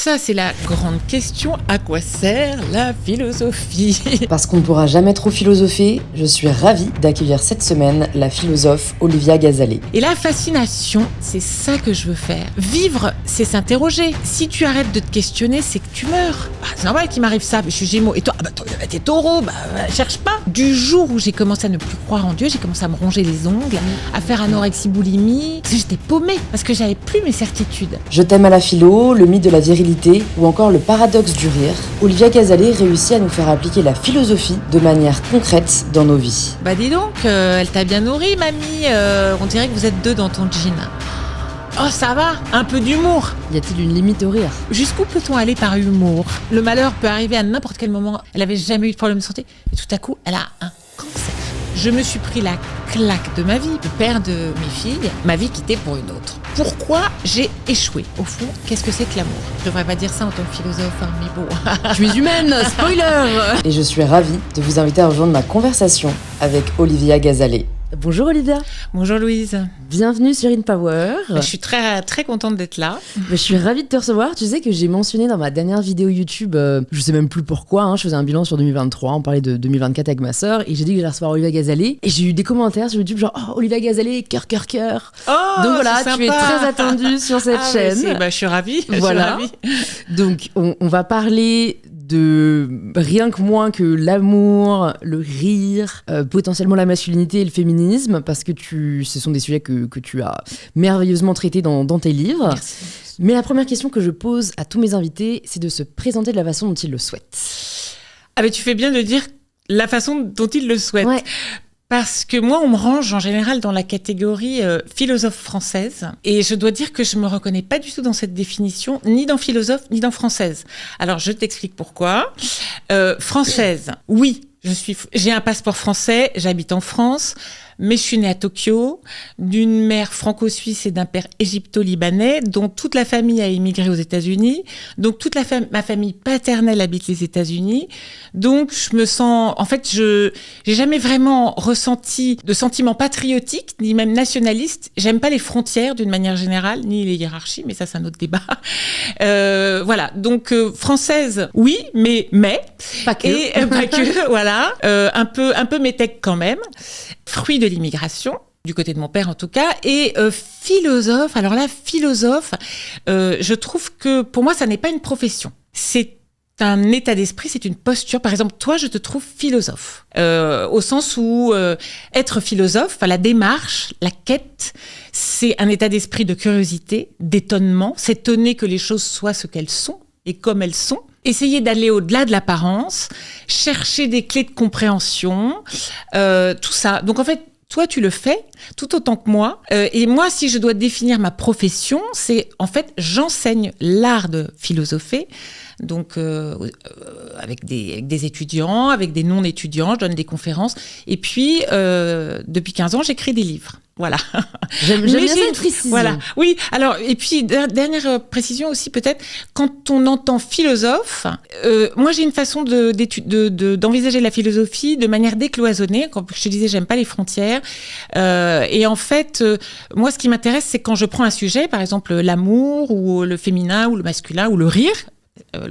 Ça, c'est la grande question. À quoi sert la philosophie ? Parce qu'on ne pourra jamais trop philosopher, je suis ravie d'accueillir cette semaine la philosophe Olivia Gazalet. Et la fascination, c'est ça que je veux faire. Vivre, c'est s'interroger. Si tu arrêtes de te questionner, c'est que tu meurs. C'est normal qu'il m'arrive ça. Je suis Gémeaux. Et toi, t'es Taureau. Cherche pas. Du jour où j'ai commencé à ne plus croire en Dieu, j'ai commencé à me ronger les ongles, à faire anorexie boulimie. Parce que j'étais paumée, parce que j'avais plus mes certitudes. Je t'aime à la philo, le mythe de la virilité ou encore le paradoxe du rire. Olivia Gazalet réussit à nous faire appliquer la philosophie de manière concrète dans nos vies. Bah dis donc, elle t'a bien nourri, mamie. On dirait que vous êtes deux dans ton jean. Oh, ça va, un peu d'humour. Y a-t-il une limite au rire ? Jusqu'où peut-on aller par humour ? Le malheur peut arriver à n'importe quel moment. Elle n'avait jamais eu de problème de santé. Et tout à coup, elle a un cancer. Je me suis pris la claque de ma vie, le père de mes filles, ma vie quittée pour une autre. Pourquoi j'ai échoué ? Au fond, qu'est-ce que c'est que l'amour ? Je devrais pas dire ça en tant que philosophe, hein, mais bon. Tu es humaine, spoiler ! Et je suis ravie de vous inviter à rejoindre ma conversation avec Olivia Gazalet. Bonjour Olivia. Bonjour Louise. Bienvenue sur InPower. Je suis très, très contente d'être là. Je suis ravie de te recevoir. Tu sais que j'ai mentionné dans ma dernière vidéo YouTube, je sais même plus pourquoi, je faisais un bilan sur 2023, on parlait de 2024 avec ma sœur, et j'ai dit que j'allais recevoir Olivia Gazalet. Et j'ai eu des commentaires sur YouTube genre « Oh, Olivia Gazalet, cœur, cœur, cœur ». Donc voilà, tu es très attendue sur cette chaîne. Je suis ravie. Voilà. Je suis ravie. Donc on va parler de rien que moins que l'amour, le rire, potentiellement la masculinité et le féminisme, parce que ce sont des sujets que tu as merveilleusement traités dans tes livres. Merci. Mais la première question que je pose à tous mes invités, c'est de se présenter de la façon dont ils le souhaitent. Ah, mais tu fais bien de dire la façon dont ils le souhaitent. Ouais. Parce que moi, on me range en général dans la catégorie philosophe française. Et je dois dire que je me reconnais pas du tout dans cette définition, ni dans philosophe, ni dans française. Alors, je t'explique pourquoi. Française, oui, j'ai un passeport français, j'habite en France, mais je suis née à Tokyo, d'une mère franco-suisse et d'un père égypto-libanais, dont toute la famille a émigré aux États-Unis. Donc, toute ma famille paternelle habite les États-Unis. Donc, je me sens... En fait, j'ai jamais vraiment ressenti de sentiment patriotique, ni même nationaliste. J'aime pas les frontières d'une manière générale, ni les hiérarchies, mais ça, c'est un autre débat. Voilà. Donc, française, oui, mais... Pas que. Et pas que, voilà. Un peu métèque quand même. Fruit de l'immigration, du côté de mon père en tout cas, et philosophe. Alors là, philosophe, je trouve que pour moi, ça n'est pas une profession. C'est un état d'esprit, c'est une posture. Par exemple, toi, je te trouve philosophe, au sens où être philosophe, la démarche, la quête, c'est un état d'esprit de curiosité, d'étonnement, s'étonner que les choses soient ce qu'elles sont et comme elles sont. Essayer d'aller au-delà de l'apparence, chercher des clés de compréhension, tout ça. Donc en fait, toi, tu le fais tout autant que moi. Et moi, si je dois définir ma profession, c'est en fait, j'enseigne l'art de philosopher. Donc avec des étudiants, avec des non-étudiants, je donne des conférences. Et puis, depuis 15 ans, j'écris des livres. Voilà. J'aime bien cette précision. Voilà. Oui. Alors, et puis, dernière précision aussi, peut-être, quand on entend philosophe, moi, j'ai une façon d'envisager la philosophie de manière décloisonnée. Comme je te disais, j'aime pas les frontières. Et en fait, moi, ce qui m'intéresse, c'est quand je prends un sujet, par exemple, l'amour, ou le féminin, ou le masculin, ou le rire,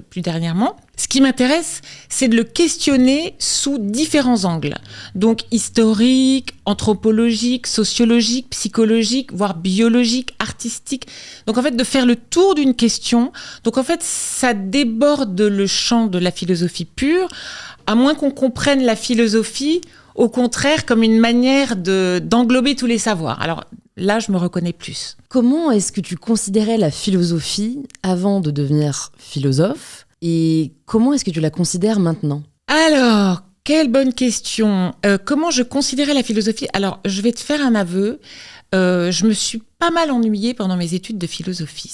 plus dernièrement. Ce qui m'intéresse, c'est de le questionner sous différents angles. Donc historique, anthropologique, sociologique, psychologique, voire biologique, artistique. Donc en fait, de faire le tour d'une question. Donc en fait, ça déborde le champ de la philosophie pure, à moins qu'on comprenne la philosophie, au contraire, comme une manière d'englober tous les savoirs. Alors là, je me reconnais plus. Comment est-ce que tu considérais la philosophie avant de devenir philosophe et comment est-ce que tu la considères maintenant ? Alors, quelle bonne question. Comment je considérais la philosophie ? Alors, je vais te faire un aveu. Je me suis pas mal ennuyée pendant mes études de philosophie.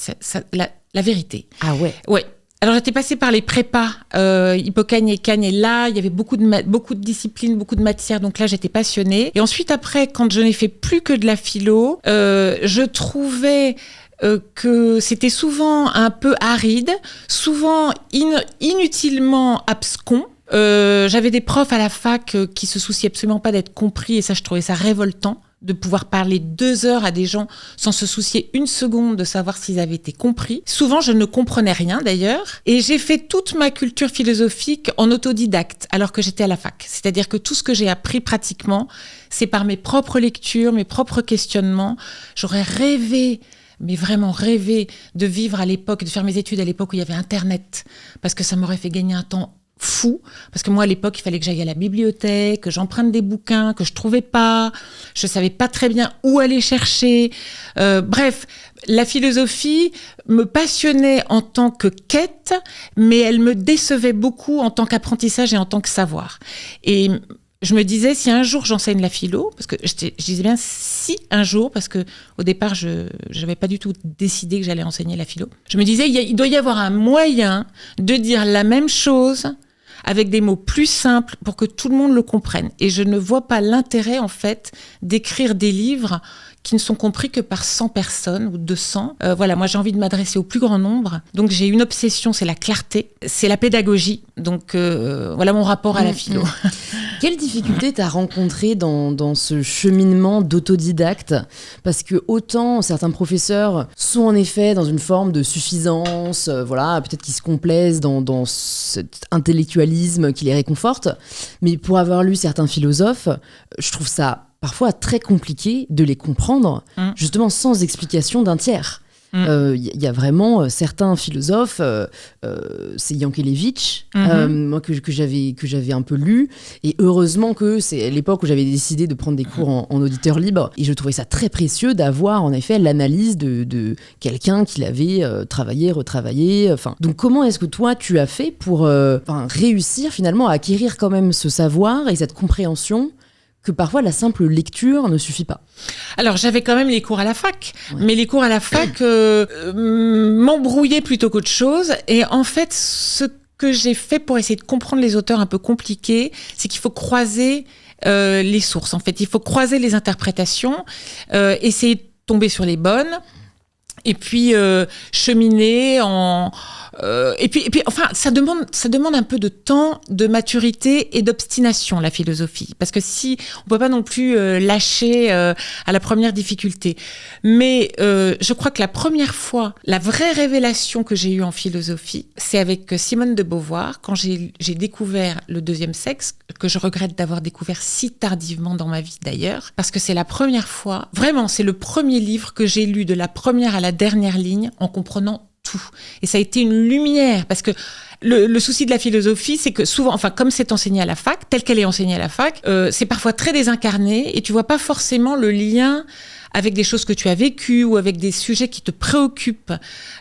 La vérité. Ah ouais ? Ouais. Alors, j'étais passée par les prépas, Hippocagne et Cagne, et là, il y avait beaucoup de disciplines, beaucoup de matières, donc là, j'étais passionnée. Et ensuite, après, quand je n'ai fait plus que de la philo, je trouvais que c'était souvent un peu aride, souvent inutilement abscon. J'avais des profs à la fac qui se souciaient absolument pas d'être compris, et ça, je trouvais ça révoltant. de pouvoir parler 2 heures à des gens sans se soucier une seconde de savoir s'ils avaient été compris. Souvent, je ne comprenais rien d'ailleurs. Et j'ai fait toute ma culture philosophique en autodidacte, alors que j'étais à la fac. C'est-à-dire que tout ce que j'ai appris pratiquement, c'est par mes propres lectures, mes propres questionnements. J'aurais rêvé, mais vraiment rêvé de vivre à l'époque, de faire mes études à l'époque où il y avait Internet, parce que ça m'aurait fait gagner un temps fou, parce que moi à l'époque il fallait que j'aille à la bibliothèque, que j'emprunte des bouquins que je trouvais pas, je savais pas très bien où aller chercher. Bref, la philosophie me passionnait en tant que quête, mais elle me décevait beaucoup en tant qu'apprentissage et en tant que savoir. Et je me disais, si un jour j'enseigne la philo, parce que je disais bien si un jour, parce que au départ je n'avais pas du tout décidé que j'allais enseigner la philo. Je me disais, il doit y avoir un moyen de dire la même chose avec des mots plus simples pour que tout le monde le comprenne. Et je ne vois pas l'intérêt, en fait, d'écrire des livres qui ne sont compris que par 100 personnes ou 200. Voilà, moi j'ai envie de m'adresser au plus grand nombre. Donc j'ai une obsession, c'est la clarté, c'est la pédagogie. Donc voilà mon rapport à la philo. Quelles difficultés t'as rencontrées dans ce cheminement d'autodidacte ? Parce que autant certains professeurs sont en effet dans une forme de suffisance, voilà, peut-être qu'ils se complaisent dans cet intellectualisme qui les réconforte, mais pour avoir lu certains philosophes, je trouve ça parfois très compliqué de les comprendre, justement sans explication d'un tiers. Y a vraiment certains philosophes, c'est Yankelevitch, moi que j'avais un peu lu, et heureusement que c'est à l'époque où j'avais décidé de prendre des cours en auditeur libre, et je trouvais ça très précieux d'avoir en effet l'analyse de quelqu'un qui l'avait travaillé, retravaillé. Donc comment est-ce que toi tu as fait pour réussir finalement à acquérir quand même ce savoir et cette compréhension que parfois la simple lecture ne suffit pas? Alors j'avais quand même les cours à la fac, mais les cours à la fac m'embrouillaient plutôt qu'autre chose. Et en fait, ce que j'ai fait pour essayer de comprendre les auteurs un peu compliqués, c'est qu'il faut croiser les sources. En fait, il faut croiser les interprétations, essayer de tomber sur les bonnes, et puis cheminer en... Et puis, enfin, ça demande un peu de temps, de maturité et d'obstination, la philosophie. Parce que si, on peut pas non plus lâcher à la première difficulté. Mais je crois que la première fois, la vraie révélation que j'ai eue en philosophie, c'est avec Simone de Beauvoir, quand j'ai découvert le deuxième sexe, que je regrette d'avoir découvert si tardivement dans ma vie d'ailleurs, parce que c'est la première fois, vraiment, c'est le premier livre que j'ai lu de la première à la dernière ligne en comprenant tout. Et ça a été une lumière, parce que le souci de la philosophie, c'est que souvent, enfin, comme c'est enseigné à la fac, telle qu'elle est enseignée à la fac, c'est parfois très désincarné et tu vois pas forcément le lien avec des choses que tu as vécues ou avec des sujets qui te préoccupent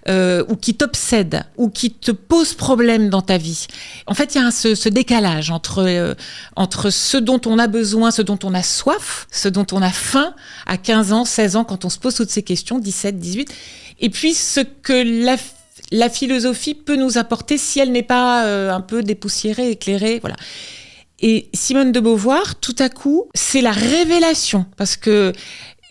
ou qui t'obsèdent ou qui te posent problème dans ta vie. En fait, il y a ce décalage entre ce dont on a besoin, ce dont on a soif, ce dont on a faim à 15 ans, 16 ans, quand on se pose toutes ces questions, 17, 18, et puis ce que la philosophie peut nous apporter si elle n'est pas un peu dépoussiérée, éclairée, voilà. Et Simone de Beauvoir, tout à coup, c'est la révélation, parce que...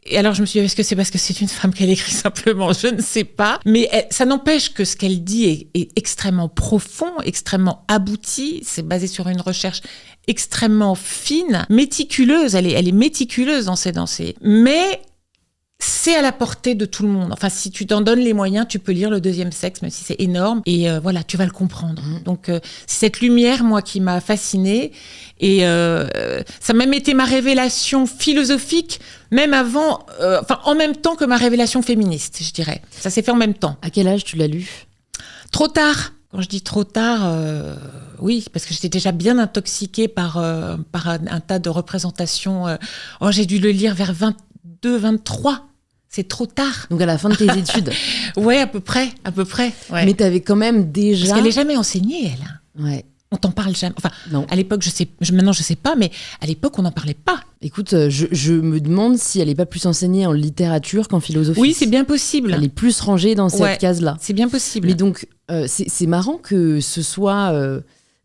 Et alors je me suis dit, est-ce que c'est parce que c'est une femme qu'elle écrit simplement ? Je ne sais pas. Mais ça n'empêche que ce qu'elle dit est extrêmement profond, extrêmement abouti. C'est basé sur une recherche extrêmement fine, méticuleuse. Elle est méticuleuse dans ses... Mais c'est à la portée de tout le monde. Enfin, si tu t'en donnes les moyens, tu peux lire le deuxième sexe, même si c'est énorme. Et voilà, tu vas le comprendre. Donc, c'est cette lumière, moi, qui m'a fascinée. Et ça a même été ma révélation philosophique, même avant, en même temps que ma révélation féministe, je dirais. Ça s'est fait en même temps. À quel âge tu l'as lu ? Trop tard. Quand je dis trop tard, oui, parce que j'étais déjà bien intoxiquée par un tas de représentations. J'ai dû le lire vers 22, 23. C'est trop tard. Donc à la fin de tes études. Ouais, à peu près. Ouais. Mais t'avais quand même déjà... Parce qu'elle n'est jamais enseignée, elle. Ouais. On t'en parle jamais. Enfin, non. À l'époque, maintenant je sais pas, mais à l'époque, on n'en parlait pas. Écoute, je me demande si elle n'est pas plus enseignée en littérature qu'en philosophie. Oui, c'est bien possible. Elle est plus rangée dans cette case-là. C'est bien possible. Mais donc, c'est marrant que ce soit...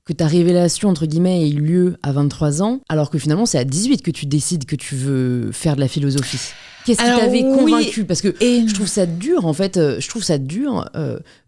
que ta révélation, entre guillemets, ait eu lieu à 23 ans, alors que finalement, c'est à 18 que tu décides que tu veux faire de la philosophie. Qu'est-ce qui Alors, t'avait oui, convaincu? Parce que je trouve ça dur, en fait. Je trouve ça dur.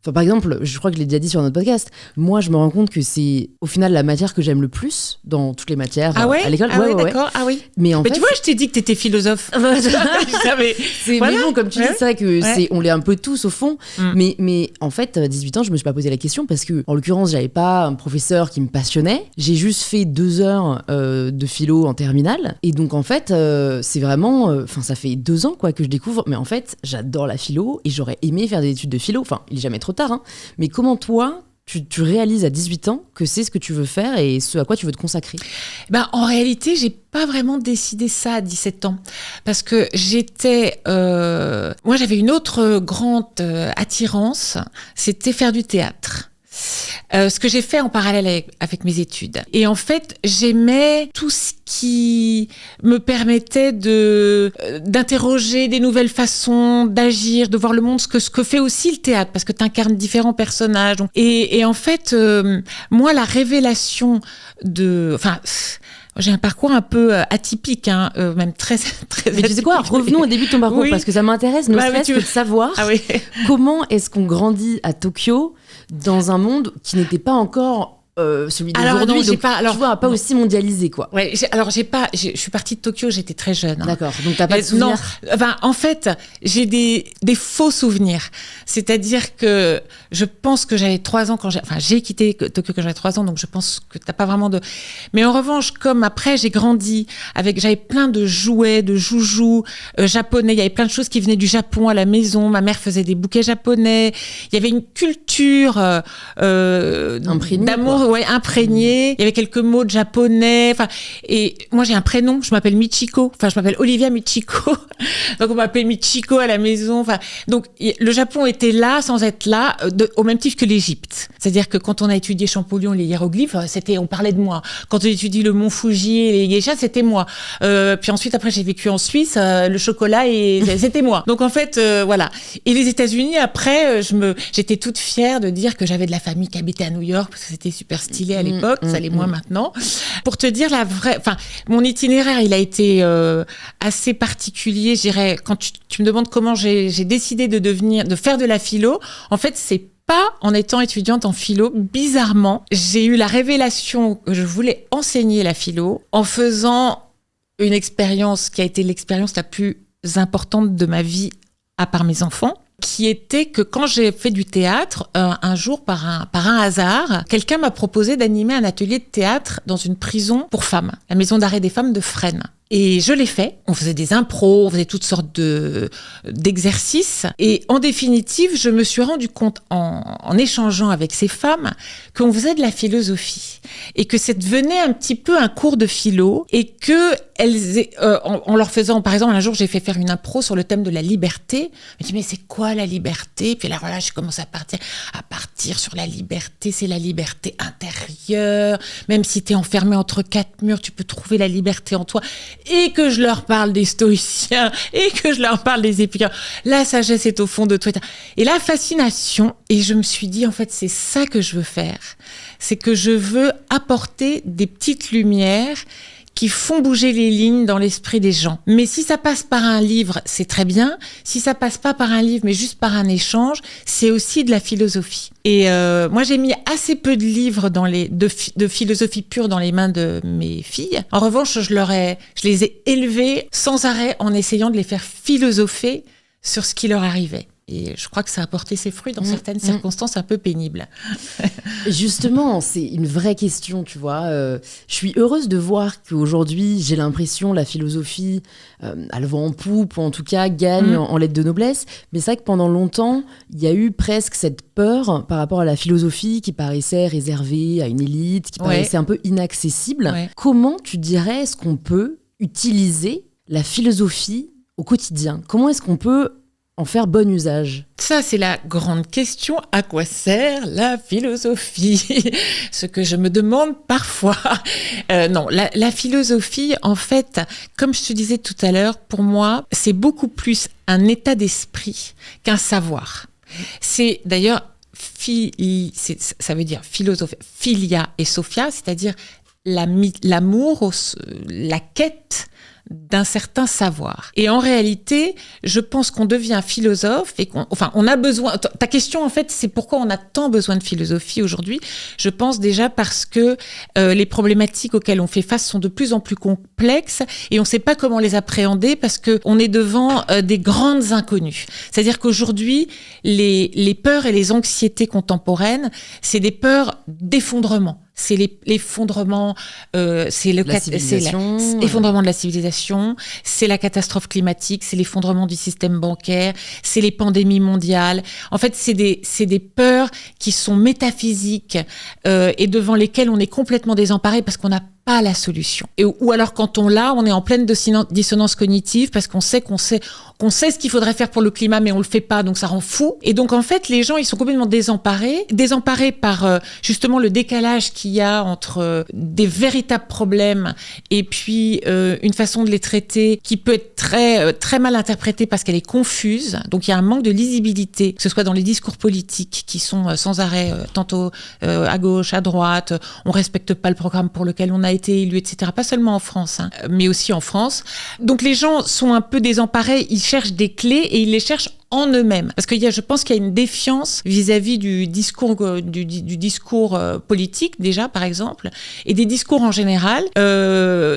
Enfin, par exemple, je crois que je l'ai déjà dit sur notre podcast. Moi, je me rends compte que c'est, au final, la matière que j'aime le plus dans toutes les matières à l'école. D'accord. Ah oui. Mais en fait, tu vois, je t'ai dit que t'étais philosophe. Mais bon, comme tu dis, c'est vrai que on l'est un peu tous au fond. Mais en fait, à 18 ans, je me suis pas posé la question parce que, en l'occurrence, j'avais pas un professeur qui me passionnait. J'ai juste fait 2 heures de philo en terminale. Et donc, en fait, c'est vraiment... Enfin, ça fait 2 ans quoi, que je découvre. Mais en fait, j'adore la philo et j'aurais aimé faire des études de philo. Enfin, il est jamais trop tard. Hein. Mais comment toi... Tu réalises à 18 ans que c'est ce que tu veux faire et ce à quoi tu veux te consacrer? En réalité, j'ai pas vraiment décidé ça à 17 ans. Parce que moi, j'avais une autre grande attirance, c'était faire du théâtre. Ce que j'ai fait en parallèle avec mes études. Et en fait, j'aimais tout ce qui me permettait d'interroger des nouvelles façons d'agir, de voir le monde, ce que fait aussi le théâtre, parce que tu incarnes différents personnages. Et en fait, moi, la révélation j'ai un parcours un peu atypique, même très Mais tu sais quoi, revenons au début de ton parcours, parce que ça m'intéresse, ne serait-ce que de savoir comment est-ce qu'on grandit à Tokyo dans un monde qui n'était pas encore celui d'aujourd'hui, donc tu vois, pas aussi mondialisé, quoi. Ouais, je suis partie de Tokyo, j'étais très jeune. D'accord, donc t'as pas de souvenirs? Non, en fait, j'ai des faux souvenirs. C'est-à-dire que je pense que j'avais 3 ans j'ai quitté Tokyo quand j'avais 3 ans, donc je pense que t'as pas vraiment de... Mais en revanche, comme après, j'ai grandi j'avais plein de jouets, de joujoux japonais, il y avait plein de choses qui venaient du Japon à la maison, ma mère faisait des bouquets japonais, il y avait une culture d'amour, imprégné. Il y avait quelques mots de japonais. Et moi, j'ai un prénom. Je m'appelle Michiko. Je m'appelle Olivia Michiko. Donc, on m'appelait Michiko à la maison. Donc, le Japon était là sans être là, au même titre que l'Égypte. C'est-à-dire que quand on a étudié Champollion, les hiéroglyphes, on parlait de moi. Quand on étudie le mont Fuji et les geishas, c'était moi. Puis ensuite, après, j'ai vécu en Suisse. Le chocolat, c'était moi. Donc, en fait, voilà. Et les États-Unis, après, j'étais toute fière de dire que j'avais de la famille qui habitait à New York, parce que c'était super stylé à l'époque, ça l'est moins maintenant. Pour te dire mon itinéraire, il a été assez particulier, je dirais, quand tu me demandes comment j'ai décidé de faire de la philo, en fait, c'est pas en étant étudiante en philo, bizarrement, j'ai eu la révélation que je voulais enseigner la philo en faisant une expérience qui a été l'expérience la plus importante de ma vie, à part mes enfants, qui était que quand j'ai fait du théâtre, un jour, par un hasard, quelqu'un m'a proposé d'animer un atelier de théâtre dans une prison pour femmes, la maison d'arrêt des femmes de Fresnes. Et je l'ai fait. On faisait des impros, on faisait toutes sortes d'exercices. Et en définitive, je me suis rendu compte en échangeant avec ces femmes qu'on faisait de la philosophie et que ça devenait un petit peu un cours de philo et que en leur faisant, par exemple, un jour, j'ai fait faire une impro sur le thème de la liberté. Je me dis, mais c'est quoi la liberté? Puis là, voilà, je commence à partir sur la liberté. C'est la liberté intérieure. Même si t'es enfermé entre 4 murs, tu peux trouver la liberté en toi. Et que je leur parle des stoïciens, et que je leur parle des épicures. La sagesse est au fond de toi. Et la fascination, et je me suis dit, en fait, c'est ça que je veux faire. C'est que je veux apporter des petites lumières qui font bouger les lignes dans l'esprit des gens. Mais si ça passe par un livre, c'est très bien. Si ça passe pas par un livre, mais juste par un échange, c'est aussi de la philosophie. Et moi, j'ai mis assez peu de livres de philosophie pure dans les mains de mes filles. En revanche, je les ai élevées sans arrêt en essayant de les faire philosopher sur ce qui leur arrivait. Et je crois que ça a porté ses fruits dans certaines circonstances un peu pénibles. Justement, c'est une vraie question, tu vois. Je suis heureuse de voir qu'aujourd'hui, j'ai l'impression, la philosophie, elle va en poupe, ou en tout cas gagne en lettres de noblesse. Mais c'est vrai que pendant longtemps, il y a eu presque cette peur par rapport à la philosophie qui paraissait réservée à une élite, qui paraissait un peu inaccessible. Ouais. Comment tu dirais est-ce qu'on peut utiliser la philosophie au quotidien? Comment est-ce qu'on peut en faire bon usage? Ça, c'est la grande question. À quoi sert la philosophie? Ce que je me demande parfois. Non, la philosophie, en fait, comme je te disais tout à l'heure, pour moi, c'est beaucoup plus un état d'esprit qu'un savoir. C'est d'ailleurs, ça veut dire philosophie, philia et sophia, c'est-à-dire l'amour, la quête d'un certain savoir. Et en réalité, je pense qu'on devient philosophe et on a besoin. Ta question, en fait, c'est pourquoi on a tant besoin de philosophie aujourd'hui. Je pense déjà parce que les problématiques auxquelles on fait face sont de plus en plus complexes et on ne sait pas comment les appréhender parce que on est devant des grandes inconnues. C'est-à-dire qu'aujourd'hui, les peurs et les anxiétés contemporaines, c'est des peurs d'effondrement. C'est l'effondrement, c'est l'effondrement de la civilisation, c'est la catastrophe climatique, c'est l'effondrement du système bancaire, c'est les pandémies mondiales. En fait, c'est des peurs qui sont métaphysiques et devant lesquelles on est complètement désemparé parce qu'on n'a pas la solution. Ou alors quand on l'a, on est en pleine dissonance cognitive parce qu'on sait ce qu'il faudrait faire pour le climat, mais on le fait pas, donc ça rend fou. Et donc en fait, les gens, ils sont complètement désemparés par justement le décalage qu'il y a entre des véritables problèmes et puis une façon de les traiter qui peut être très très mal interprétée parce qu'elle est confuse. Donc il y a un manque de lisibilité, que ce soit dans les discours politiques qui sont sans arrêt tantôt à gauche, à droite. On respecte pas le programme pour lequel on a été élu, etc. Pas seulement en France, mais aussi en France. Donc les gens sont un peu désemparés, ils cherchent des clés et ils les cherchent en eux-mêmes. Parce je pense qu'il y a une défiance vis-à-vis du discours politique, déjà, par exemple, et des discours en général.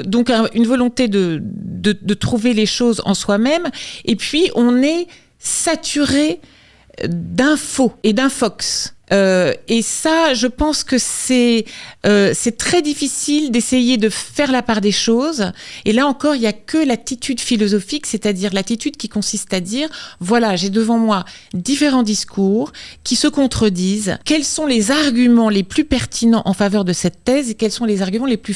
Donc une volonté de trouver les choses en soi-même. Et puis, on est saturé d'infos et d'infox. Et ça, je pense que c'est très difficile d'essayer de faire la part des choses. Et là encore, il n'y a que l'attitude philosophique, c'est-à-dire l'attitude qui consiste à dire, voilà, j'ai devant moi différents discours qui se contredisent. Quels sont les arguments les plus pertinents en faveur de cette thèse et quels sont les arguments les plus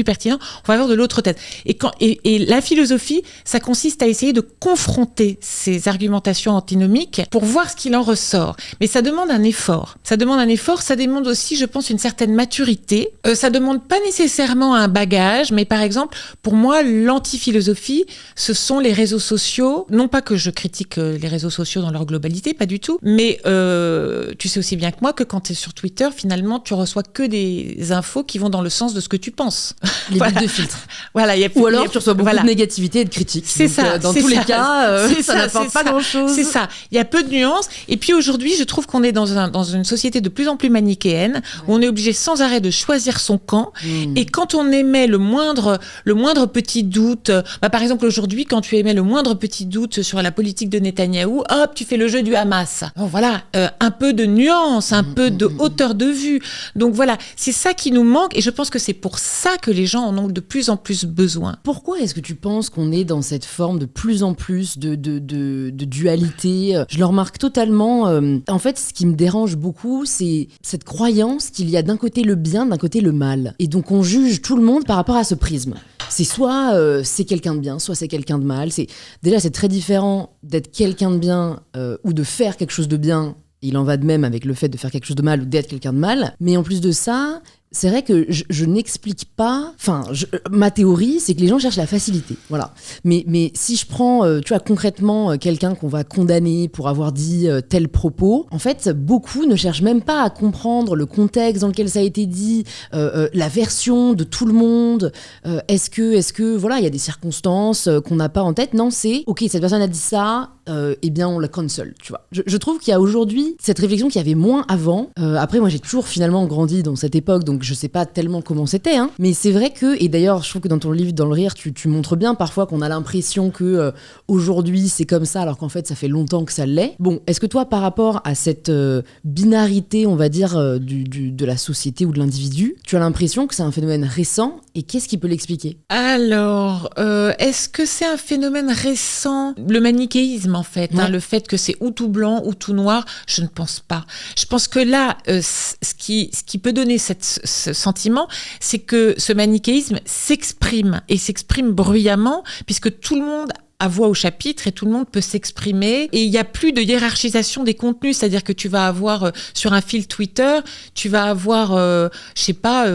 pertinents en faveur de l'autre thèse. Et la philosophie, ça consiste à essayer de confronter ces argumentations antinomiques pour voir ce qu'il en ressort. Mais ça demande un effort. Ça demande aussi, je pense, une certaine maturité. Ça demande pas nécessairement un bagage, mais par exemple, pour moi, l'antiphilosophie, ce sont les réseaux sociaux. Non pas que je critique les réseaux sociaux dans leur globalité, pas du tout, mais tu sais aussi bien que moi que quand tu es sur Twitter, finalement, tu reçois que des infos qui vont dans le sens de ce que tu penses. Les bulles de filtre. Voilà, ou alors tu reçois beaucoup de négativité et de critiques. C'est donc, ça. Dans tous les cas, ça n'apporte pas grand-chose. C'est ça. Il y a peu de nuances. Et puis aujourd'hui, je trouve qu'on est dans une société de plus en plus manichéenne, où on est obligé sans arrêt de choisir son camp. Et quand on émet le moindre petit doute, par exemple aujourd'hui, quand tu émets le moindre petit doute sur la politique de Netanyahou, hop, tu fais le jeu du Hamas. Bon, voilà, un peu de nuance, un peu de hauteur de vue. Donc voilà, c'est ça qui nous manque, et je pense que c'est pour ça que les gens en ont de plus en plus besoin. Pourquoi est-ce que tu penses qu'on est dans cette forme de plus en plus de dualité ? Je le remarque totalement. En fait, ce qui me dérange beaucoup, c'est cette croyance qu'il y a d'un côté le bien, d'un côté le mal. Et donc on juge tout le monde par rapport à ce prisme. C'est soit c'est quelqu'un de bien, soit c'est quelqu'un de mal. Déjà, c'est très différent d'être quelqu'un de bien ou de faire quelque chose de bien. Il en va de même avec le fait de faire quelque chose de mal ou d'être quelqu'un de mal. Mais en plus de ça, c'est vrai que je n'explique pas... Enfin, ma théorie, c'est que les gens cherchent la facilité. Voilà. Mais si je prends, tu vois, concrètement, quelqu'un qu'on va condamner pour avoir dit tel propos, en fait, beaucoup ne cherchent même pas à comprendre le contexte dans lequel ça a été dit, la version de tout le monde. Est-ce que, voilà, il y a des circonstances qu'on n'a pas en tête ? Non, c'est, ok, cette personne a dit ça, eh bien, on la cancel, tu vois. Je trouve qu'il y a aujourd'hui cette réflexion qu'il y avait moins avant. Après, moi, j'ai toujours finalement grandi dans cette époque, donc je sais pas tellement comment c'était, mais c'est vrai que, et d'ailleurs je trouve que dans ton livre Dans le rire tu montres bien parfois qu'on a l'impression que aujourd'hui c'est comme ça alors qu'en fait ça fait longtemps que ça l'est. Bon, est-ce que toi par rapport à cette binarité on va dire de la société ou de l'individu, tu as l'impression que c'est un phénomène récent et qu'est-ce qui peut l'expliquer ? Alors, est-ce que c'est un phénomène récent ? Le manichéisme en fait, le fait que c'est ou tout blanc ou tout noir, je ne pense pas. Je pense que là, ce qui peut donner ce sentiment, c'est que ce manichéisme s'exprime bruyamment, puisque tout le monde à voix au chapitre et tout le monde peut s'exprimer. Et il n'y a plus de hiérarchisation des contenus, c'est-à-dire que tu vas avoir sur un fil Twitter, tu vas avoir,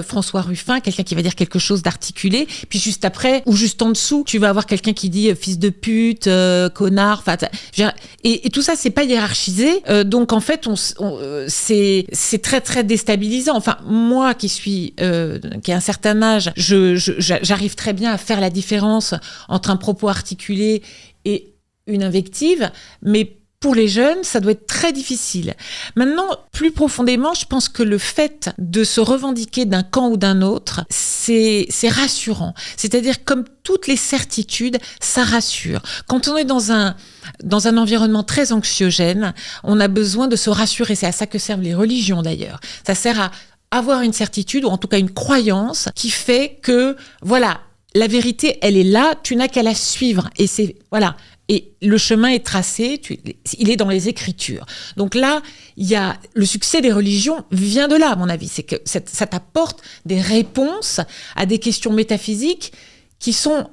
François Ruffin, quelqu'un qui va dire quelque chose d'articulé, puis juste après, ou juste en dessous, tu vas avoir quelqu'un qui dit fils de pute, connard, et tout ça, c'est pas hiérarchisé. Donc en fait, c'est très très déstabilisant. Enfin, moi qui ai un certain âge, j'arrive très bien à faire la différence entre un propos articulé et une invective, mais pour les jeunes, ça doit être très difficile. Maintenant, plus profondément, je pense que le fait de se revendiquer d'un camp ou d'un autre, c'est rassurant. C'est-à-dire, comme toutes les certitudes, ça rassure. Quand on est dans un environnement très anxiogène, on a besoin de se rassurer. C'est à ça que servent les religions, d'ailleurs. Ça sert à avoir une certitude, ou en tout cas une croyance, qui fait que, voilà, la vérité, elle est là, tu n'as qu'à la suivre. Et c'est, voilà. Et le chemin est tracé, il est dans les Écritures. Donc là, le succès des religions vient de là, à mon avis. C'est que ça t'apporte des réponses à des questions métaphysiques qui sont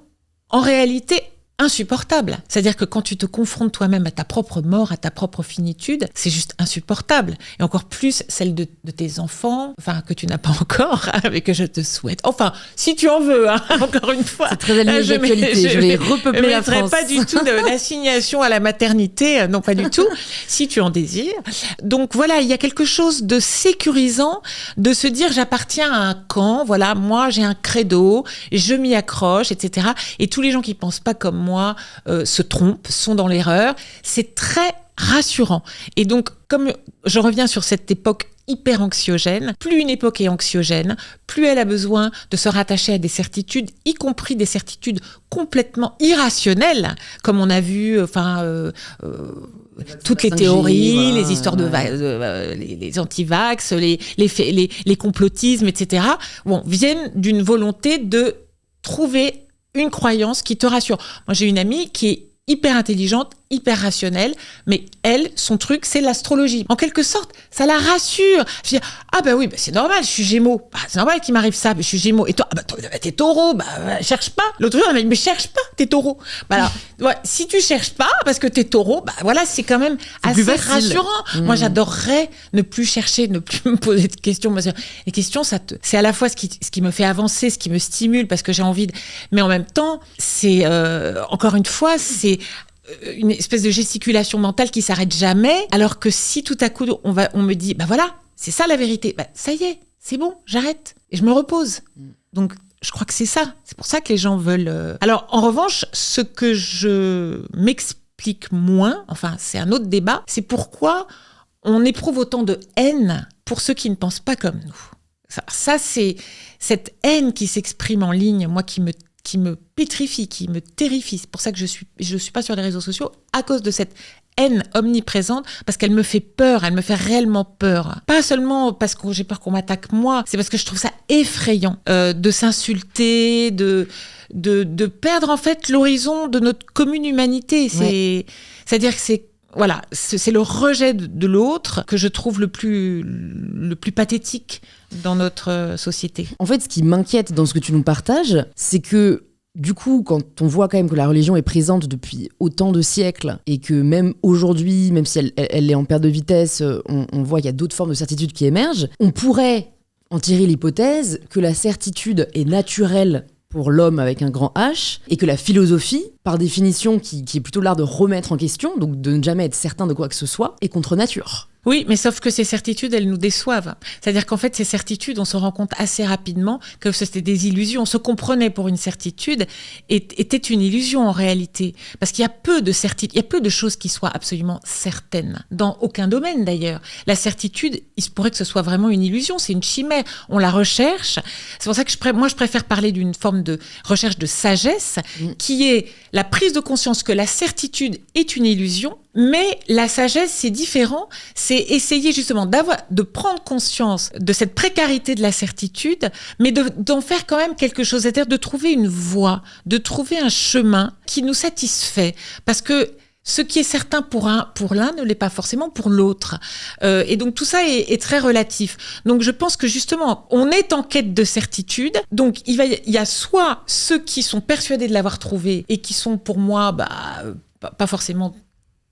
en réalité insupportable. C'est-à-dire que quand tu te confrontes toi-même à ta propre mort, à ta propre finitude, c'est juste insupportable. Et encore plus celle de tes enfants, enfin, que tu n'as pas encore, mais que je te souhaite. Enfin, si tu en veux, hein, encore une fois. C'est très aligné d'actualité. Je vais repeupler la France. Je ne mettrai pas du tout de l'assignation à la maternité, non pas du tout, si tu en désires. Donc voilà, il y a quelque chose de sécurisant de se dire j'appartiens à un camp, voilà, moi j'ai un credo, je m'y accroche, etc. Et tous les gens qui pensent pas comme moi se trompent, sont dans l'erreur. C'est très rassurant. Et donc, comme je reviens sur cette époque hyper anxiogène, plus une époque est anxiogène, plus elle a besoin de se rattacher à des certitudes, y compris des certitudes complètement irrationnelles, comme on a vu, toutes les théories, les histoires les anti-vax, les complotismes, etc. Viennent d'une volonté de trouver une croyance qui te rassure. Moi, j'ai une amie qui est hyper intelligente, hyper rationnelle, mais elle, son truc, c'est l'astrologie. En quelque sorte, ça la rassure. Je dis, c'est normal, je suis Gémeaux. C'est normal qu'il m'arrive ça, je suis Gémeaux. Et toi, t'es Taureau, cherche pas. L'autre jour, elle m'a dit, mais cherche pas, t'es Taureau. Alors, si tu cherches pas, parce que t'es Taureau, c'est quand même assez rassurant. Moi, j'adorerais ne plus chercher, ne plus me poser de questions. Les questions, c'est à la fois ce qui me fait avancer, ce qui me stimule, parce que j'ai envie mais en même temps, c'est, encore une fois, c'est une espèce de gesticulation mentale qui s'arrête jamais, alors que si tout à coup on me dit voilà, c'est ça la vérité, ça y est, c'est bon, j'arrête et je me repose. Donc je crois que c'est ça, c'est pour ça que les gens veulent. Alors en revanche, ce que je m'explique moins, enfin c'est un autre débat, c'est pourquoi on éprouve autant de haine pour ceux qui ne pensent pas comme nous. Ça c'est cette haine qui s'exprime en ligne, moi qui me pétrifie, qui me terrifie. C'est pour ça que je suis pas sur les réseaux sociaux, à cause de cette haine omniprésente, parce qu'elle me fait peur, elle me fait réellement peur. Pas seulement parce que j'ai peur qu'on m'attaque moi, c'est parce que je trouve ça effrayant de s'insulter, de perdre en fait l'horizon de notre commune humanité. C'est-à-dire que c'est le rejet de l'autre que je trouve le plus pathétique dans notre société. En fait, ce qui m'inquiète dans ce que tu nous partages, c'est que du coup, quand on voit quand même que la religion est présente depuis autant de siècles et que même aujourd'hui, même si elle est en perte de vitesse, on voit qu'il y a d'autres formes de certitude qui émergent, on pourrait en tirer l'hypothèse que la certitude est naturelle pour l'homme avec un grand H, et que la philosophie, par définition, qui est plutôt l'art de remettre en question, donc de ne jamais être certain de quoi que ce soit, est contre nature. Oui, mais sauf que ces certitudes, elles nous déçoivent. C'est-à-dire qu'en fait, ces certitudes, on se rend compte assez rapidement que c'était des illusions. On se comprenait pour une certitude, était une illusion en réalité. Parce qu'il y a peu de certitudes, il y a peu de choses qui soient absolument certaines. Dans aucun domaine d'ailleurs. La certitude, il se pourrait que ce soit vraiment une illusion, c'est une chimère. On la recherche. C'est pour ça que je préfère parler d'une forme de recherche de sagesse, qui est la prise de conscience que la certitude est une illusion. Mais la sagesse, c'est différent. C'est essayer justement de prendre conscience de cette précarité de la certitude, mais d'en faire quand même quelque chose, c'est-à-dire de trouver une voie, de trouver un chemin qui nous satisfait. Parce que Ce qui est certain pour l'un ne l'est pas forcément pour l'autre. Et donc tout ça est très relatif. Donc je pense que justement, on est en quête de certitude. Donc il y a soit ceux qui sont persuadés de l'avoir trouvé et qui sont pour moi pas forcément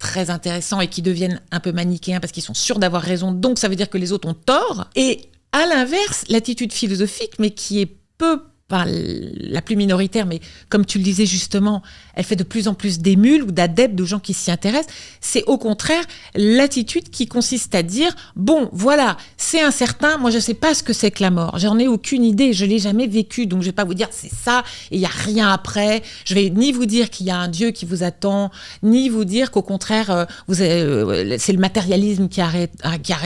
très intéressants et qui deviennent un peu manichéens parce qu'ils sont sûrs d'avoir raison. Donc ça veut dire que les autres ont tort. Et à l'inverse, l'attitude philosophique, mais qui est pas la plus minoritaire, mais comme tu le disais justement, elle fait de plus en plus d'émules ou d'adeptes, de gens qui s'y intéressent. C'est au contraire l'attitude qui consiste à dire « Bon, voilà, c'est incertain, moi je ne sais pas ce que c'est que la mort. J'en ai aucune idée, je ne l'ai jamais vécu, donc je ne vais pas vous dire c'est ça et il n'y a rien après. Je ne vais ni vous dire qu'il y a un Dieu qui vous attend, ni vous dire qu'au contraire, c'est le matérialisme qui a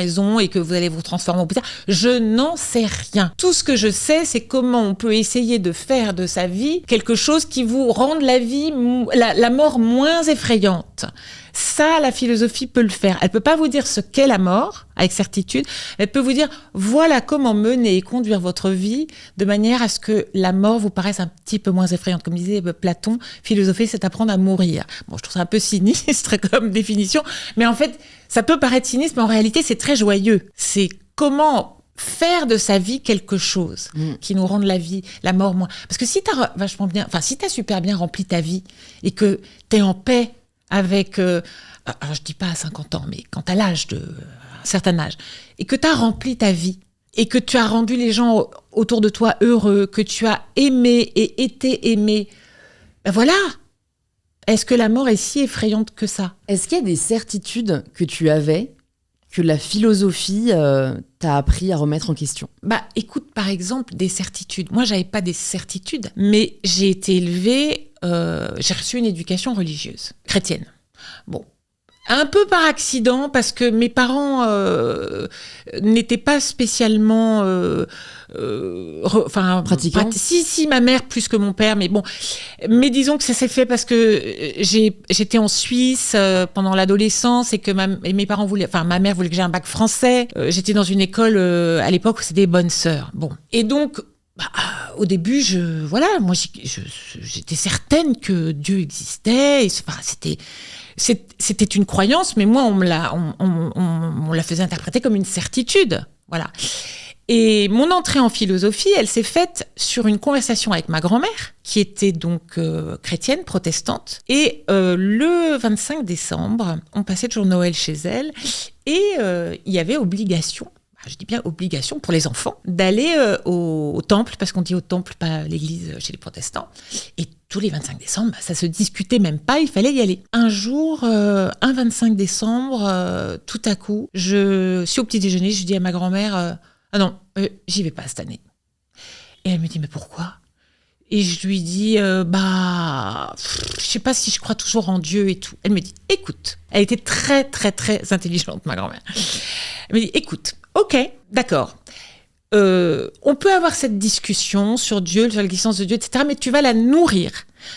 raison et que vous allez vous transformer au plus tard. Je n'en sais rien. Tout ce que je sais, c'est comment on peut essayer de faire de sa vie quelque chose qui vous rende la mort moins effrayante. Ça, la philosophie peut le faire. Elle peut pas vous dire ce qu'est la mort avec certitude. Elle peut vous dire voilà comment mener et conduire votre vie de manière à ce que la mort vous paraisse un petit peu moins effrayante. Comme disait Platon, philosopher, c'est apprendre à mourir. Bon, je trouve ça un peu sinistre comme définition, mais en fait, ça peut paraître sinistre, mais en réalité, c'est très joyeux. C'est comment faire de sa vie quelque chose qui nous rende la mort moins. Parce que si t'as super bien rempli ta vie et que t'es en paix avec, alors je dis pas à 50 ans, mais quand t'as l'âge un certain âge, et que t'as rempli ta vie, et que tu as rendu les gens autour de toi heureux, que tu as aimé et été aimé, ben voilà. Est-ce que la mort est si effrayante que ça ? Est-ce qu'il y a des certitudes que tu avais que la philosophie t'a appris à remettre en question ? Écoute, par exemple, des certitudes. Moi, j'avais pas des certitudes, mais j'ai été élevée, j'ai reçu une éducation religieuse, chrétienne. Bon, un peu par accident, parce que mes parents n'étaient pas spécialement pratiquants. Si, ma mère plus que mon père, mais bon. Mais disons que ça s'est fait parce que j'étais en Suisse pendant l'adolescence et que mes parents ma mère voulait que j'ai un bac français. J'étais dans une école à l'époque où c'était des bonnes sœurs. Bon, et donc au début, moi j'étais certaine que Dieu existait. Et c'était une croyance, mais moi on me la faisait interpréter comme une certitude. Voilà. Et mon entrée en philosophie, elle s'est faite sur une conversation avec ma grand-mère, qui était donc chrétienne, protestante. Et le 25 décembre, on passait toujours Noël chez elle, et il y avait obligation, je dis bien obligation pour les enfants, d'aller au temple, parce qu'on dit au temple, pas à l'église chez les protestants. Et tous les 25 décembre, ça se discutait même pas, il fallait y aller. Un jour, un 25 décembre, tout à coup, je suis au petit déjeuner, je dis à ma grand-mère... Ah non, j'y vais pas cette année. Et elle me dit, mais pourquoi ? Et je lui dis, je sais pas si je crois toujours en Dieu et tout. Elle me dit, écoute, elle était très, très, très intelligente, ma grand-mère. Elle me dit, écoute, ok, d'accord. On peut avoir cette discussion sur Dieu, sur l'existence de Dieu, etc., mais tu vas la nourrir.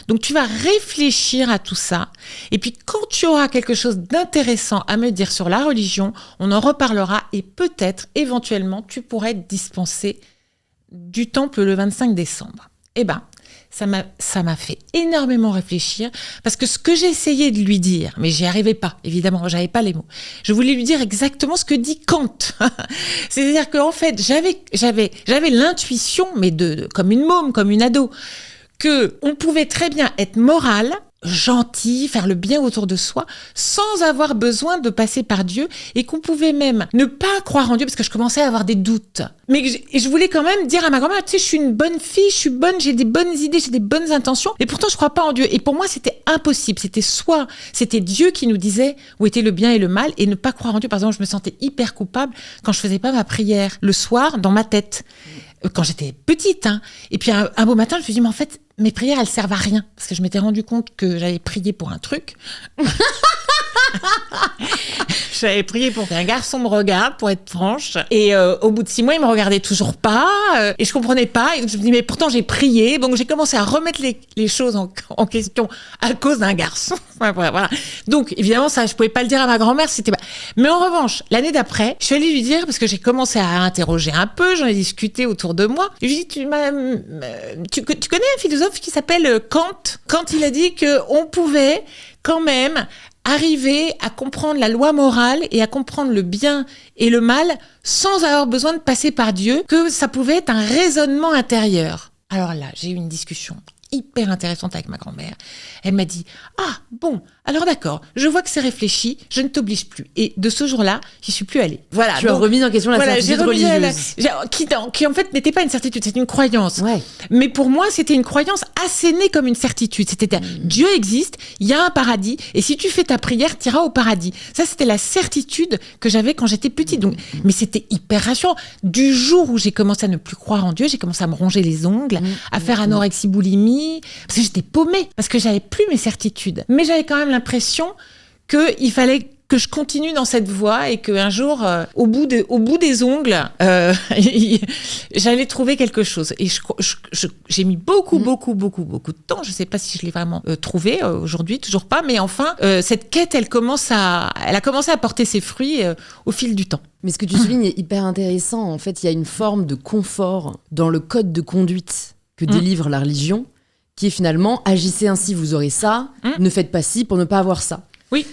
Donc tu vas réfléchir à tout ça. Et puis quand tu auras quelque chose d'intéressant à me dire sur la religion, on en reparlera et peut-être, éventuellement, tu pourrais être dispensé du temple le 25 décembre. Eh ben, ça m'a fait énormément réfléchir parce que ce que j'ai essayé de lui dire, mais j'y arrivais pas, évidemment, j'avais pas les mots. Je voulais lui dire exactement ce que dit Kant. C'est-à-dire qu'en fait, j'avais l'intuition, mais comme une môme, comme une ado, que on pouvait très bien être moral, gentil, faire le bien autour de soi, sans avoir besoin de passer par Dieu, et qu'on pouvait même ne pas croire en Dieu, parce que je commençais à avoir des doutes. Mais je voulais quand même dire à ma grand-mère, tu sais, je suis une bonne fille, je suis bonne, j'ai des bonnes idées, j'ai des bonnes intentions, et pourtant je crois pas en Dieu. Et pour moi, c'était impossible. C'était Dieu qui nous disait où était le bien et le mal, et ne pas croire en Dieu. Par exemple, je me sentais hyper coupable quand je faisais pas ma prière le soir dans ma tête. Quand j'étais petite, hein. Et puis un beau matin, je me suis dit, mais en fait, mes prières, elles servent à rien. Parce que je m'étais rendu compte que j'avais prié pour un truc. J'avais prié pour qu'un garçon me regarde, pour être franche. Et au bout de 6 mois, il me regardait toujours pas. Et je comprenais pas. Et donc, je me dis, mais pourtant, j'ai prié. Donc, j'ai commencé à remettre les choses en question à cause d'un garçon. Voilà. Donc, évidemment, ça, je pouvais pas le dire à ma grand-mère. Mais en revanche, l'année d'après, je suis allée lui dire, parce que j'ai commencé à interroger un peu, j'en ai discuté autour de moi. Je lui ai dit, tu connais un philosophe qui s'appelle Kant ? Kant, il a dit qu'on pouvait quand même arriver à comprendre la loi morale et à comprendre le bien et le mal sans avoir besoin de passer par Dieu, que ça pouvait être un raisonnement intérieur. Alors là, j'ai eu une discussion hyper intéressante avec ma grand-mère. Elle m'a dit « Ah, bon, alors d'accord, je vois que c'est réfléchi, je ne t'oblige plus. » Et de ce jour-là, j'y suis plus allée. Voilà. Tu as remis en question la certitude religieuse. Qui en fait n'était pas une certitude, c'était une croyance. Ouais. Mais pour moi, c'était une croyance assénée comme une certitude. C'était Dieu existe, il y a un paradis, et si tu fais ta prière, tu iras au paradis. Ça, c'était la certitude que j'avais quand j'étais petite. Donc, mais c'était hyper rassurant. Du jour où j'ai commencé à ne plus croire en Dieu, j'ai commencé à me ronger les ongles, à faire anorexie boulimie, parce que j'étais paumée, parce que j'avais plus mes certitudes. Mais j'avais quand même l'impression qu'il fallait que je continue dans cette voie et qu'un jour, au bout des ongles, j'allais trouver quelque chose. Et j'ai mis beaucoup de temps. Je ne sais pas si je l'ai vraiment trouvé aujourd'hui, toujours pas. Mais enfin, cette quête, elle a commencé à porter ses fruits au fil du temps. Mais ce que tu soulignes est hyper intéressant. En fait, il y a une forme de confort dans le code de conduite que délivre la religion, qui est finalement, agissez ainsi, vous aurez ça, ne faites pas ci pour ne pas avoir ça. Oui.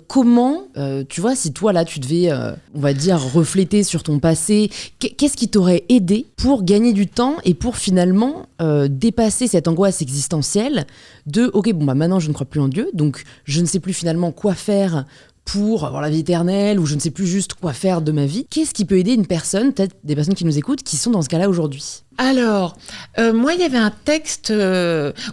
Comment, tu vois, si toi, là, tu devais, on va dire, refléter sur ton passé, qu'est-ce qui t'aurait aidé pour gagner du temps et pour finalement dépasser cette angoisse existentielle de, ok, bon, bah maintenant, je ne crois plus en Dieu, donc je ne sais plus finalement quoi faire pour avoir la vie éternelle, ou je ne sais plus juste quoi faire de ma vie. Qu'est-ce qui peut aider une personne, peut-être des personnes qui nous écoutent, qui sont dans ce cas-là aujourd'hui ? Alors, moi, il y avait un texte,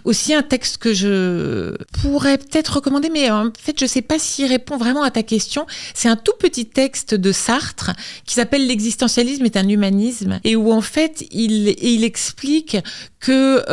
aussi un texte que je pourrais peut-être recommander, mais en fait, je ne sais pas s'il répond vraiment à ta question. C'est un tout petit texte de Sartre qui s'appelle « L'existentialisme est un humanisme » et où, en fait, il explique que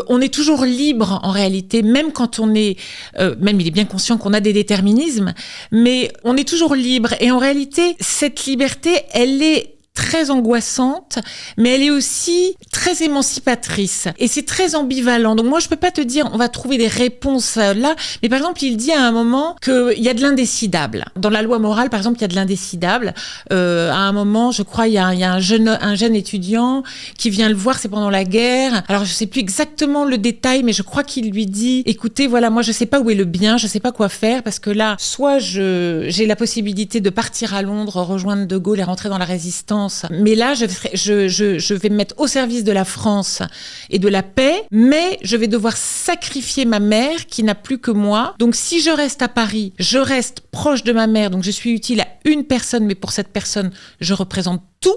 on est toujours libre, en réalité, même quand on est... même il est bien conscient qu'on a des déterminismes, mais on est toujours libre. Et en réalité, cette liberté, elle est très angoissante, mais elle est aussi très émancipatrice. Et c'est très ambivalent. Donc moi, je peux pas te dire, on va trouver des réponses là. Mais par exemple, il dit à un moment qu'il y a de l'indécidable. Dans la loi morale, par exemple, il y a de l'indécidable. À un moment, je crois, il y a un jeune étudiant qui vient le voir, c'est pendant la guerre. Alors, je sais plus exactement le détail, mais je crois qu'il lui dit, écoutez, voilà, moi, je sais pas où est le bien, je sais pas quoi faire, parce que là, soit j'ai la possibilité de partir à Londres, rejoindre De Gaulle et rentrer dans la résistance. Mais là, je vais me mettre au service de la France et de la paix, mais je vais devoir sacrifier ma mère qui n'a plus que moi. Donc, si je reste à Paris, je reste proche de ma mère, donc je suis utile à une personne, mais pour cette personne, je représente tout.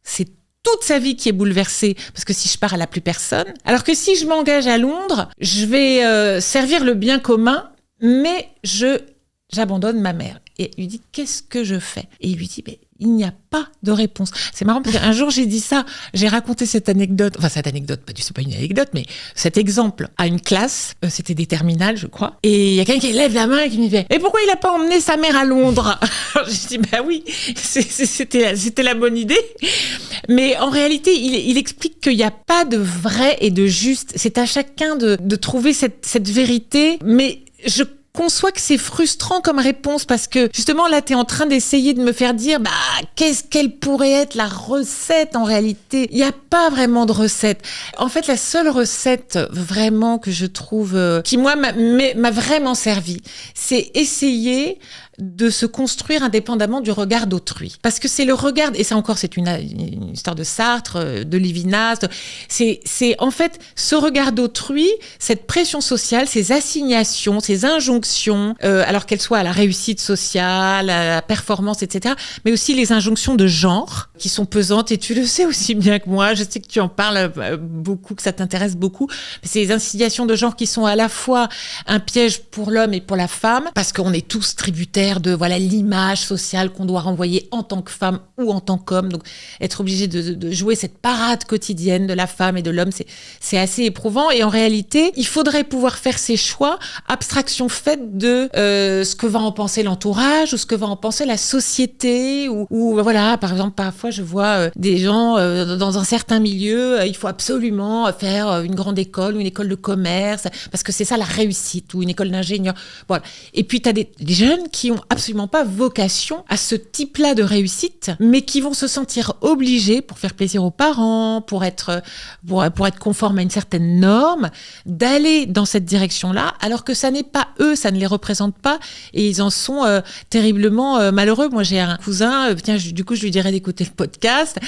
C'est toute sa vie qui est bouleversée, parce que si je pars, elle n'a plus personne. Alors que si je m'engage à Londres, je vais servir le bien commun, mais j'abandonne ma mère. Et il lui dit, qu'est-ce que je fais ? Et il lui dit, mais il n'y a pas de réponse. C'est marrant parce qu'un jour j'ai dit ça, j'ai raconté cette anecdote, c'est pas une anecdote, mais cet exemple à une classe, c'était des terminales, je crois. Et il y a quelqu'un qui lève la main et qui me dit, et pourquoi il a pas emmené sa mère à Londres ? J'ai dit, bah oui, c'était la bonne idée. Mais en réalité, il explique qu'il n'y a pas de vrai et de juste. C'est à chacun de trouver cette vérité. Mais je conçois que c'est frustrant comme réponse parce que justement là t'es en train d'essayer de me faire dire quelle pourrait être la recette en réalité. Il n'y a pas vraiment de recette. En fait, la seule recette vraiment que je trouve qui moi m'a vraiment servi, c'est essayer de se construire indépendamment du regard d'autrui. Parce que c'est le regard, et ça encore c'est une histoire de Sartre, de Lévinas, c'est en fait ce regard d'autrui, cette pression sociale, ces assignations, ces injonctions, alors qu'elles soient à la réussite sociale, à la performance, etc., mais aussi les injonctions de genre qui sont pesantes, et tu le sais aussi bien que moi, je sais que tu en parles beaucoup, que ça t'intéresse beaucoup, ces insignations de genre qui sont à la fois un piège pour l'homme et pour la femme, parce qu'on est tous tributaires de l'image sociale qu'on doit renvoyer en tant que femme ou en tant qu'homme. Donc, être obligé de jouer cette parade quotidienne de la femme et de l'homme, c'est assez éprouvant. Et en réalité, il faudrait pouvoir faire ses choix, abstraction faite de ce que va en penser l'entourage ou ce que va en penser la société. Ou voilà, par exemple, parfois, je vois des gens dans un certain milieu, il faut absolument faire une grande école ou une école de commerce, parce que c'est ça la réussite, ou une école d'ingénieur. Voilà. Et puis, tu as des jeunes qui qui ont absolument pas vocation à ce type-là de réussite, mais qui vont se sentir obligés, pour faire plaisir aux parents, pour être conformes à une certaine norme, d'aller dans cette direction-là, alors que ça n'est pas eux, ça ne les représente pas, et ils en sont terriblement malheureux. Moi, j'ai un cousin, du coup, je lui dirais d'écouter le podcast,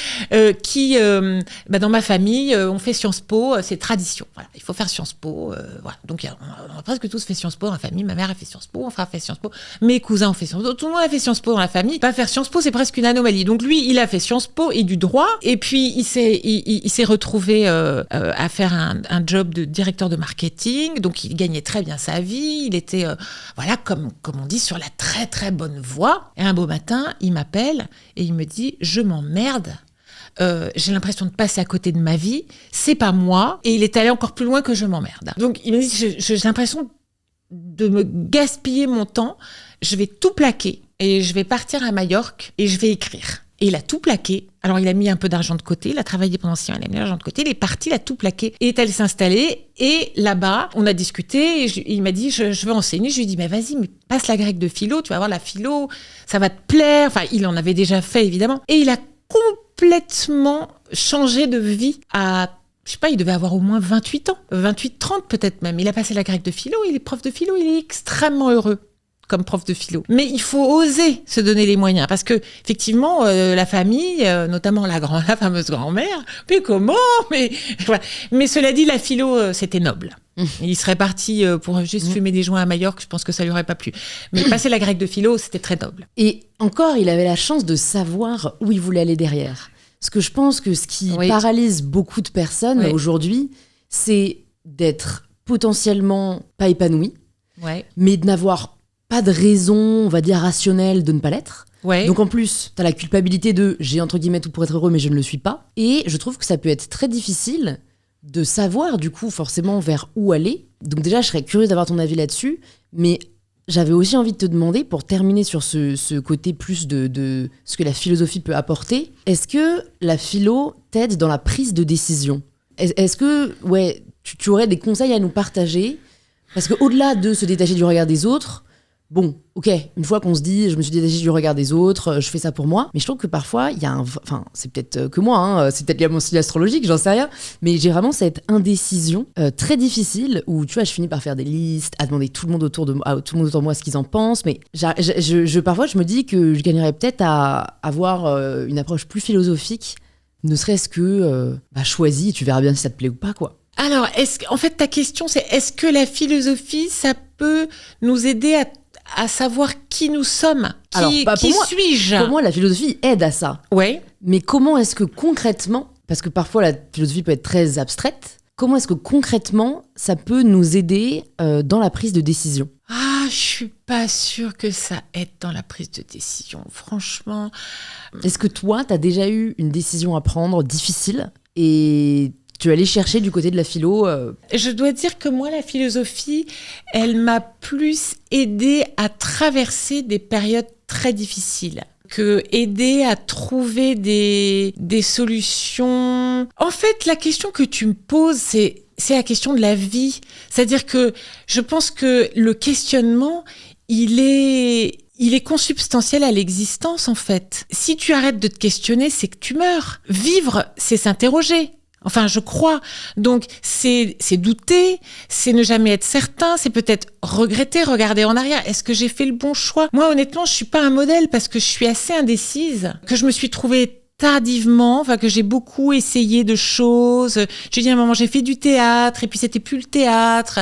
qui, dans ma famille, on fait Sciences Po, c'est tradition. Voilà, il faut faire Sciences Po. Voilà. Donc, on a presque tous fait Sciences Po dans la famille. Ma mère a fait Sciences Po, mon frère a fait Sciences Po, mes cousins ont fait Sciences Po. Tout le monde a fait Sciences Po dans la famille. Pas faire Sciences Po, c'est presque une anomalie. Donc, lui, il a fait Sciences Po et du droit. Et puis, il s'est retrouvé à faire un job de directeur de marketing. Donc, il gagnait très bien sa vie. Il était, comme on dit, sur la très, très bonne voie. Et un beau matin, il m'appelle et il me dit « Je m'emmerde. J'ai l'impression de passer à côté de ma vie. C'est pas moi. » Et il est allé encore plus loin que je m'emmerde. Donc, il me dit « J'ai l'impression de me gaspiller mon temps. Je vais tout plaquer et je vais partir à Majorque et je vais écrire. » Et il a tout plaqué. Alors, il a mis un peu d'argent de côté. Il a travaillé pendant 6 ans. Il a mis l'argent de côté. Il est parti, il a tout plaqué. Et est allé s'installer. Et là-bas, on a discuté. Et il m'a dit, je veux enseigner. Je lui ai dit, mais vas-y, mais passe la grecque de philo. Tu vas voir la philo. Ça va te plaire. Enfin, il en avait déjà fait, évidemment. Et il a complètement changé de vie à... Je sais pas, il devait avoir au moins 28 ans. 28, 30 peut-être même. Il a passé la grecque de philo. Il est prof de philo. Il est extrêmement heureux comme prof de philo. Mais il faut oser se donner les moyens parce que effectivement la famille, notamment la fameuse grand-mère, mais comment, mais voilà. Mais cela dit, la philo c'était noble. Il serait parti pour juste fumer des joints à Majorque, je pense que ça lui aurait pas plu. Mais passer la grecque de philo, c'était très noble. Et encore, il avait la chance de savoir où il voulait aller derrière. Parce que je pense que ce qui paralyse beaucoup de personnes aujourd'hui, c'est d'être potentiellement pas épanoui, mais de n'avoir pas de raison, on va dire, rationnelle de ne pas l'être. Ouais. Donc en plus, t'as la culpabilité de « j'ai entre guillemets tout pour être heureux, mais je ne le suis pas ». Et je trouve que ça peut être très difficile de savoir, du coup, forcément, vers où aller. Donc déjà, je serais curieuse d'avoir ton avis là-dessus. Mais j'avais aussi envie de te demander, pour terminer sur ce côté plus de ce que la philosophie peut apporter, est-ce que la philo t'aide dans la prise de décision ? Est-ce que tu aurais des conseils à nous partager ? Parce qu'au-delà de se détacher du regard des autres, bon, ok, une fois qu'on se dit, je me suis détachée du regard des autres, je fais ça pour moi, mais je trouve que parfois, il y a enfin, c'est peut-être que moi, c'est peut-être lié à mon style astrologique, j'en sais rien, mais j'ai vraiment cette indécision très difficile où, tu vois, je finis par faire des listes, à demander tout le monde autour de moi ce qu'ils en pensent, mais parfois, je me dis que je gagnerais peut-être à avoir une approche plus philosophique, ne serait-ce que choisis, tu verras bien si ça te plaît ou pas, quoi. Alors, en fait, ta question, c'est est-ce que la philosophie, ça peut nous aider à savoir qui nous sommes, qui suis-je ? Pour moi, la philosophie aide à ça. Ouais. Mais comment est-ce que concrètement, parce que parfois la philosophie peut être très abstraite, comment est-ce que concrètement ça peut nous aider dans la prise de décision ? Ah, je suis pas sûre que ça aide dans la prise de décision, franchement. Est-ce que toi, t'as déjà eu une décision à prendre difficile et tu es allé chercher du côté de la philo Je dois dire que moi, la philosophie, elle m'a plus aidée à traverser des périodes très difficiles que aider à trouver des solutions. En fait, la question que tu me poses, c'est la question de la vie. C'est-à-dire que je pense que le questionnement, il est consubstantiel à l'existence, en fait. Si tu arrêtes de te questionner, c'est que tu meurs. Vivre, c'est s'interroger. Enfin, je crois. Donc, c'est douter, c'est ne jamais être certain, c'est peut-être regretter, regarder en arrière. Est-ce que j'ai fait le bon choix ? Moi, honnêtement, je suis pas un modèle parce que je suis assez indécise, que je me suis trouvée tardivement, enfin que j'ai beaucoup essayé de choses. Je dis à un moment, j'ai fait du théâtre et puis c'était plus le théâtre.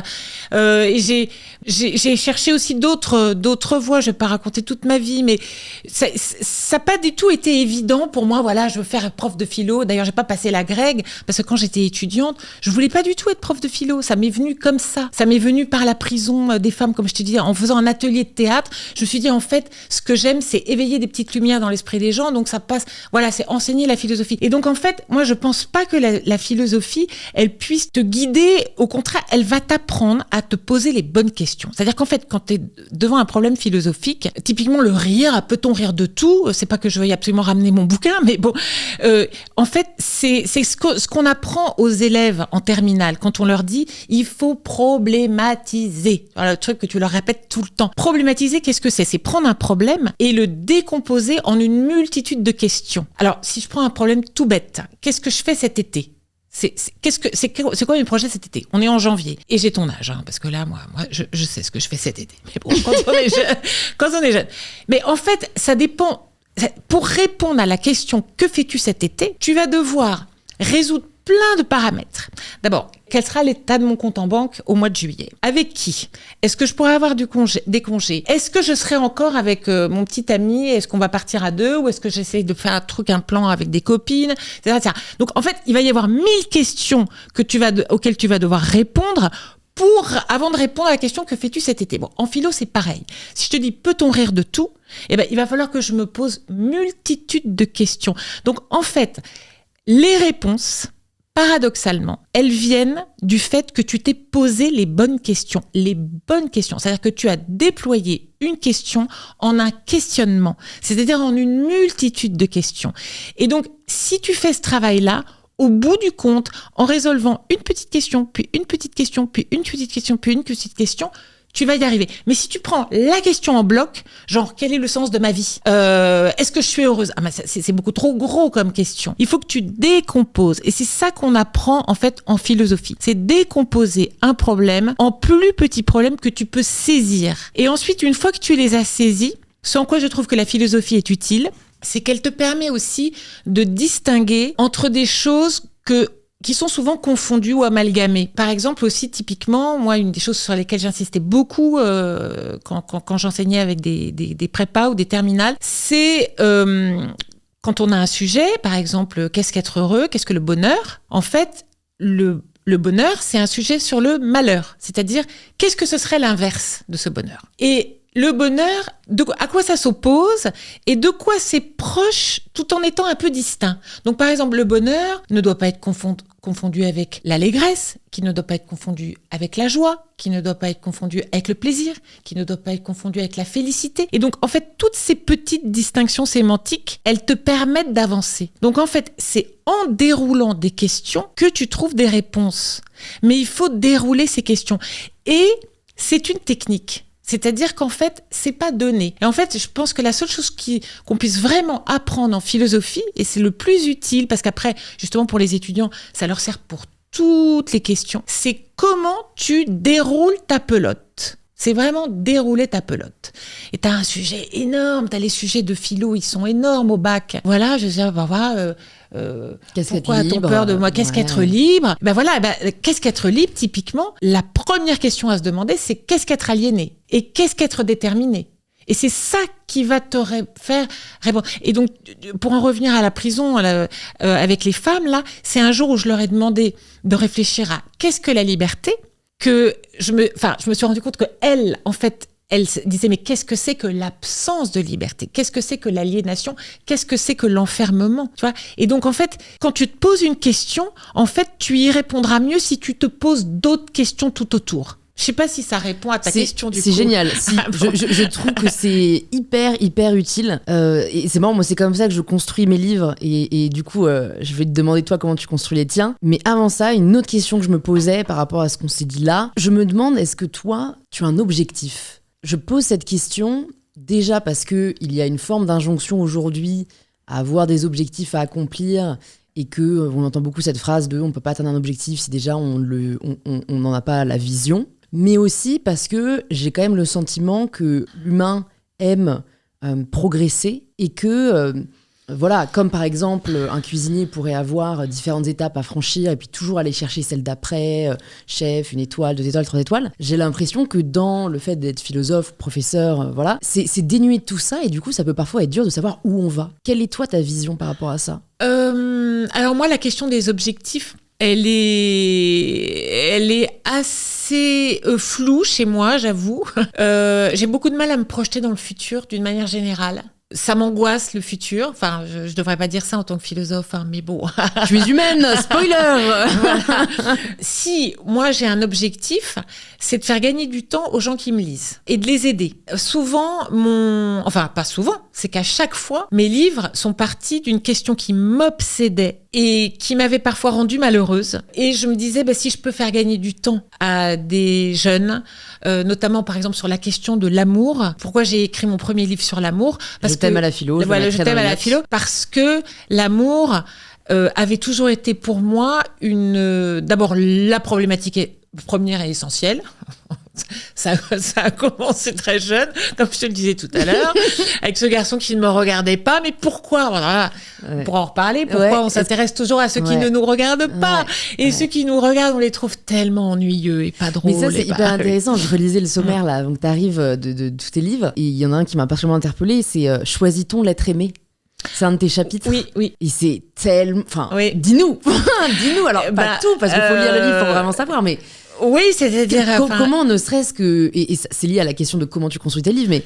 Et j'ai cherché aussi d'autres voies. Je vais pas raconter toute ma vie, mais ça n'a pas du tout été évident pour moi. Voilà, je veux faire prof de philo. D'ailleurs, j'ai pas passé la grecque parce que quand j'étais étudiante, je voulais pas du tout être prof de philo. Ça m'est venu comme ça. Ça m'est venu par la prison des femmes, comme je te dis, en faisant un atelier de théâtre. Je me suis dit, en fait, ce que j'aime, c'est éveiller des petites lumières dans l'esprit des gens. Donc ça passe, voilà, c'est enseigner la philosophie. Et donc en fait, moi je pense pas que la philosophie, elle puisse te guider. Au contraire, elle va t'apprendre à te poser les bonnes questions. C'est-à-dire qu'en fait, quand tu es devant un problème philosophique, typiquement le rire, peut-on rire de tout ? C'est pas que je veuille absolument ramener mon bouquin, mais bon, en fait, c'est ce qu'on apprend aux élèves en terminale quand on leur dit il faut problématiser. Voilà, le truc que tu leur répètes tout le temps. Problématiser, qu'est-ce que c'est ? C'est prendre un problème et le décomposer en une multitude de questions. Alors, si je prends un problème tout bête, qu'est-ce que je fais cet été ? C'est quoi mes projets cet été ? On est en janvier et j'ai ton âge, parce que là, moi, je sais ce que je fais cet été. Mais bon, quand on est jeune. Mais en fait, ça dépend. Pour répondre à la question « Que fais-tu cet été ?», tu vas devoir résoudre plein de paramètres. D'abord, quel sera l'état de mon compte en banque au mois de juillet ? Avec qui ? Est-ce que je pourrais avoir des congés ? Est-ce que je serai encore avec mon petit ami ? Est-ce qu'on va partir à 2 ? Ou est-ce que j'essaie de faire un plan avec des copines ? Etc. Donc, en fait, il va y avoir 1000 questions auxquelles tu vas devoir répondre avant de répondre à la question « Que fais-tu cet été ?» Bon, en philo, c'est pareil. Si je te dis « Peut-on rire de tout ?» il va falloir que je me pose multitude de questions. Donc, en fait, les réponses, paradoxalement, elles viennent du fait que tu t'es posé les bonnes questions. Les bonnes questions. C'est-à-dire que tu as déployé une question en un questionnement. C'est-à-dire en une multitude de questions. Et donc, si tu fais ce travail-là, au bout du compte, en résolvant une petite question, puis une petite question, puis une petite question, puis une petite question, tu vas y arriver. Mais si tu prends la question en bloc, genre, quel est le sens de ma vie ? Est-ce que je suis heureuse ? C'est beaucoup trop gros comme question. Il faut que tu décomposes. Et c'est ça qu'on apprend, en fait, en philosophie. C'est décomposer un problème en plus petits problèmes que tu peux saisir. Et ensuite, une fois que tu les as saisis, ce en quoi je trouve que la philosophie est utile, c'est qu'elle te permet aussi de distinguer entre des choses qui sont souvent confondues ou amalgamées. Par exemple aussi, typiquement, moi, une des choses sur lesquelles j'insistais beaucoup quand j'enseignais avec des prépas ou des terminales, c'est quand on a un sujet, par exemple, qu'est-ce qu'être heureux, qu'est-ce que le bonheur ? En fait, le bonheur, c'est un sujet sur le malheur, c'est-à-dire qu'est-ce que ce serait l'inverse de ce bonheur ? Et le bonheur, à quoi ça s'oppose et de quoi c'est proche tout en étant un peu distinct. Donc par exemple, le bonheur ne doit pas être confondu avec l'allégresse, qui ne doit pas être confondu avec la joie, qui ne doit pas être confondu avec le plaisir, qui ne doit pas être confondu avec la félicité. Et donc en fait, toutes ces petites distinctions sémantiques, elles te permettent d'avancer. Donc en fait, c'est en déroulant des questions que tu trouves des réponses. Mais il faut dérouler ces questions. Et c'est une technique. C'est-à-dire qu'en fait, c'est pas donné. Et en fait, je pense que la seule chose qu'on puisse vraiment apprendre en philosophie, et c'est le plus utile, parce qu'après, justement pour les étudiants, ça leur sert pour toutes les questions, c'est comment tu déroules ta pelote. C'est vraiment dérouler ta pelote. Et t'as un sujet énorme, t'as les sujets de philo, ils sont énormes au bac. Voilà, je veux dire, pourquoi a-t-on peur de moi ? Qu'est-ce qu'être libre ? Qu'est-ce qu'être libre, typiquement, la première question à se demander, c'est qu'est-ce qu'être aliéné ? Et qu'est-ce qu'être déterminé ? Et c'est ça qui va te faire répondre. Et donc, pour en revenir à la prison avec les femmes, là, c'est un jour où je leur ai demandé de réfléchir à qu'est-ce que la liberté ? Que je me suis rendu compte qu'elle, en fait, elle disait, mais qu'est-ce que c'est que l'absence de liberté ? Qu'est-ce que c'est que l'aliénation ? Qu'est-ce que c'est que l'enfermement ? Tu vois ? Et donc, en fait, quand tu te poses une question, en fait, tu y répondras mieux si tu te poses d'autres questions tout autour. Je sais pas si ça répond à ta question du coup. C'est génial. Si, je trouve que c'est hyper utile. Et c'est marrant, moi c'est comme ça que je construis mes livres. Et du coup, je vais te demander toi comment tu construis les tiens. Mais avant ça, une autre question que je me posais par rapport à ce qu'on s'est dit là, je me demande, est-ce que toi, tu as un objectif ? Je pose cette question déjà parce qu'il y a une forme d'injonction aujourd'hui à avoir des objectifs à accomplir et qu'on entend beaucoup cette phrase de « on ne peut pas atteindre un objectif si déjà on n'en a pas la vision ». Mais aussi parce que j'ai quand même le sentiment que l'humain aime progresser et que, comme par exemple un cuisinier pourrait avoir différentes étapes à franchir et puis toujours aller chercher celle d'après, chef, 1 étoile, 2 étoiles, 3 étoiles. J'ai l'impression que dans le fait d'être philosophe, professeur, c'est dénué de tout ça et du coup ça peut parfois être dur de savoir où on va. Quelle est toi ta vision par rapport à ça ? Alors moi la question des objectifs, elle est assez floue chez moi, j'avoue. J'ai beaucoup de mal à me projeter dans le futur d'une manière générale. Ça m'angoisse le futur. Enfin, je devrais pas dire ça en tant que philosophe, hein, mais bon. Tu es humaine, spoiler. Voilà. Si moi j'ai un objectif, c'est de faire gagner du temps aux gens qui me lisent et de les aider. Souvent, enfin pas souvent, c'est qu'à chaque fois, mes livres sont partis d'une question qui m'obsédait et qui m'avait parfois rendue malheureuse. Et je me disais, si je peux faire gagner du temps à des jeunes, notamment par exemple sur la question de l'amour. Pourquoi j'ai écrit mon premier livre sur l'amour? Parce que je t'aime à la philo. Je t'aime à la philo parce que l'amour avait toujours été pour moi d'abord la problématique première et essentielle. Ça a commencé très jeune, comme je te le disais tout à l'heure, avec ce garçon qui ne me regardait pas. Mais pourquoi? Voilà, on pourra en reparler. Pourquoi on s'intéresse toujours à ceux qui ne nous regardent pas? Et ceux qui nous regardent, on les trouve tellement ennuyeux et pas drôles. Mais ça, c'est hyper intéressant. Je relisais le sommaire, là, donc t'arrives de tous tes livres. Et il y en a un qui m'a particulièrement interpellée, c'est Choisit-on l'être aimé? C'est un de tes chapitres. Oui. Et c'est tellement... Enfin, dis-nous. Dis-nous, alors pas tout, parce qu'il faut lire le livre pour vraiment savoir, mais... Oui, c'est-à-dire... Comment, ne serait-ce que... Et c'est lié à la question de comment tu construis tes livres, mais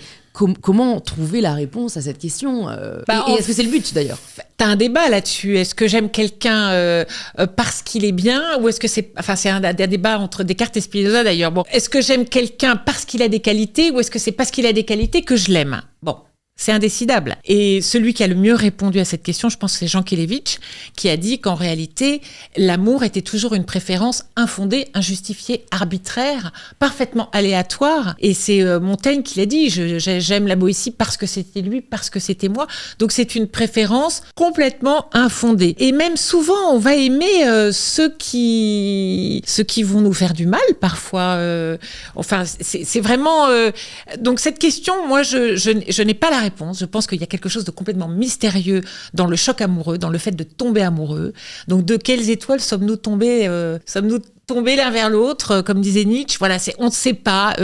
comment trouver la réponse à cette question et est-ce que c'est le but, d'ailleurs? T'as un débat là-dessus. Est-ce que j'aime quelqu'un parce qu'il est bien, ou est-ce que c'est... Enfin, c'est un débat entre Descartes et Spinoza, d'ailleurs. Bon, est-ce que j'aime quelqu'un parce qu'il a des qualités, ou est-ce que c'est parce qu'il a des qualités que je l'aime? Bon. C'est indécidable. Et celui qui a le mieux répondu à cette question, je pense que c'est Jean Kelevitch, qui a dit qu'en réalité, l'amour était toujours une préférence infondée, injustifiée, arbitraire, parfaitement aléatoire. Et c'est Montaigne qui l'a dit, j'aime la Boétie parce que c'était lui, parce que c'était moi. Donc c'est une préférence complètement infondée. Et même souvent, on va aimer ceux qui vont nous faire du mal, parfois. Enfin, c'est vraiment... Donc cette question, moi, je n'ai pas la réponse. Je pense qu'il y a quelque chose de complètement mystérieux dans le choc amoureux, dans le fait de tomber amoureux. Donc, de quelles étoiles sommes-nous tombés l'un vers l'autre, comme disait Nietzsche. Voilà, on ne sait pas.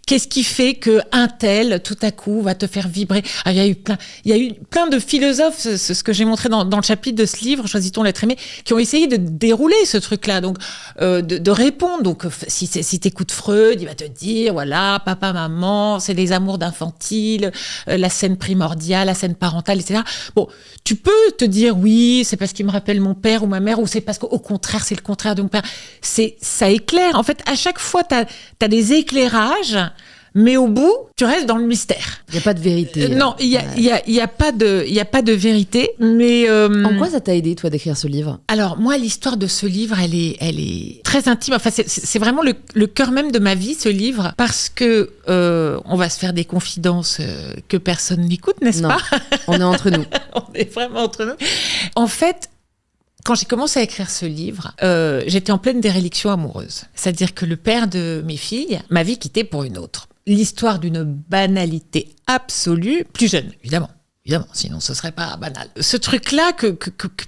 Qu'est-ce qui fait qu'un tel, tout à coup, va te faire vibrer? Il y a eu plein de philosophes, ce que j'ai montré dans le chapitre de ce livre, Choisit-on l'être aimé, qui ont essayé de dérouler ce truc-là, donc de répondre. Donc, si t'écoutes Freud, il va te dire, voilà, papa, maman, c'est des amours d'infantile, la scène primordiale, la scène parentale, etc. Bon, tu peux te dire, oui, c'est parce qu'il me rappelle mon père ou ma mère, ou c'est parce qu'au contraire, c'est le contraire de mon père. Ça éclaire. En fait, à chaque fois, t'as des éclairages, mais au bout, tu restes dans le mystère. Il n'y a pas de vérité. Non, il y a pas de vérité. Mais en quoi ça t'a aidé, toi, d'écrire ce livre? Alors, moi, l'histoire de ce livre, elle est très intime. Enfin, c'est vraiment le cœur même de ma vie, ce livre, parce que on va se faire des confidences que personne n'écoute, n'est-ce pas? On est entre nous. On est vraiment entre nous. En fait, quand j'ai commencé à écrire ce livre, j'étais en pleine déréliction amoureuse. C'est-à-dire que le père de mes filles m'avait quittée pour une autre. L'histoire d'une banalité absolue, plus jeune, évidemment, sinon ce serait pas banal. Ce truc-là que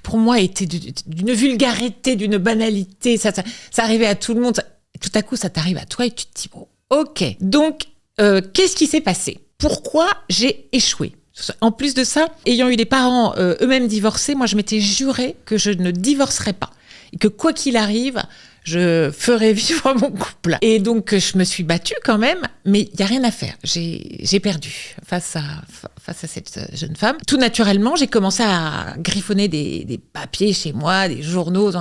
pour moi était d'une vulgarité, d'une banalité, ça arrivait à tout le monde. Tout à coup, ça t'arrive à toi et tu te dis, bon, ok. Donc, qu'est-ce qui s'est passé? Pourquoi j'ai échoué? En plus de ça, ayant eu des parents eux-mêmes divorcés, moi je m'étais juré que je ne divorcerais pas et que quoi qu'il arrive, je ferais vivre mon couple. Et donc je me suis battue quand même, mais il y a rien à faire. J'ai perdu face à cette jeune femme. Tout naturellement, j'ai commencé à griffonner des papiers chez moi, des journaux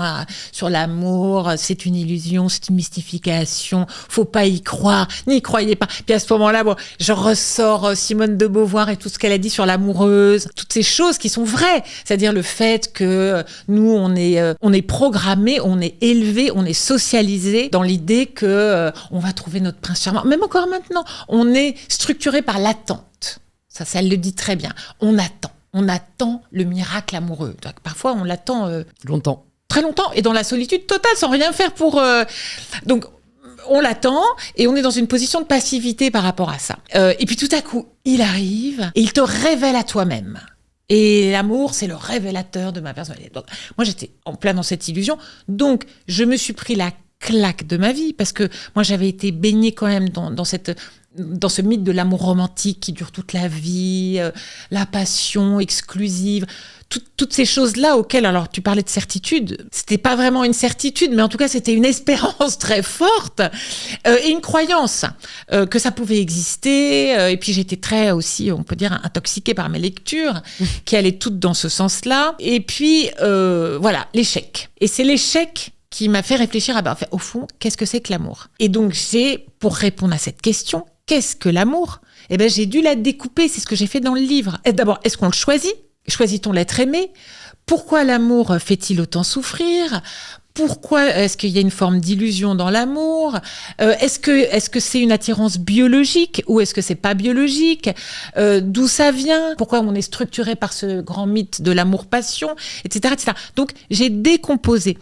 sur l'amour. C'est une illusion, c'est une mystification. Faut pas y croire, n'y croyez pas. Puis à ce moment-là, bon, je ressors Simone de Beauvoir et tout ce qu'elle a dit sur l'amoureuse, toutes ces choses qui sont vraies. C'est-à-dire le fait que nous, on est programmés, on est élevés, on est socialisés dans l'idée que on va trouver notre prince charmant. Même encore maintenant, on est structuré par l'attente. Ça, elle le dit très bien. On attend le miracle amoureux. Donc, parfois, on l'attend longtemps. Très longtemps, et dans la solitude totale, sans rien faire pour... Donc, on l'attend, et on est dans une position de passivité par rapport à ça. Et puis tout à coup, il arrive, et il te révèle à toi-même. Et l'amour, c'est le révélateur de ma personnalité. Donc, moi, j'étais en plein dans cette illusion. Donc, je me suis pris la claque de ma vie, parce que moi, j'avais été baignée quand même dans cette dans ce mythe de l'amour romantique qui dure toute la vie, la passion exclusive, toutes ces choses-là auxquelles, alors tu parlais de certitude, c'était pas vraiment une certitude, mais en tout cas c'était une espérance très forte et une croyance que ça pouvait exister. Et puis j'étais très aussi, on peut dire, intoxiquée par mes lectures qui allaient toutes dans ce sens-là. Et puis voilà, l'échec. Et c'est l'échec qui m'a fait réfléchir au fond, qu'est-ce que c'est que l'amour ? Et donc pour répondre à cette question, qu'est-ce que l'amour ? Eh ben j'ai dû la découper, c'est ce que j'ai fait dans le livre. Et d'abord, est-ce qu'on le choisit ? Choisit-on l'être aimé ? Pourquoi l'amour fait-il autant souffrir ? Pourquoi est-ce qu'il y a une forme d'illusion dans l'amour ? Est-ce que c'est une attirance biologique ou est-ce que c'est pas biologique ? D'où ça vient ? Pourquoi on est structuré par ce grand mythe de l'amour-passion, etc., etc. Donc j'ai décomposé.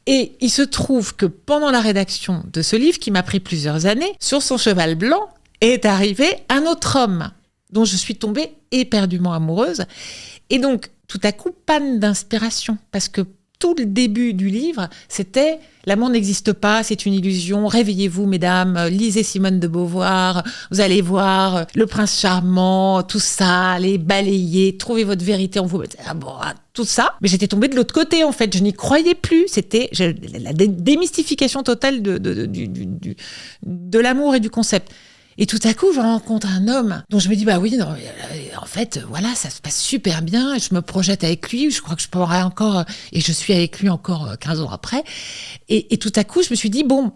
Et il se trouve que pendant la rédaction de ce livre, qui m'a pris plusieurs années, sur son cheval blanc est arrivé un autre homme dont je suis tombée éperdument amoureuse. Et donc, tout à coup, panne d'inspiration, parce que tout le début du livre, c'était « L'amour n'existe pas, c'est une illusion, réveillez-vous, mesdames, lisez Simone de Beauvoir, vous allez voir le prince charmant, tout ça, allez balayer, trouvez votre vérité en vous. » Tout ça. Mais j'étais tombée de l'autre côté, en fait, je n'y croyais plus. C'était la démystification totale de l'amour et du concept. Et tout à coup, je rencontre un homme dont je me dis, en fait, voilà, ça se passe super bien. Je me projette avec lui. Je crois que je pourrais encore, et je suis avec lui encore 15 ans après. Et tout à coup, je me suis dit, bon,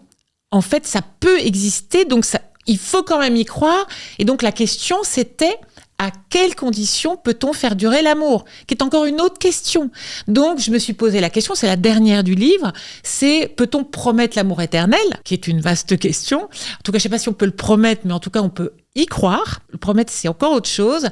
en fait, ça peut exister. Donc, il faut quand même y croire. Et donc, la question, c'était, à quelles conditions peut-on faire durer l'amour ? Qui est encore une autre question. Donc, je me suis posé la question, c'est la dernière du livre, c'est peut-on promettre l'amour éternel ? Qui est une vaste question. En tout cas, je ne sais pas si on peut le promettre, mais en tout cas, on peut y croire. Le promettre, c'est encore autre chose.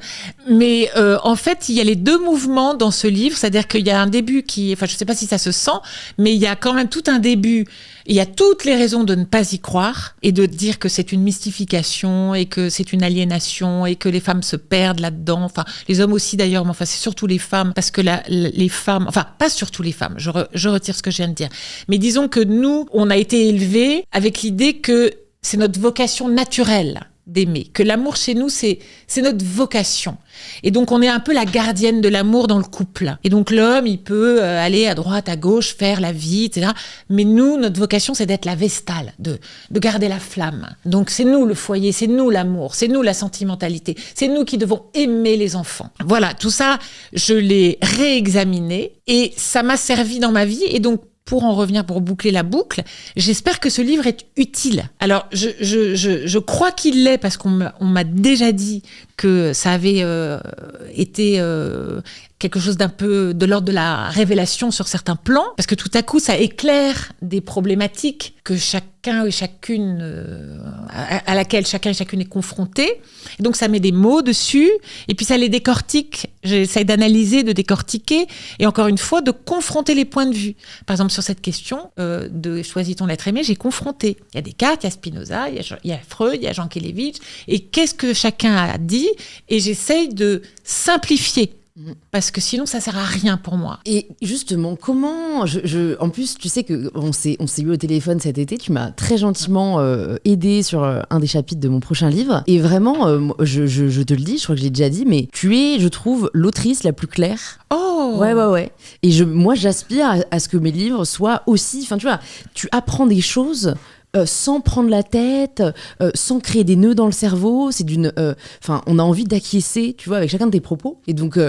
Mais en fait, il y a les deux mouvements dans ce livre, c'est-à-dire qu'il y a un début je ne sais pas si ça se sent, mais il y a quand même tout un début. Il y a toutes les raisons de ne pas y croire et de dire que c'est une mystification et que c'est une aliénation et que les femmes se perdent là-dedans. Enfin, les hommes aussi d'ailleurs, mais enfin, c'est surtout les femmes parce que les femmes, enfin, pas surtout les femmes, je retire ce que je viens de dire. Mais disons que nous, on a été élevés avec l'idée que c'est notre vocation naturelle d'aimer, que l'amour chez nous, c'est notre vocation. Et donc, on est un peu la gardienne de l'amour dans le couple. Et donc, l'homme, il peut aller à droite, à gauche, faire la vie, etc. Mais nous, notre vocation, c'est d'être la vestale, de garder la flamme. Donc, c'est nous le foyer, c'est nous l'amour, c'est nous la sentimentalité, c'est nous qui devons aimer les enfants. Voilà, tout ça, je l'ai réexaminé et ça m'a servi dans ma vie. Et donc, pour en revenir, pour boucler la boucle, j'espère que ce livre est utile. Alors, je crois qu'il l'est parce qu'on m'a déjà dit que ça avait été quelque chose d'un peu de l'ordre de la révélation sur certains plans, parce que tout à coup, ça éclaire des problématiques que chacun et chacune, à laquelle chacun et chacune est confronté. Et donc, ça met des mots dessus, et puis ça les décortique. J'essaie d'analyser, de décortiquer, et encore une fois, de confronter les points de vue. Par exemple, sur cette question de choisit-on l'être aimé, j'ai confronté. Il y a Descartes, il y a Spinoza, il y a Freud, il y a Jankélévich, et qu'est-ce que chacun a dit ? Et j'essaye de simplifier. Parce que sinon, ça sert à rien pour moi. Et justement, comment en plus, tu sais que on s'est eu au téléphone cet été. Tu m'as très gentiment aidé sur un des chapitres de mon prochain livre. Et vraiment, je te le dis, je crois que je l'ai déjà dit, mais tu es, je trouve, l'autrice la plus claire. Oh. Ouais. Et moi, j'aspire à ce que mes livres soient aussi. Enfin, tu vois, tu apprends des choses. Sans prendre la tête, sans créer des nœuds dans le cerveau, on a envie d'acquiescer, tu vois, avec chacun de tes propos. Et donc,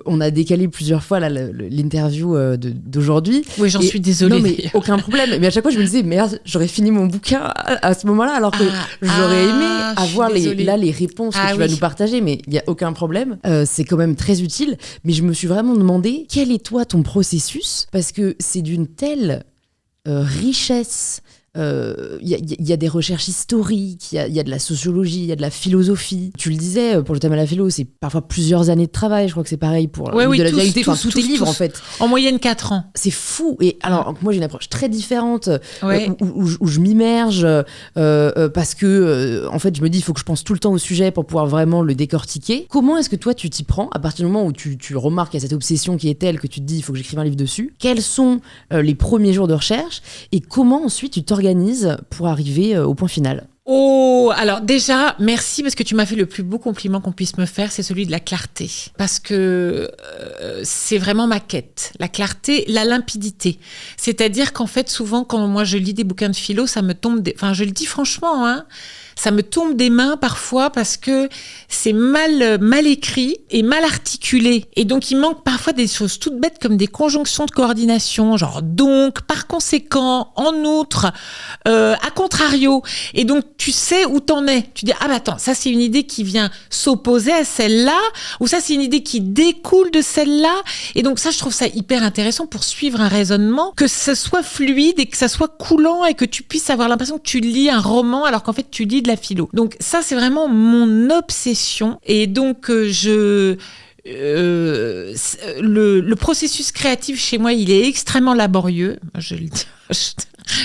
on a décalé plusieurs fois là, l'interview d'aujourd'hui. Oui, j'en suis désolée. Non, mais aucun problème. Mais à chaque fois, je me disais, merde, j'aurais fini mon bouquin à ce moment-là, alors que j'aurais aimé avoir les réponses que tu vas nous partager, mais il n'y a aucun problème. C'est quand même très utile. Mais je me suis vraiment demandé, quel est toi ton processus ? Parce que c'est d'une telle richesse. Il y a des recherches historiques, il y a de la sociologie, il y a de la philosophie. Tu le disais, pour le thème à la philo, c'est parfois plusieurs années de travail. Je crois que c'est pareil pour de la vérité. Enfin, tous tes livres, en fait. En moyenne 4 ans. C'est fou. Et alors, moi, j'ai une approche très différente où je m'immerge parce que, en fait, je me dis, il faut que je pense tout le temps au sujet pour pouvoir vraiment le décortiquer. Comment est-ce que toi, tu t'y prends à partir du moment où tu remarques qu'il y a cette obsession qui est telle que tu te dis, il faut que j'écrive un livre dessus ? Quels sont les premiers jours de recherche ? Et comment ensuite tu t'organises pour arriver au point final ? Oh, alors déjà, merci parce que tu m'as fait le plus beau compliment qu'on puisse me faire, c'est celui de la clarté. Parce que c'est vraiment ma quête. La clarté, la limpidité. C'est-à-dire qu'en fait, souvent, quand moi je lis des bouquins de philo, ça me tombe... Enfin, je le dis franchement, hein, ça me tombe des mains parfois parce que c'est mal écrit et mal articulé. Et donc, il manque parfois des choses toutes bêtes comme des conjonctions de coordination, genre donc, par conséquent, en outre, à contrario. Et donc, tu sais où t'en es. Tu dis, ah bah attends, ça c'est une idée qui vient s'opposer à celle-là, ou ça c'est une idée qui découle de celle-là. Et donc ça, je trouve ça hyper intéressant pour suivre un raisonnement, que ce soit fluide et que ça soit coulant et que tu puisses avoir l'impression que tu lis un roman alors qu'en fait tu lis de la philo. Donc ça, c'est vraiment mon obsession. Et donc le processus créatif chez moi, il est extrêmement laborieux. Je le dis.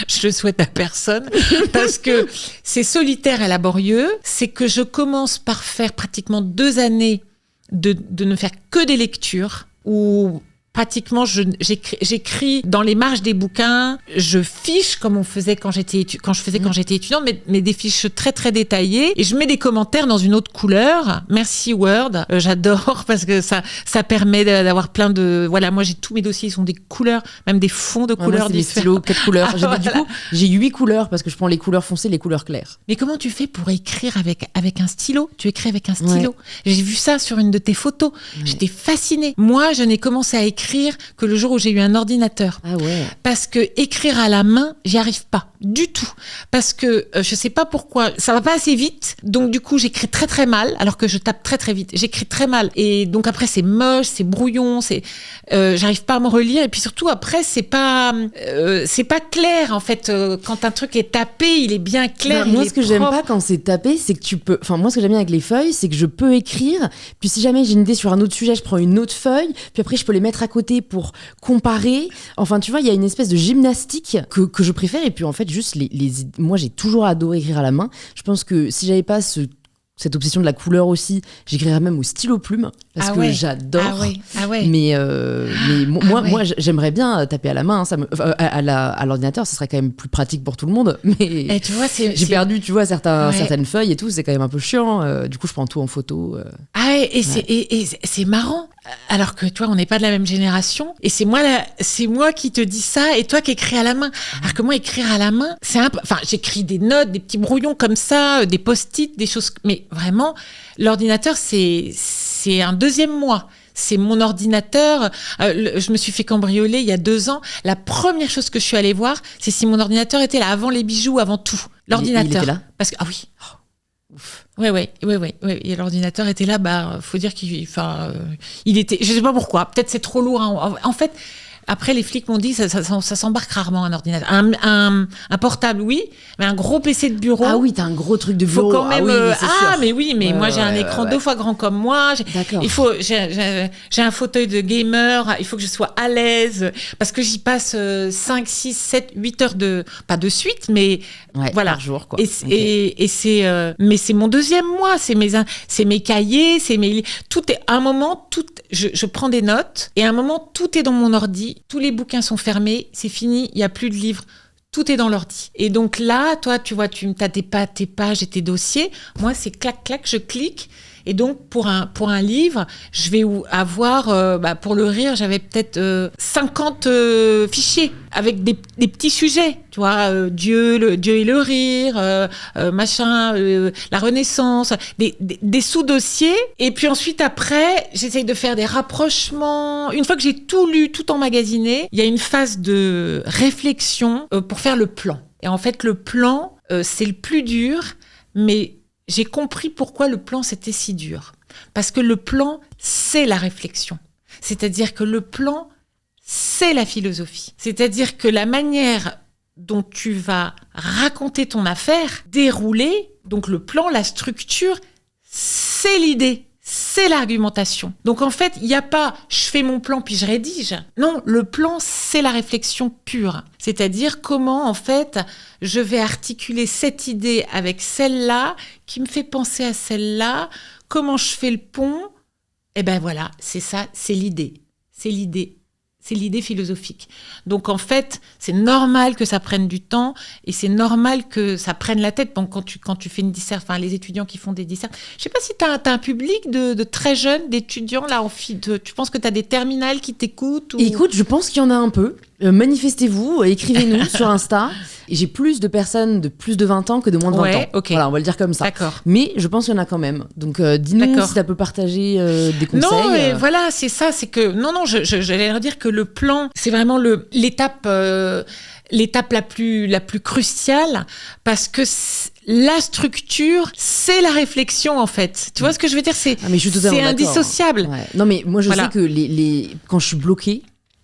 Je le souhaite à personne parce que c'est solitaire et laborieux. C'est que je commence par faire pratiquement 2 années de ne faire que des lectures où pratiquement j'écris dans les marges des bouquins, je fiche comme on faisait quand j'étais étudiante, mais des fiches très très détaillées, et je mets des commentaires dans une autre couleur. Merci Word, j'adore parce que ça permet d'avoir plein de... Voilà, moi j'ai tous mes dossiers, ils sont des couleurs, même des fonds de couleurs différents. Des stylos, 4 couleurs. Voilà. Du coup, j'ai 8 couleurs parce que je prends les couleurs foncées, les couleurs claires. Mais comment tu fais pour écrire avec un stylo ? Tu écris avec un stylo. Ouais. J'ai vu ça sur une de tes photos. Ouais. J'étais fascinée. Moi, je n'ai commencé à écrire que le jour où j'ai eu un ordinateur. Ah ouais. Parce que écrire à la main, j'y arrive pas du tout. Parce que je sais pas pourquoi, ça va pas assez vite. Donc du coup, j'écris très très mal, alors que je tape très très vite. J'écris très mal. Et donc après, c'est moche, c'est brouillon, j'arrive pas à me relire. Et puis surtout après, c'est pas clair en fait. Quand un truc est tapé, il est bien clair. Moi, ce que j'aime pas quand c'est tapé, c'est que tu peux. Enfin, moi, ce que j'aime bien avec les feuilles, c'est que je peux écrire. Puis si jamais j'ai une idée sur un autre sujet, je prends une autre feuille. Puis après, je peux les mettre à côté pour comparer. Enfin, tu vois, il y a une espèce de gymnastique que je préfère. Et puis en fait, juste moi, j'ai toujours adoré écrire à la main. Je pense que si j'avais pas cette obsession de la couleur aussi, j'écrirais même au stylo plume parce que j'adore. Ah ouais. Mais moi, j'aimerais bien taper à la main. À l'ordinateur, ça serait quand même plus pratique pour tout le monde. Mais tu vois, j'ai perdu, tu vois, certaines feuilles et tout. C'est quand même un peu chiant. Du coup, je prends tout en photo. Et c'est marrant. Alors que toi, on n'est pas de la même génération. Et c'est moi qui te dis ça et toi qui écris à la main. Alors que moi, écrire à la main, j'écris des notes, des petits brouillons comme ça, des post-it, des choses. Mais vraiment, l'ordinateur, c'est un deuxième moi. C'est mon ordinateur. Je me suis fait cambrioler il y a 2 ans. La première chose que je suis allée voir, c'est si mon ordinateur était là, avant les bijoux, avant tout. L'ordinateur. Il était là ? Parce que, oui. Ouf. Ouais. Et l'ordinateur était là, faut dire il était, je sais pas pourquoi, peut-être c'est trop lourd. En fait, après, les flics m'ont dit ça s'embarque rarement un ordinateur. Un portable, oui, mais un gros PC de bureau. Ah oui, t'as un gros truc de bureau. Faut quand même, mais moi j'ai un écran 2 fois grand comme moi. D'accord. J'ai un fauteuil de gamer. Il faut que je sois à l'aise parce que j'y passe 5, 6, 7, 8 heures pas de suite, mais voilà. Par jour, quoi. Et c'est, mais c'est mon deuxième moi. C'est mes cahiers, tout est, à un moment, je prends des notes et à un moment, tout est dans mon ordi. Tous les bouquins sont fermés, c'est fini, il n'y a plus de livres, tout est dans l'ordi. Et donc là, toi, tu vois, tu as tes pages et tes dossiers. Moi, c'est clac, clac, je clique. Et donc, pour un livre, je vais avoir, pour le rire, j'avais peut-être 50 fichiers avec des petits sujets, tu vois, Dieu et le rire, la Renaissance, des sous-dossiers. Et puis ensuite, après, j'essaye de faire des rapprochements. Une fois que j'ai tout lu, tout emmagasiné, il y a une phase de réflexion pour faire le plan. Et en fait, le plan, c'est le plus dur, mais j'ai compris pourquoi le plan, c'était si dur. Parce que le plan, c'est la réflexion. C'est-à-dire que le plan, c'est la philosophie. C'est-à-dire que la manière dont tu vas raconter ton affaire, dérouler, donc le plan, la structure, c'est l'idée. C'est l'argumentation. Donc en fait, il n'y a pas « je fais mon plan puis je rédige ». Non, le plan, c'est la réflexion pure. C'est-à-dire comment, en fait, je vais articuler cette idée avec celle-là qui me fait penser à celle-là. Comment je fais le pont ? Eh ben voilà, c'est ça, c'est l'idée. C'est l'idée. c'est l'idée philosophique. Donc en fait, c'est normal que ça prenne du temps et c'est normal que ça prenne la tête. Bon, quand tu fais une dissert, enfin les étudiants qui font des desserts, je sais pas si tu as un public de très jeunes, d'étudiants là, tu penses que tu as des terminales qui t'écoutent ou... Écoute, je pense qu'il y en a un peu. Manifestez-vous, écrivez-nous sur Insta. J'ai plus de personnes de plus de 20 ans que de moins de 20 ans. Okay. Voilà, on va le dire comme ça. D'accord. Mais je pense qu'il y en a quand même. Donc dis-nous si ça peut partager des conseils. Non, mais voilà, c'est ça, c'est que... Non, j'allais leur dire que le plan, c'est vraiment l'étape la plus cruciale parce que la structure, c'est la réflexion en fait. Tu vois ce que je veux dire, c'est indissociable. Ouais. Non mais moi je sais que quand je suis bloquée,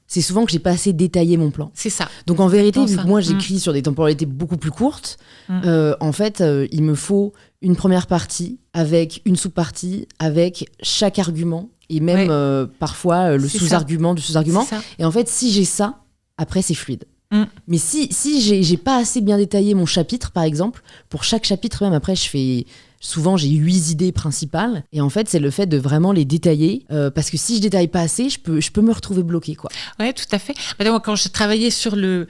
c'est souvent que j'ai pas assez détaillé mon plan. C'est ça. Donc en vérité, vu que moi j'écris sur des temporalités beaucoup plus courtes, en fait, il me faut une première partie avec une sous-partie avec chaque argument et même parfois le sous-argument du sous-argument. Et en fait, si j'ai ça, après c'est fluide. Mais si j'ai pas assez bien détaillé mon chapitre, par exemple, pour chaque chapitre même, après souvent j'ai 8 idées principales et en fait c'est le fait de vraiment les détailler parce que si je détaille pas assez, je peux me retrouver bloquée quoi. Ouais, tout à fait. Moi, quand je travaillais sur le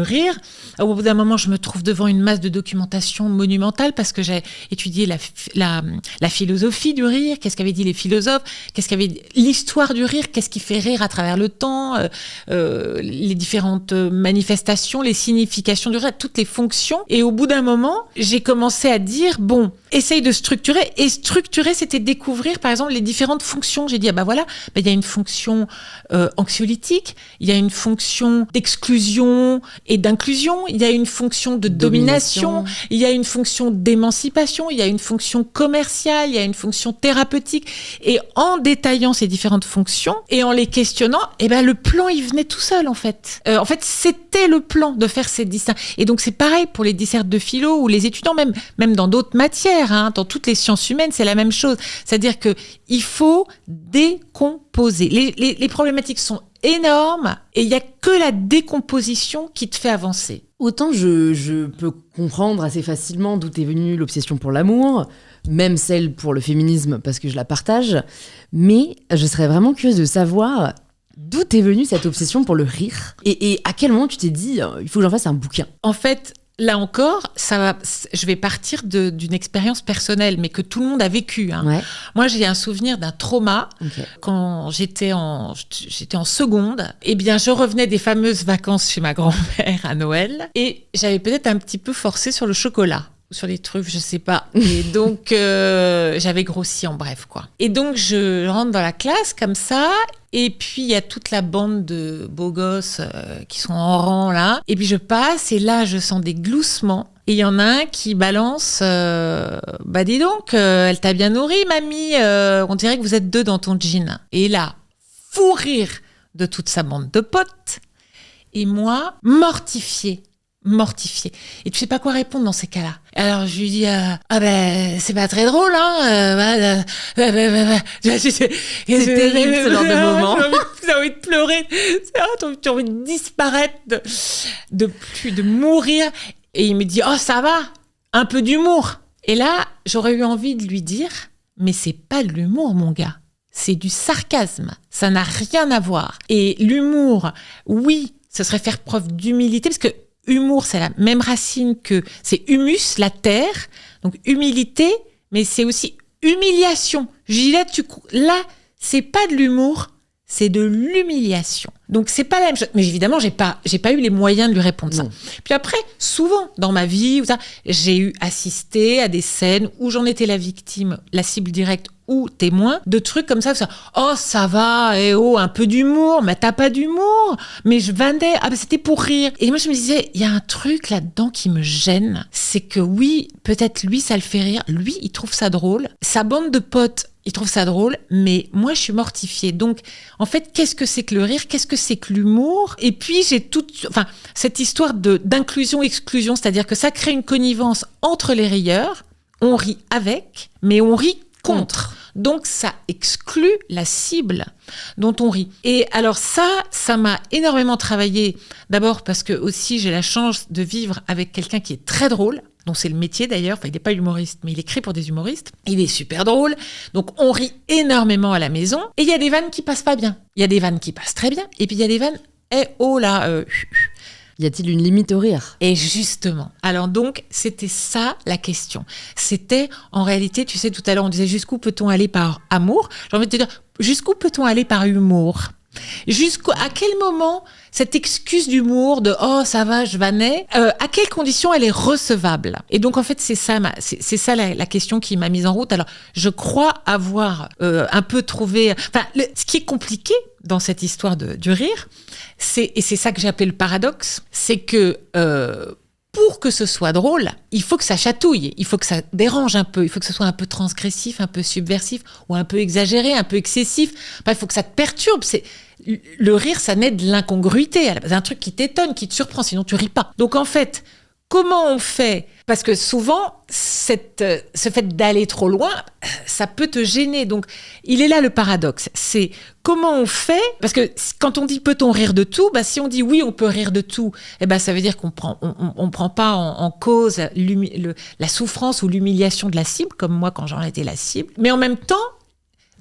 rire, au bout d'un moment je me trouve devant une masse de documentation monumentale parce que j'ai étudié la philosophie du rire, qu'est-ce qu'avaient dit les philosophes, qu'est-ce qu'avait dit l'histoire du rire, qu'est-ce qui fait rire à travers le temps, les différentes manifestations, les significations du rire, toutes les fonctions. Et au bout d'un moment, j'ai commencé à dire bon, essaye de structurer. Et structurer, c'était découvrir, par exemple, les différentes fonctions. J'ai dit, il y a une fonction anxiolytique, il y a une fonction d'exclusion et d'inclusion, il y a une fonction de domination, il y a une fonction d'émancipation, il y a une fonction commerciale, il y a une fonction thérapeutique. Et en détaillant ces différentes fonctions et en les questionnant, le plan, il venait tout seul, en fait. En fait, c'était le plan de faire ces distinctions. Et donc, c'est pareil pour les dissertes de philo ou les étudiants, même dans d'autres matières. Dans toutes les sciences humaines, c'est la même chose. C'est-à-dire qu'il faut décomposer. Les problématiques sont énormes et il n'y a que la décomposition qui te fait avancer. Autant je peux comprendre assez facilement d'où est venue l'obsession pour l'amour, même celle pour le féminisme parce que je la partage, mais je serais vraiment curieuse de savoir d'où est venue cette obsession pour le rire et à quel moment tu t'es dit il faut que j'en fasse un bouquin. En fait, là encore, je vais partir d'une expérience personnelle, mais que tout le monde a vécu. Ouais. Moi, j'ai un souvenir d'un trauma. Okay. Quand j'étais en seconde. Eh bien, je revenais des fameuses vacances chez ma grand-mère à Noël. Et j'avais peut-être un petit peu forcé sur le chocolat. Ou sur les truffes, je sais pas. Et donc, j'avais grossi en bref, quoi. Et donc, je rentre dans la classe comme ça. Et puis, il y a toute la bande de beaux gosses qui sont en rang, là. Et puis, je passe et là, je sens des gloussements. Et il y en a un qui balance dis donc, elle t'a bien nourri, mamie. On dirait que vous êtes 2 dans ton jean. Et là, fou rire de toute sa bande de potes. Et moi, mortifiée. Et tu sais pas quoi répondre dans ces cas-là. Alors je lui dis c'est pas très drôle c'est terrible ce genre de moment. J'ai envie de pleurer, j'ai envie de disparaître, de mourir. Et il me dit ça va, un peu d'humour. Et là j'aurais eu envie de lui dire mais c'est pas de l'humour mon gars, c'est du sarcasme, ça n'a rien à voir. Et l'humour, oui, ce serait faire preuve d'humilité parce que humour, c'est la même racine c'est humus, la terre, donc humilité, mais c'est aussi humiliation. Je dis là, c'est pas de l'humour, c'est de l'humiliation. Donc c'est pas la même chose. Mais évidemment, j'ai pas eu les moyens de lui répondre ça. Puis après, souvent dans ma vie, j'ai assisté à des scènes où j'en étais la victime, la cible directe ou témoin, de trucs comme ça. Ça va, un peu d'humour, mais t'as pas d'humour. Mais je vendais, c'était pour rire. Et moi je me disais, il y a un truc là-dedans qui me gêne, c'est que oui, peut-être lui ça le fait rire, lui il trouve ça drôle, sa bande de potes il trouve ça drôle, mais moi je suis mortifiée. Donc en fait, qu'est-ce que c'est que le rire, qu'est-ce que c'est que l'humour? Et puis j'ai cette histoire d'inclusion-exclusion, c'est-à-dire que ça crée une connivence entre les rieurs, on rit avec, mais on rit contre. Donc ça exclut la cible dont on rit. Et alors ça m'a énormément travaillé. D'abord parce que aussi j'ai la chance de vivre avec quelqu'un qui est très drôle. dont c'est le métier d'ailleurs. Enfin, il n'est pas humoriste, mais il écrit pour des humoristes. Il est super drôle. Donc, on rit énormément à la maison. Et il y a des vannes qui passent pas bien. Il y a des vannes qui passent très bien. Et puis, il y a des vannes, oh là, Y a-t-il une limite au rire ? Et justement. Alors donc, c'était ça la question. C'était, en réalité, tu sais, tout à l'heure, on disait jusqu'où peut-on aller par amour ? J'ai envie de te dire, jusqu'où peut-on aller par humour ? À quel moment cette excuse d'humour de oh ça va je vannais, à quelles conditions elle est recevable? Et donc en fait c'est ça la question qui m'a mise en route. Alors je crois avoir un peu trouvé, ce qui est compliqué dans cette histoire du rire, c'est ça que j'ai appelé le paradoxe, c'est que pour que ce soit drôle, il faut que ça chatouille, il faut que ça dérange un peu, il faut que ce soit un peu transgressif, un peu subversif, ou un peu exagéré, un peu excessif. Il faut que ça te perturbe. Le rire, ça naît de l'incongruité. C'est un truc qui t'étonne, qui te surprend, sinon tu ris pas. Donc en fait, comment on fait ? Parce que souvent, ce fait d'aller trop loin, ça peut te gêner. Donc, il est là le paradoxe. C'est comment on fait ? Parce que quand on dit peut-on rire de tout, si on dit oui, on peut rire de tout, ça veut dire qu'on prend pas en cause la souffrance ou l'humiliation de la cible, comme moi quand j'en étais la cible. Mais en même temps,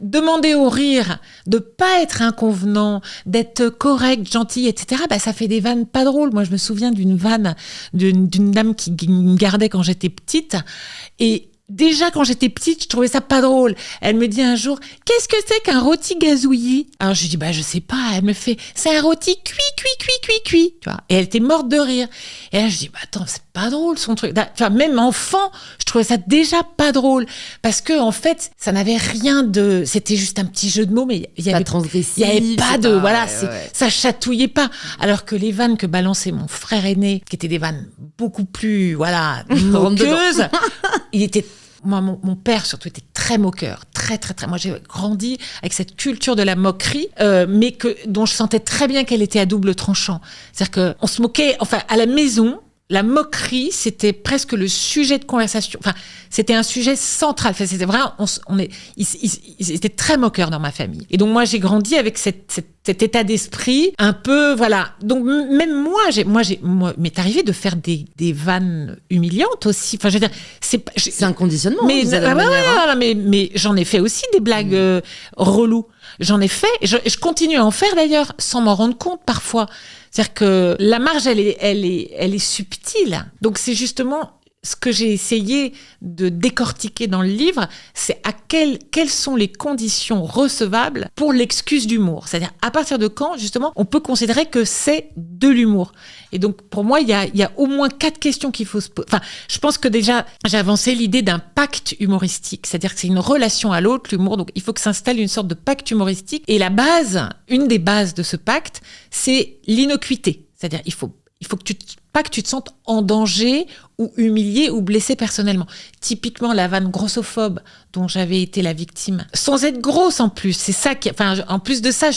demander au rire de pas être inconvenant, d'être correct, gentil, etc., ça fait des vannes pas drôles. Moi, je me souviens d'une vanne d'une dame qui me gardait quand j'étais petite. Et déjà, quand j'étais petite, je trouvais ça pas drôle. Elle me dit un jour, qu'est-ce que c'est qu'un rôti gazouillis ? Alors, je lui dis, je sais pas. Elle me fait, c'est un rôti cuit. Tu vois. Et elle était morte de rire. Et là, je dis, attends, c'est pas drôle son truc. Enfin, même enfant, je trouvais ça déjà pas drôle. Parce que, en fait, ça n'avait rien de, c'était juste un petit jeu de mots, mais il y avait pas de, ça chatouillait pas. Alors que les vannes que balançait mon frère aîné, qui étaient des vannes beaucoup plus, moqueuses, il était, moi, mon père surtout était très moqueur, très. Moi, j'ai grandi avec cette culture de la moquerie, mais dont je sentais très bien qu'elle était à double tranchant. C'est-à-dire qu'on se moquait, à la maison, la moquerie, c'était presque le sujet de conversation. C'était un sujet central. C'était vraiment, ils étaient très moqueurs dans ma famille. Et donc, moi, j'ai grandi avec cet état d'esprit un peu, Donc, même moi, m'est arrivé de faire des vannes humiliantes aussi. Je veux dire, c'est un conditionnement. Mais, mais j'en ai fait aussi des blagues reloues. J'en ai fait, je continue à en faire d'ailleurs, sans m'en rendre compte parfois. C'est-à-dire que la marge, elle est subtile. Donc, c'est justement ce que j'ai essayé de décortiquer dans le livre, c'est quelles sont les conditions recevables pour l'excuse d'humour. C'est-à-dire, à partir de quand, justement, on peut considérer que c'est de l'humour. Et donc, pour moi, il y a au moins 4 questions qu'il faut se poser. Je pense que déjà, j'ai avancé l'idée d'un pacte humoristique. C'est-à-dire que c'est une relation à l'autre, l'humour. Donc, il faut que s'installe une sorte de pacte humoristique. Et une des bases de ce pacte, c'est l'innocuité. C'est-à-dire, il faut pas que tu te sentes en danger ou humilié ou blessé personnellement. Typiquement, la vanne grossophobe dont j'avais été la victime, sans être grosse en plus. C'est ça en plus de ça,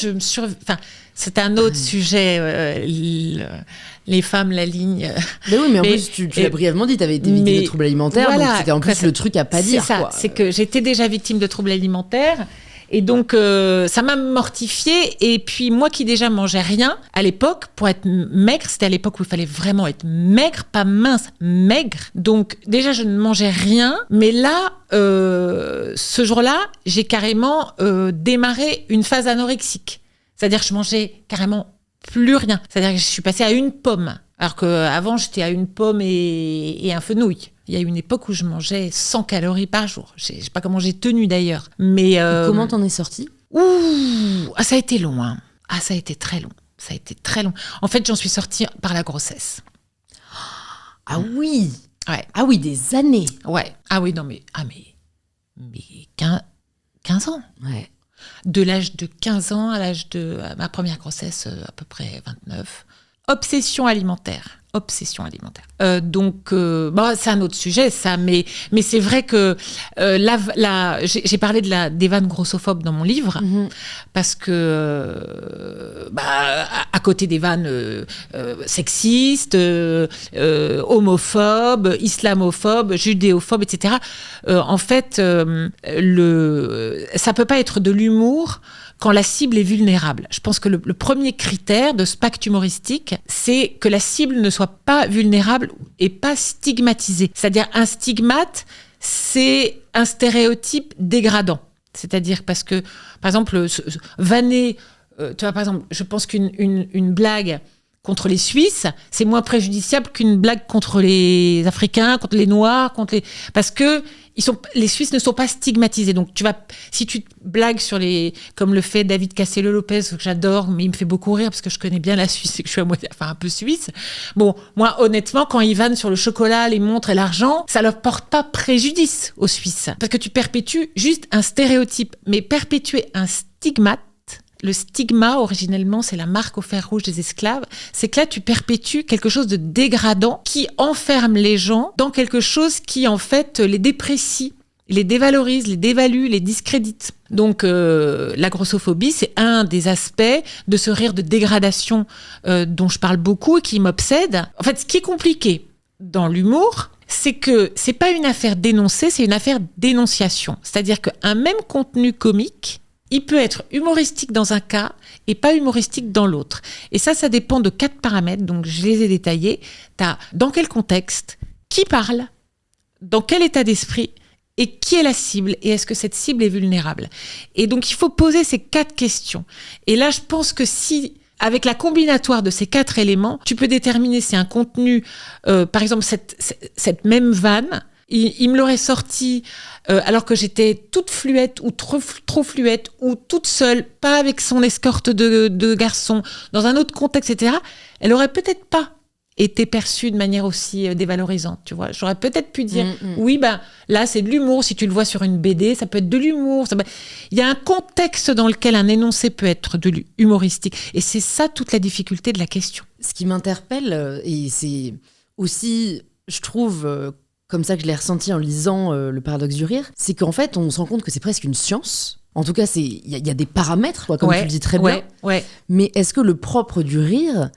c'est un autre sujet, les femmes, la ligne. Mais oui, mais en plus, tu l'as brièvement dit, tu avais été victime de troubles alimentaires, donc c'était en plus le truc à pas dire. C'est ça, c'est que j'étais déjà victime de troubles alimentaires. Et donc, ça m'a mortifiée. Et puis, moi qui déjà mangeais rien, à l'époque, pour être maigre, c'était à l'époque où il fallait vraiment être maigre, pas mince, maigre. Donc, déjà, je ne mangeais rien. Mais là, ce jour-là, j'ai carrément démarré une phase anorexique. C'est-à-dire que je mangeais carrément plus rien. C'est-à-dire que je suis passée à une pomme. Alors qu'avant, j'étais à une pomme et un fenouil. Il y a eu une époque où je mangeais 100 calories par jour. Je sais pas comment j'ai tenu d'ailleurs. Mais comment t'en es sortie ? Ça a été long. Hein. Ça a été très long. En fait, j'en suis sortie par la grossesse. Ah oui. Ouais. Ah oui, des années. Ouais. Ah oui, non mais 15 ans. Ouais. De l'âge de 15 ans à ma première grossesse, à peu près 29. Obsession alimentaire. Donc, c'est un autre sujet, ça, mais c'est vrai que j'ai parlé des vannes grossophobes dans mon livre, parce que, à côté des vannes sexistes, homophobes, islamophobes, judéophobes, etc., en fait, ça peut pas être de l'humour quand la cible est vulnérable. Je pense que le premier critère de ce pacte humoristique, c'est que la cible ne soit pas vulnérable et pas stigmatisée. C'est-à-dire un stigmate, c'est un stéréotype dégradant. C'est-à-dire parce que, par exemple, vanner, tu vois, par exemple, je pense qu'une blague contre les Suisses, c'est moins préjudiciable qu'une blague contre les Africains, contre les Noirs, parce que les Suisses ne sont pas stigmatisés. Donc si tu blagues comme le fait David Castello-Lopez, que j'adore, mais il me fait beaucoup rire parce que je connais bien la Suisse et que je suis un peu suisse. Bon, moi, honnêtement, quand ils vannent sur le chocolat, les montres et l'argent, ça leur porte pas préjudice aux Suisses. Parce que tu perpétues juste un stéréotype. Mais perpétuer un stigmate, le stigma, originellement, c'est la marque au fer rouge des esclaves. C'est que là, tu perpétues quelque chose de dégradant qui enferme les gens dans quelque chose qui, en fait, les déprécie, les dévalorise, les dévalue, les discrédite. Donc, la grossophobie, c'est un des aspects de ce rire de dégradation dont je parle beaucoup et qui m'obsède. En fait, ce qui est compliqué dans l'humour, c'est que c'est pas une affaire d'énoncer, c'est une affaire d'énonciation. C'est-à-dire qu'un même contenu comique, il peut être humoristique dans un cas et pas humoristique dans l'autre. Et ça dépend de 4 paramètres, donc je les ai détaillés. T'as dans quel contexte, qui parle, dans quel état d'esprit et qui est la cible et est-ce que cette cible est vulnérable. Et donc il faut poser ces 4 questions. Et là, je pense que si, avec la combinatoire de ces 4 éléments, tu peux déterminer si un contenu, par exemple cette même vanne, il me l'aurait sorti alors que j'étais toute fluette ou trop fluette ou toute seule, pas avec son escorte de garçon, dans un autre contexte, etc. Elle aurait peut-être pas été perçue de manière aussi dévalorisante, tu vois. J'aurais peut-être pu dire, oui, là, c'est de l'humour. Si tu le vois sur une BD, ça peut être de l'humour. Il y a un contexte dans lequel un énoncé peut être humoristique. Et c'est ça toute la difficulté de la question. Ce qui m'interpelle, et c'est aussi, je trouve... comme ça que je l'ai ressenti en lisant Le paradoxe du rire, c'est qu'en fait, on se rend compte que c'est presque une science. En tout cas, il y a des paramètres, quoi, comme tu le dis très bien. Ouais. Mais est-ce que le propre du rire,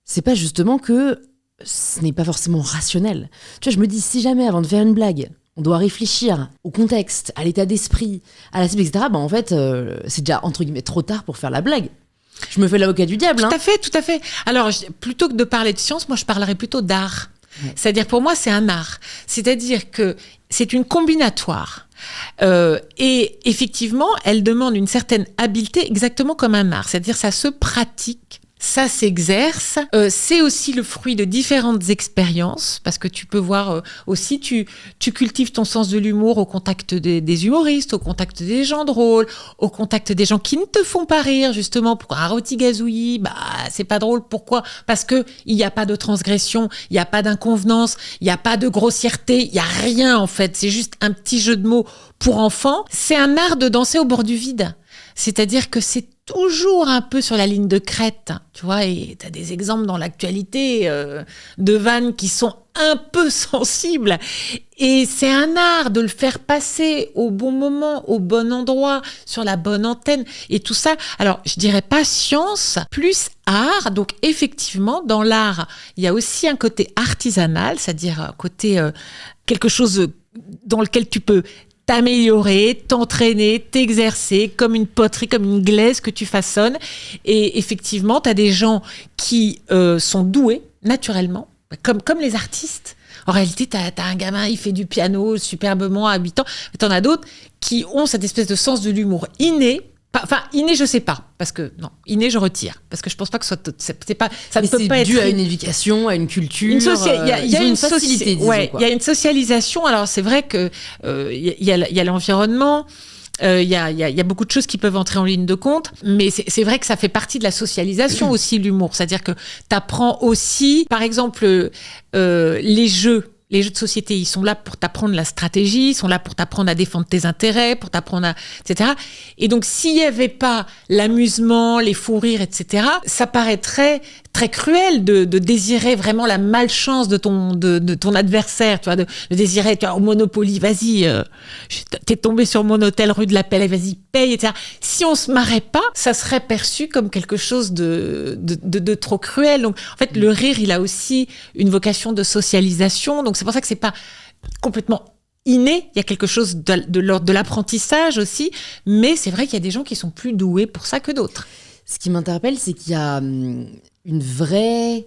c'est pas justement que ce n'est pas forcément rationnel ? Tu vois, je me dis, si jamais, avant de faire une blague, on doit réfléchir au contexte, à l'état d'esprit, à la cible, etc., en fait, c'est déjà, entre guillemets, trop tard pour faire la blague. Je me fais l'avocat du diable. Tout à fait. Alors, plutôt que de parler de science, moi, je parlerais plutôt d'art. Ouais. C'est-à-dire, pour moi, c'est un art. C'est-à-dire que c'est une combinatoire. Et effectivement, elle demande une certaine habileté, exactement comme un art. C'est-à-dire, ça se pratique. Ça s'exerce. C'est aussi le fruit de différentes expériences, parce que tu peux voir aussi, tu cultives ton sens de l'humour au contact des humoristes, au contact des gens drôles, au contact des gens qui ne te font pas rire, justement. Pourquoi un rôti gazouillis, c'est pas drôle. Pourquoi ? Parce que il n'y a pas de transgression, il n'y a pas d'inconvenance, il n'y a pas de grossièreté, il n'y a rien en fait. C'est juste un petit jeu de mots pour enfants. C'est un art de danser au bord du vide. C'est-à-dire que c'est toujours un peu sur la ligne de crête, tu vois, et t'as des exemples dans l'actualité de vannes qui sont un peu sensibles. Et c'est un art de le faire passer au bon moment, au bon endroit, sur la bonne antenne, et tout ça. Alors, je dirais pas science, plus art. Donc, effectivement, dans l'art, il y a aussi un côté artisanal, c'est-à-dire un côté quelque chose dans lequel tu peux t'améliorer, t'entraîner, t'exercer comme une poterie, comme une glaise que tu façonnes. Et effectivement, tu as des gens qui sont doués naturellement, comme les artistes. En réalité, tu as un gamin, il fait du piano superbement à 8 ans. Mais tu en as d'autres qui ont cette espèce de sens de l'humour inné. Enfin, inné, je sais pas, parce que non, inné, je retire, parce que je pense pas que ça ne peut pas être dû à une éducation, à une culture. Il y a une facilité, disons, il y a une socialisation. Alors c'est vrai que il y a l'environnement. Il y a beaucoup de choses qui peuvent entrer en ligne de compte, mais c'est vrai que ça fait partie de la socialisation aussi, l'humour. C'est-à-dire que t'apprends aussi, par exemple, les jeux de société, ils sont là pour t'apprendre la stratégie, ils sont là pour t'apprendre à défendre tes intérêts, pour t'apprendre etc. Et donc, s'il n'y avait pas l'amusement, les fous rires, etc., ça paraîtrait très cruel de désirer vraiment la malchance de ton adversaire, tu vois, de désirer, tu vois, au Monopoly, vas-y, t'es tombé sur mon hôtel rue de la Paix, vas-y, paye, etc. Si on se marrait pas, ça serait perçu comme quelque chose de trop cruel. Donc, en fait, le rire, il a aussi une vocation de socialisation. Donc, c'est pour ça que c'est pas complètement inné, il y a quelque chose de l'ordre de l'apprentissage aussi, mais c'est vrai qu'il y a des gens qui sont plus doués pour ça que d'autres. Ce qui m'interpelle, c'est qu'il y a une vraie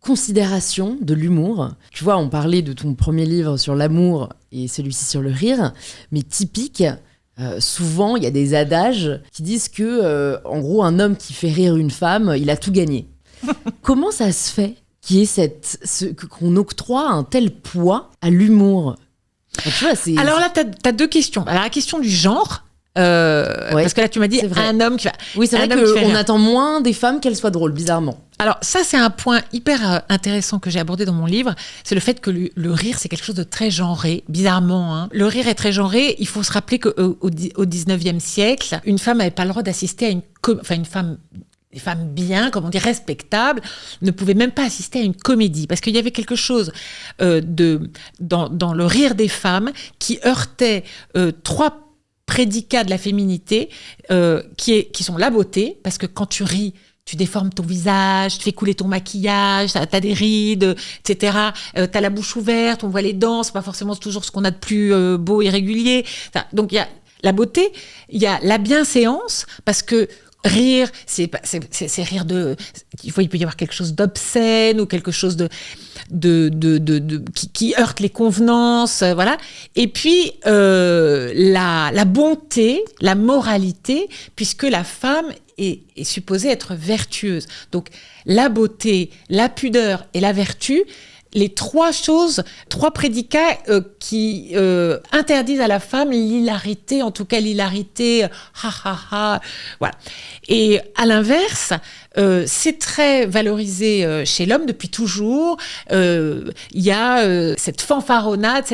considération de l'humour. Tu vois, on parlait de ton premier livre sur l'amour et celui-ci sur le rire, mais typique, souvent, il y a des adages qui disent que, en gros, un homme qui fait rire une femme, il a tout gagné. Comment ça se fait qu'on octroie un tel poids à l'humour? Tu vois, alors là, t'as deux questions. Alors, la question du genre, parce que là, tu m'as dit un homme qui va... Oui, c'est vrai qu'on attend moins des femmes qu'elles soient drôles, bizarrement. Alors ça, c'est un point hyper intéressant que j'ai abordé dans mon livre, c'est le fait que le rire, c'est quelque chose de très genré, bizarrement. Hein. Le rire est très genré. Il faut se rappeler qu'au 19e siècle, une femme n'avait pas le droit d'assister à des femmes bien, comme on dit, respectables, ne pouvaient même pas assister à une comédie. Parce qu'il y avait quelque chose dans le rire des femmes qui heurtait trois prédicats de la féminité qui sont la beauté, parce que quand tu ris, tu déformes ton visage, tu fais couler ton maquillage, t'as des rides, etc. T'as la bouche ouverte, on voit les dents, c'est pas forcément toujours ce qu'on a de plus beau et régulier. Donc il y a la beauté, il y a la bienséance, parce que rire, c'est rire il peut y avoir quelque chose d'obscène ou quelque chose qui heurte les convenances, voilà. Et puis la bonté, la moralité, puisque la femme est supposée être vertueuse. Donc la beauté, la pudeur et la vertu, les trois prédicats qui interdisent à la femme l'hilarité, en tout cas l'hilarité, voilà. Et à l'inverse, c'est très valorisé chez l'homme depuis toujours. Il y a cette fanfaronnade,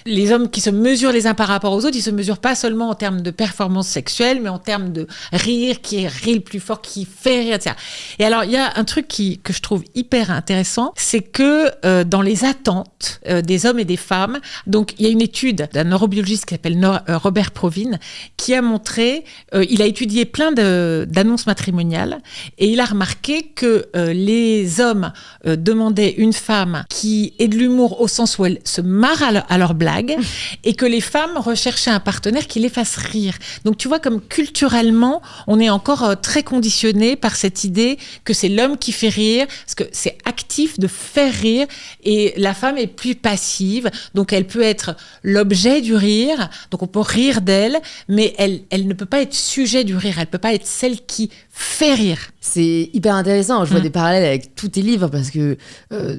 les hommes qui se mesurent les uns par rapport aux autres, ils se mesurent pas seulement en termes de performance sexuelle, mais en termes de rire, qui rit le plus fort, qui fait rire, etc. Et alors, il y a un truc que je trouve hyper intéressant, c'est que dans les attentes des hommes et des femmes, donc il y a une étude d'un neurobiologiste qui s'appelle Robert Provine, qui a montré, il a étudié plein d'annonces matrimoniales, et il a remarqué que les hommes demandaient une femme qui ait de l'humour au sens où elle se marre à leurs blagues, et que les femmes recherchaient un partenaire qui les fasse rire. Donc tu vois, comme culturellement, on est encore très conditionné par cette idée que c'est l'homme qui fait rire, parce que c'est actif de faire rire, et la femme est plus passive, donc elle peut être l'objet du rire, donc on peut rire d'elle, mais elle ne peut pas être sujet du rire, elle peut pas être celle qui fait rire. C'est hyper intéressant, je vois des parallèles avec tous tes livres, parce que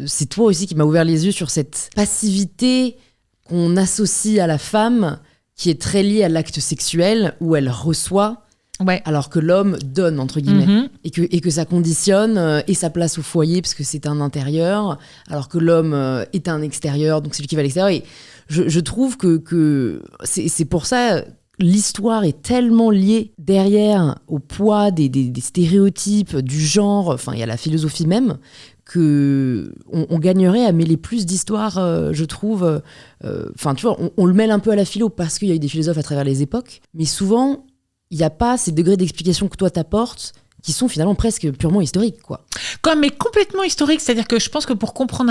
c'est toi aussi qui m'a ouvert les yeux sur cette passivité qu'on associe à la femme, qui est très liée à l'acte sexuel, où elle reçoit, alors que l'homme donne, entre guillemets, et que ça conditionne et sa place au foyer, parce que c'est un intérieur, alors que l'homme est un extérieur, donc c'est lui qui va à l'extérieur. Et je trouve que c'est pour ça... L'histoire est tellement liée derrière au poids des stéréotypes, du genre, enfin il y a la philosophie même, qu'on gagnerait à mêler plus d'histoires, je trouve. Enfin tu vois, on le mêle un peu à la philo parce qu'il y a eu des philosophes à travers les époques, mais souvent il n'y a pas ces degrés d'explication que toi t'apportes, qui sont finalement presque purement historiques, quoi. Mais complètement historiques, c'est-à-dire que je pense que pour comprendre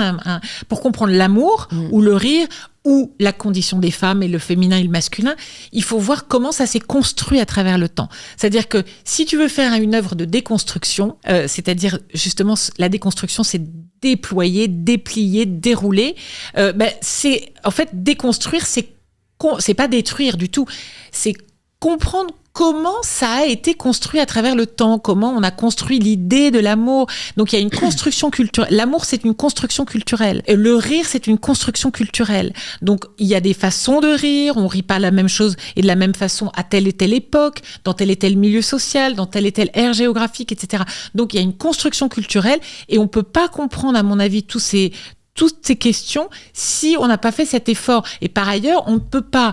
l'amour ou le rire ou la condition des femmes et le féminin et le masculin, il faut voir comment ça s'est construit à travers le temps. C'est-à-dire que si tu veux faire une œuvre de déconstruction, c'est-à-dire justement la déconstruction, c'est déployer, déplier, dérouler, c'est en fait déconstruire, c'est pas détruire du tout, c'est comprendre comment ça a été construit à travers le temps, comment on a construit l'idée de l'amour. Donc il y a une construction culturelle. L'amour, c'est une construction culturelle. Et le rire, c'est une construction culturelle. Donc il y a des façons de rire, on rit pas la même chose et de la même façon à telle et telle époque, dans tel et tel milieu social, dans telle et telle ère géographique, etc. Donc il y a une construction culturelle et on peut pas comprendre, à mon avis, toutes ces questions si on n'a pas fait cet effort. Et par ailleurs, on ne peut pas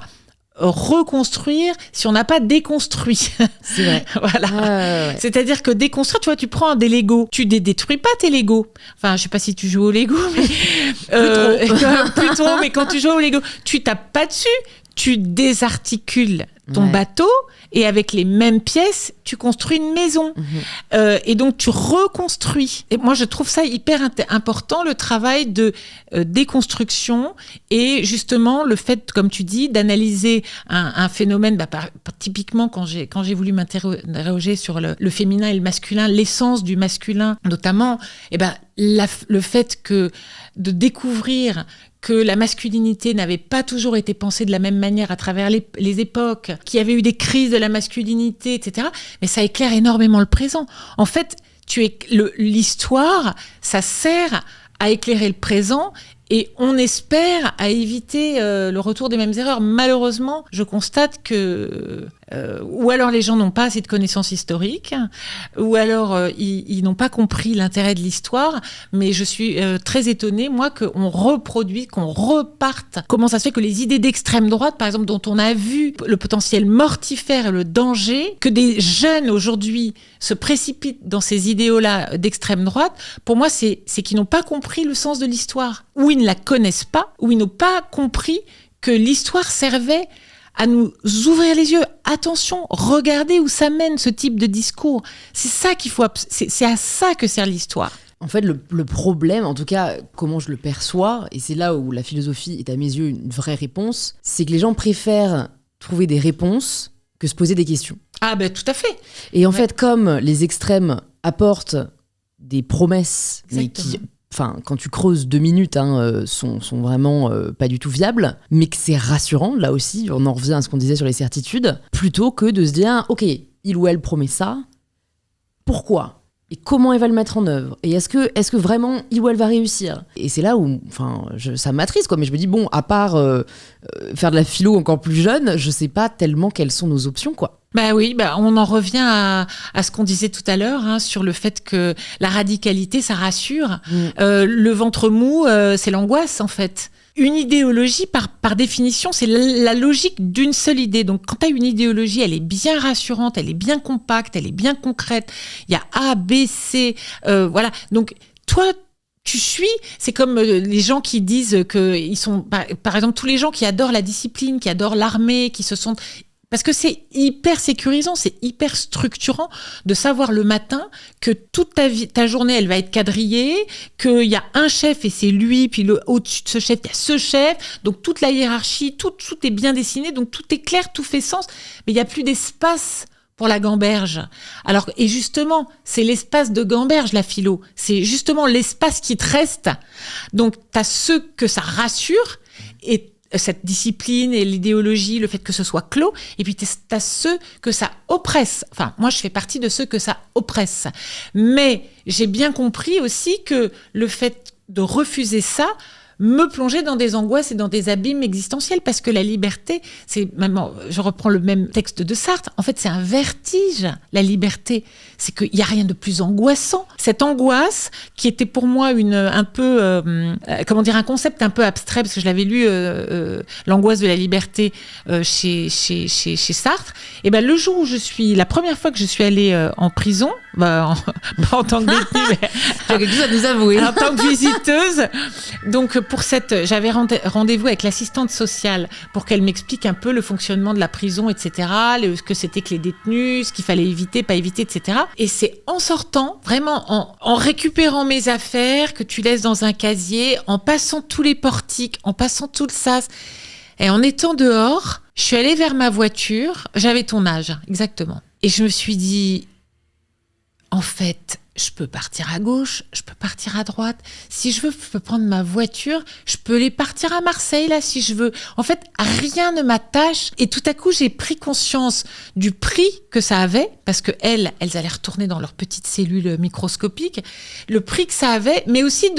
reconstruire si on n'a pas déconstruit. C'est vrai. Voilà. C'est-à-dire que déconstruire, tu vois, tu prends des Legos, tu détruis pas tes Legos. Enfin, je sais pas si tu joues au Lego, mais plus trop, mais quand tu joues au Lego, tu tapes pas dessus, tu désarticules ton bateau et avec les mêmes pièces, tu construis une maison. Et donc, tu reconstruis. Et moi, je trouve ça hyper important, le travail de déconstruction et justement le fait, comme tu dis, d'analyser un phénomène. Typiquement, quand j'ai voulu m'interroger sur le féminin et le masculin, l'essence du masculin notamment, le fait de découvrir que la masculinité n'avait pas toujours été pensée de la même manière à travers les époques, qu'il y avait eu des crises de la masculinité, etc. Mais ça éclaire énormément le présent. En fait, l'histoire, ça sert à éclairer le présent et on espère à éviter le retour des mêmes erreurs. Malheureusement, je constate que ou alors les gens n'ont pas assez de connaissances historiques, ou alors ils n'ont pas compris l'intérêt de l'histoire, mais je suis très étonnée, moi, qu'on reproduise, qu'on reparte. Comment ça se fait que les idées d'extrême droite, par exemple, dont on a vu le potentiel mortifère et le danger, que des jeunes aujourd'hui se précipitent dans ces idéaux-là d'extrême droite, pour moi, c'est qu'ils n'ont pas compris le sens de l'histoire, ou ils ne la connaissent pas, ou ils n'ont pas compris que l'histoire servait à nous ouvrir les yeux. Attention, regardez où ça mène ce type de discours. C'est ça qu'il faut, c'est à ça que sert l'histoire. En fait, le problème, en tout cas, comment je le perçois, et c'est là où la philosophie est à mes yeux une vraie réponse, c'est que les gens préfèrent trouver des réponses que se poser des questions. Ah ben tout à fait. Et en fait, comme les extrêmes apportent des promesses, mais qui, quand tu creuses 2 minutes, sont vraiment pas du tout viables, mais que c'est rassurant, là aussi, on en revient à ce qu'on disait sur les certitudes, plutôt que de se dire, ok, il ou elle promet ça, pourquoi ? Et comment elle va le mettre en œuvre ? Et est-ce que vraiment il ou elle va réussir ? Et c'est là où ça m'attriste, quoi. Mais je me dis, bon, à part faire de la philo encore plus jeune, je sais pas tellement quelles sont nos options, quoi. On en revient à ce qu'on disait tout à l'heure, sur le fait que la radicalité, ça rassure. Le ventre mou, c'est l'angoisse, en fait. Une idéologie, par définition, c'est la logique d'une seule idée. Donc, quand tu as une idéologie, elle est bien rassurante, elle est bien compacte, elle est bien concrète. Il y a A, B, C, voilà. Donc, toi, tu suis, c'est comme les gens qui disent qu'ils sont... Par exemple, tous les gens qui adorent la discipline, qui adorent l'armée, qui se sont... Parce que c'est hyper sécurisant, c'est hyper structurant de savoir le matin que toute ta journée, elle va être quadrillée, qu'il y a un chef et c'est lui, puis au-dessus de ce chef, il y a ce chef, donc toute la hiérarchie, tout est bien dessiné, donc tout est clair, tout fait sens, mais il n'y a plus d'espace pour la gamberge. Et justement, c'est l'espace de gamberge, la philo. C'est justement l'espace qui te reste. Donc, tu as ceux que ça rassure, et cette discipline et l'idéologie, le fait que ce soit clos, et puis t'as ceux que ça oppresse. Enfin, moi, je fais partie de ceux que ça oppresse. Mais j'ai bien compris aussi que le fait de refuser ça me plongeait dans des angoisses et dans des abîmes existentiels, parce que la liberté, je reprends le même texte de Sartre, en fait, c'est un vertige, la liberté. C'est qu'il n'y a rien de plus angoissant. Cette angoisse, qui était pour moi un concept un peu abstrait, parce que je l'avais lu, l'angoisse de la liberté chez Sartre, et le jour où la première fois que je suis allée en prison, pas en tant que détenue, mais tu as quelque chose à nous avouer. En tant que visiteuse, donc j'avais rendez-vous avec l'assistante sociale pour qu'elle m'explique un peu le fonctionnement de la prison, etc., ce que c'était que les détenus, ce qu'il fallait éviter, pas éviter, etc. Et c'est en sortant, vraiment en récupérant mes affaires que tu laisses dans un casier, en passant tous les portiques, en passant tout le sas, et en étant dehors, je suis allée vers ma voiture, j'avais ton âge, exactement. Et je me suis dit, en fait, je peux partir à gauche, je peux partir à droite. Si je veux, je peux prendre ma voiture, je peux aller partir à Marseille, là, si je veux. En fait, rien ne m'attache. Et tout à coup, j'ai pris conscience du prix que ça avait, parce que elles allaient retourner dans leur petite cellule microscopique, le prix que ça avait, mais aussi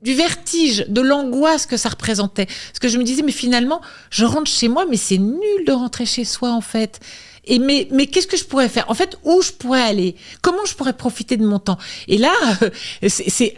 du vertige, de l'angoisse que ça représentait. Parce que je me disais, mais finalement, je rentre chez moi, mais c'est nul de rentrer chez soi, en fait. Mais qu'est-ce que je pourrais faire ? En fait, où je pourrais aller ? Comment je pourrais profiter de mon temps ? Et là, c'est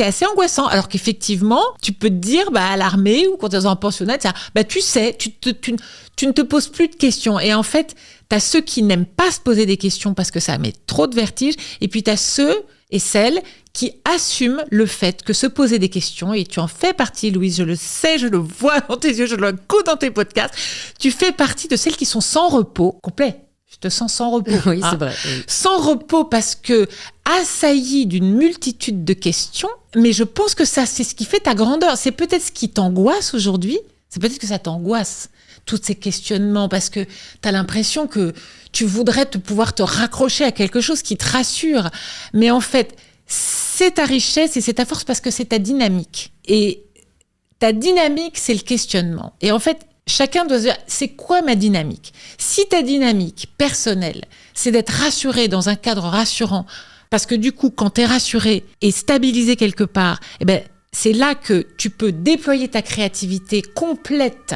assez angoissant. Alors qu'effectivement, tu peux te dire, à l'armée ou quand tu es dans un pensionnat, tu sais, tu ne te poses plus de questions. Et en fait, tu as ceux qui n'aiment pas se poser des questions parce que ça met trop de vertige. Et puis, tu as ceux et celles qui assument le fait que se poser des questions, et tu en fais partie, Louise, je le sais, je le vois dans tes yeux, je le écoute dans tes podcasts, tu fais partie de celles qui sont sans repos, complet. Je te sens sans repos. Oui, c'est vrai. Oui. Sans repos parce que assailli d'une multitude de questions, mais je pense que ça, c'est ce qui fait ta grandeur. C'est peut-être ce qui t'angoisse aujourd'hui, c'est peut-être que ça t'angoisse, tous ces questionnements, parce que tu as l'impression que tu voudrais pouvoir te raccrocher à quelque chose qui te rassure. Mais en fait, c'est ta richesse et c'est ta force parce que c'est ta dynamique. Et ta dynamique, c'est le questionnement. Et en fait, chacun doit se dire, c'est quoi ma dynamique ? Si ta dynamique personnelle, c'est d'être rassuré dans un cadre rassurant, parce que du coup, quand tu es rassuré et stabilisé quelque part, eh ben, c'est là que tu peux déployer ta créativité complète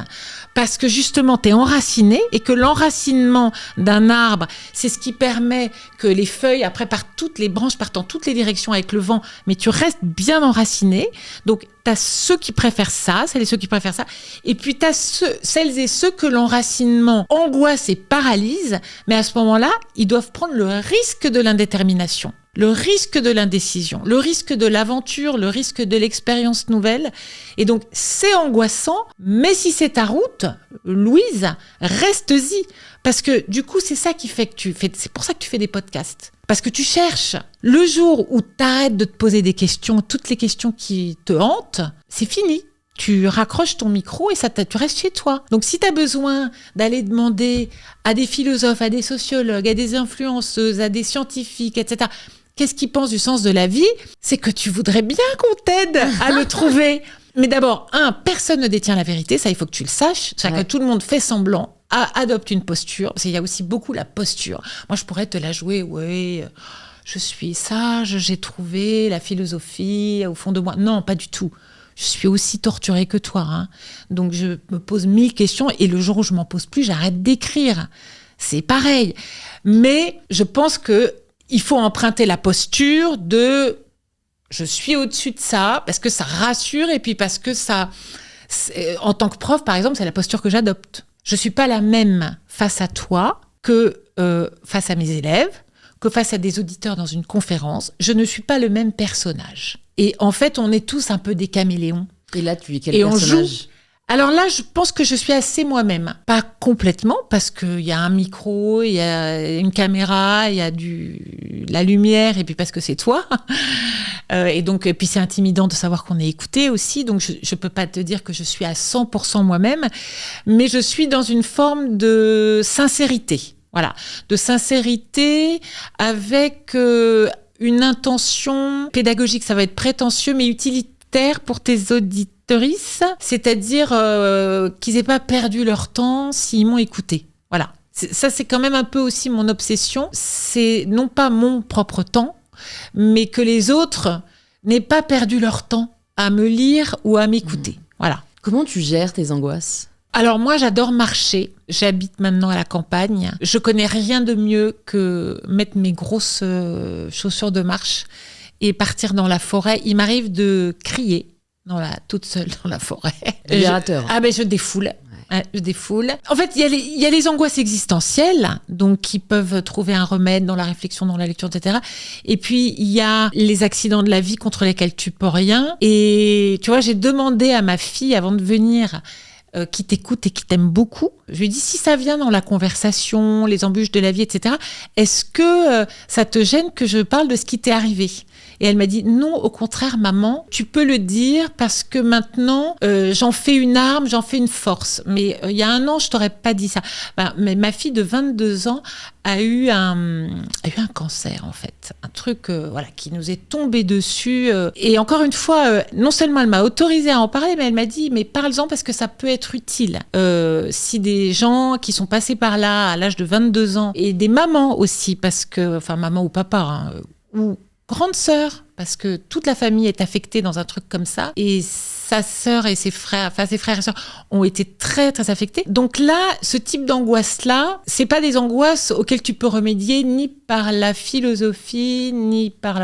parce que justement, tu es enraciné et que l'enracinement d'un arbre, c'est ce qui permet que les feuilles, après, toutes les branches partent dans toutes les directions avec le vent, mais tu restes bien enraciné. Donc, tu as ceux qui préfèrent ça, celles et ceux qui préfèrent ça. Et puis, tu as celles et ceux que l'enracinement angoisse et paralyse, mais à ce moment-là, ils doivent prendre le risque de l'indétermination. Le risque de l'indécision, le risque de l'aventure, le risque de l'expérience nouvelle. Et donc, c'est angoissant, mais si c'est ta route, Louise, reste-y. Parce que du coup, c'est ça qui fait que c'est pour ça que tu fais des podcasts. Parce que tu cherches. Le jour où tu arrêtes de te poser des questions, toutes les questions qui te hantent, c'est fini. Tu raccroches ton micro et tu restes chez toi. Donc, si tu as besoin d'aller demander à des philosophes, à des sociologues, à des influenceuses, à des scientifiques, etc., qu'est-ce qu'ils pensent du sens de la vie ? C'est que tu voudrais bien qu'on t'aide à le trouver. Mais d'abord, personne ne détient la vérité, ça il faut que tu le saches. C'est-à-dire que tout le monde fait semblant, adopte une posture, parce qu'il y a aussi beaucoup la posture. Moi, je pourrais te la jouer, je suis sage, j'ai trouvé la philosophie au fond de moi. Non, pas du tout. Je suis aussi torturée que toi. Hein. Donc, je me pose 1000 questions et le jour où je m'en pose plus, j'arrête d'écrire. C'est pareil. Mais je pense qu'il faut emprunter la posture de « je suis au-dessus de ça » parce que ça rassure et puis parce que ça... En tant que prof, par exemple, c'est la posture que j'adopte. Je ne suis pas la même face à toi que face à mes élèves, que face à des auditeurs dans une conférence. Je ne suis pas le même personnage. Et en fait, on est tous un peu des caméléons. Et là, tu es quel et personnage ? On joue. Alors là, je pense que je suis assez moi-même. Pas complètement, parce qu'il y a un micro, il y a une caméra, il y a la lumière, et puis parce que c'est toi. Et puis c'est intimidant de savoir qu'on est écouté aussi. Donc je ne peux pas te dire que je suis à 100% moi-même, mais je suis dans une forme de sincérité. Voilà, de sincérité avec une intention pédagogique. Ça va être prétentieux, mais utilitaire pour tes auditrices, c'est-à-dire qu'ils n'aient pas perdu leur temps s'ils m'ont écouté. Voilà. Ça, c'est quand même un peu aussi mon obsession. C'est non pas mon propre temps, mais que les autres n'aient pas perdu leur temps à me lire ou à m'écouter. Voilà. Comment tu gères tes angoisses ? Alors moi, j'adore marcher. J'habite maintenant à la campagne. Je connais rien de mieux que mettre mes grosses chaussures de marche et partir dans la forêt. Il m'arrive de crier toute seule dans la forêt. Libérateur. Je défoule. Ouais, je défoule. En fait, il y a les angoisses existentielles, donc qui peuvent trouver un remède dans la réflexion, dans la lecture, etc. Et puis, il y a les accidents de la vie contre lesquels tu peux rien. Et tu vois, j'ai demandé à ma fille, avant de venir, qui t'écoute et qui t'aime beaucoup, je lui ai dit, si ça vient dans la conversation, les embûches de la vie, etc., est-ce que ça te gêne que je parle de ce qui t'est arrivé ? Et elle m'a dit, non, au contraire, maman, tu peux le dire parce que maintenant, j'en fais une arme, j'en fais une force. Mais il y a 1 an, je t'aurais pas dit ça. Mais ma fille de 22 ans a eu un cancer, en fait. Un truc qui nous est tombé dessus. Et encore une fois, non seulement elle m'a autorisée à en parler, mais elle m'a dit, mais parle-en parce que ça peut être utile. Si des gens qui sont passés par là à l'âge de 22 ans, et des mamans aussi, parce que, enfin maman ou papa, ou grande sœur, parce que toute la famille est affectée dans un truc comme ça, et sa sœur et ses frères et sœurs ont été très très affectés. Donc là, ce type d'angoisse-là, c'est pas des angoisses auxquelles tu peux remédier ni par la philosophie, ni par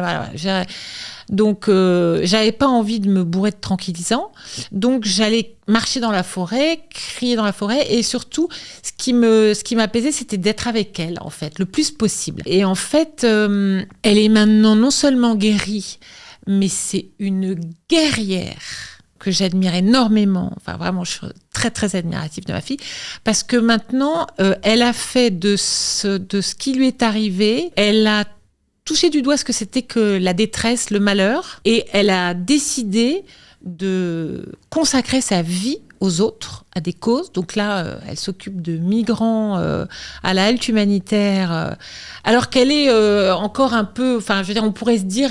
Donc, j'avais pas envie de me bourrer de tranquillisants. Donc, j'allais marcher dans la forêt, crier dans la forêt. Et surtout, ce qui m'apaisait, c'était d'être avec elle, en fait, le plus possible. Et en fait, elle est maintenant non seulement guérie, mais c'est une guerrière que j'admire énormément. Enfin, vraiment, je suis très, très admirative de ma fille. Parce que maintenant, elle a fait de ce qui lui est arrivé, elle a touché du doigt ce que c'était que la détresse, le malheur. Et elle a décidé de consacrer sa vie aux autres, à des causes. Donc là, elle s'occupe de migrants à la halte humanitaire, alors qu'elle est encore un peu... Enfin, je veux dire, on pourrait se dire,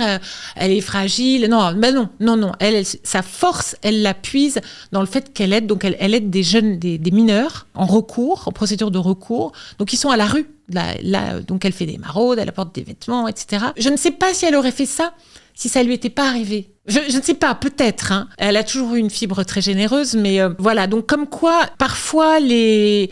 elle est fragile. Non, ben non. Sa force, elle la puise dans le fait qu'elle aide. Donc, elle aide des jeunes, des mineurs en recours, en procédure de recours. Donc, ils sont à la rue. Là, donc, elle fait des maraudes, elle apporte des vêtements, etc. Je ne sais pas si elle aurait fait ça si ça lui était pas arrivé. Je ne sais pas, peut-être. Hein. Elle a toujours eu une fibre très généreuse, mais voilà. Donc, comme quoi, parfois, les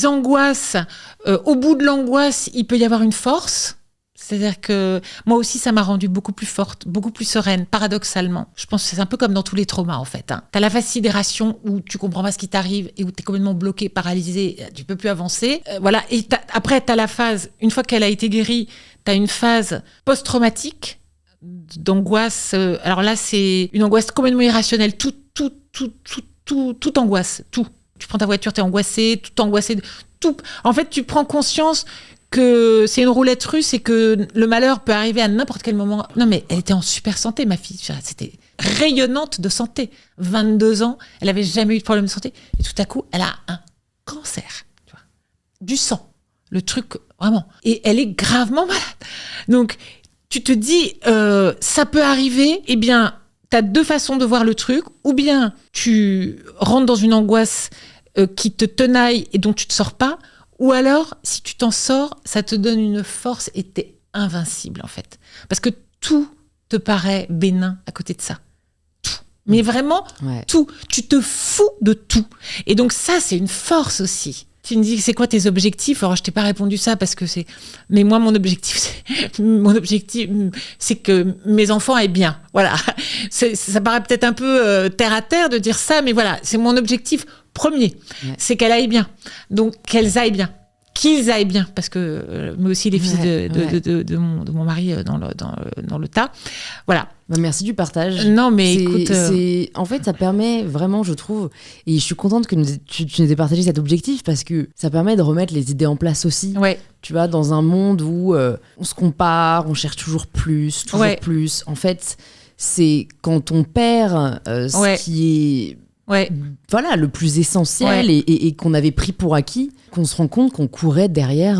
angoisses, au bout de l'angoisse, il peut y avoir une force. C'est-à-dire que moi aussi, ça m'a rendue beaucoup plus forte, beaucoup plus sereine, paradoxalement. Je pense que c'est un peu comme dans tous les traumas, en fait. Hein. Tu as la phase sidération où tu comprends pas ce qui t'arrive et où tu es complètement bloqué, paralysé, tu peux plus avancer. Voilà. Et après, tu as la phase, une fois qu'elle a été guérie, tu as une phase post-traumatique d'angoisse. Alors là, c'est une angoisse complètement irrationnelle. Tout angoisse, tout. Tu prends ta voiture, t'es angoissé, tout angoissé, tout. En fait, tu prends conscience que c'est une roulette russe et que le malheur peut arriver à n'importe quel moment. Non, mais elle était en super santé, ma fille. C'était rayonnante de santé. 22 ans, elle avait jamais eu de problème de santé. Et tout à coup, elle a un cancer. Tu vois. Du sang. Le truc, vraiment. Et elle est gravement malade. Donc, tu te dis, ça peut arriver, eh bien, t'as deux façons de voir le truc. Ou bien, tu rentres dans une angoisse qui te tenaille et dont tu te sors pas. Ou alors, si tu t'en sors, ça te donne une force et t'es invincible, en fait. Parce que tout te paraît bénin à côté de ça. Tout. Mais vraiment, tout. Tu te fous de tout. Et donc ça, c'est une force aussi. Tu me dis, c'est quoi tes objectifs ? Alors, je t'ai pas répondu ça parce que c'est... Mais moi, mon objectif, c'est que mes enfants aillent bien. Voilà. Ça paraît peut-être un peu terre à terre de dire ça, mais voilà, c'est mon objectif premier. Ouais. C'est qu'elle aille bien. Donc, qu'elles aillent bien. Qu'ils aillent bien, parce que mais aussi les fils de mon mari dans le tas. Voilà. Bah merci du partage. Non, mais écoute... En fait, ça permet vraiment, je trouve, et je suis contente que tu nous aies partagé cet objectif, parce que ça permet de remettre les idées en place aussi. Ouais. Tu vois, dans un monde où on se compare, on cherche toujours plus. En fait, c'est quand on perd ce qui est... Voilà, le plus essentiel et qu'on avait pris pour acquis, qu'on se rend compte qu'on courait derrière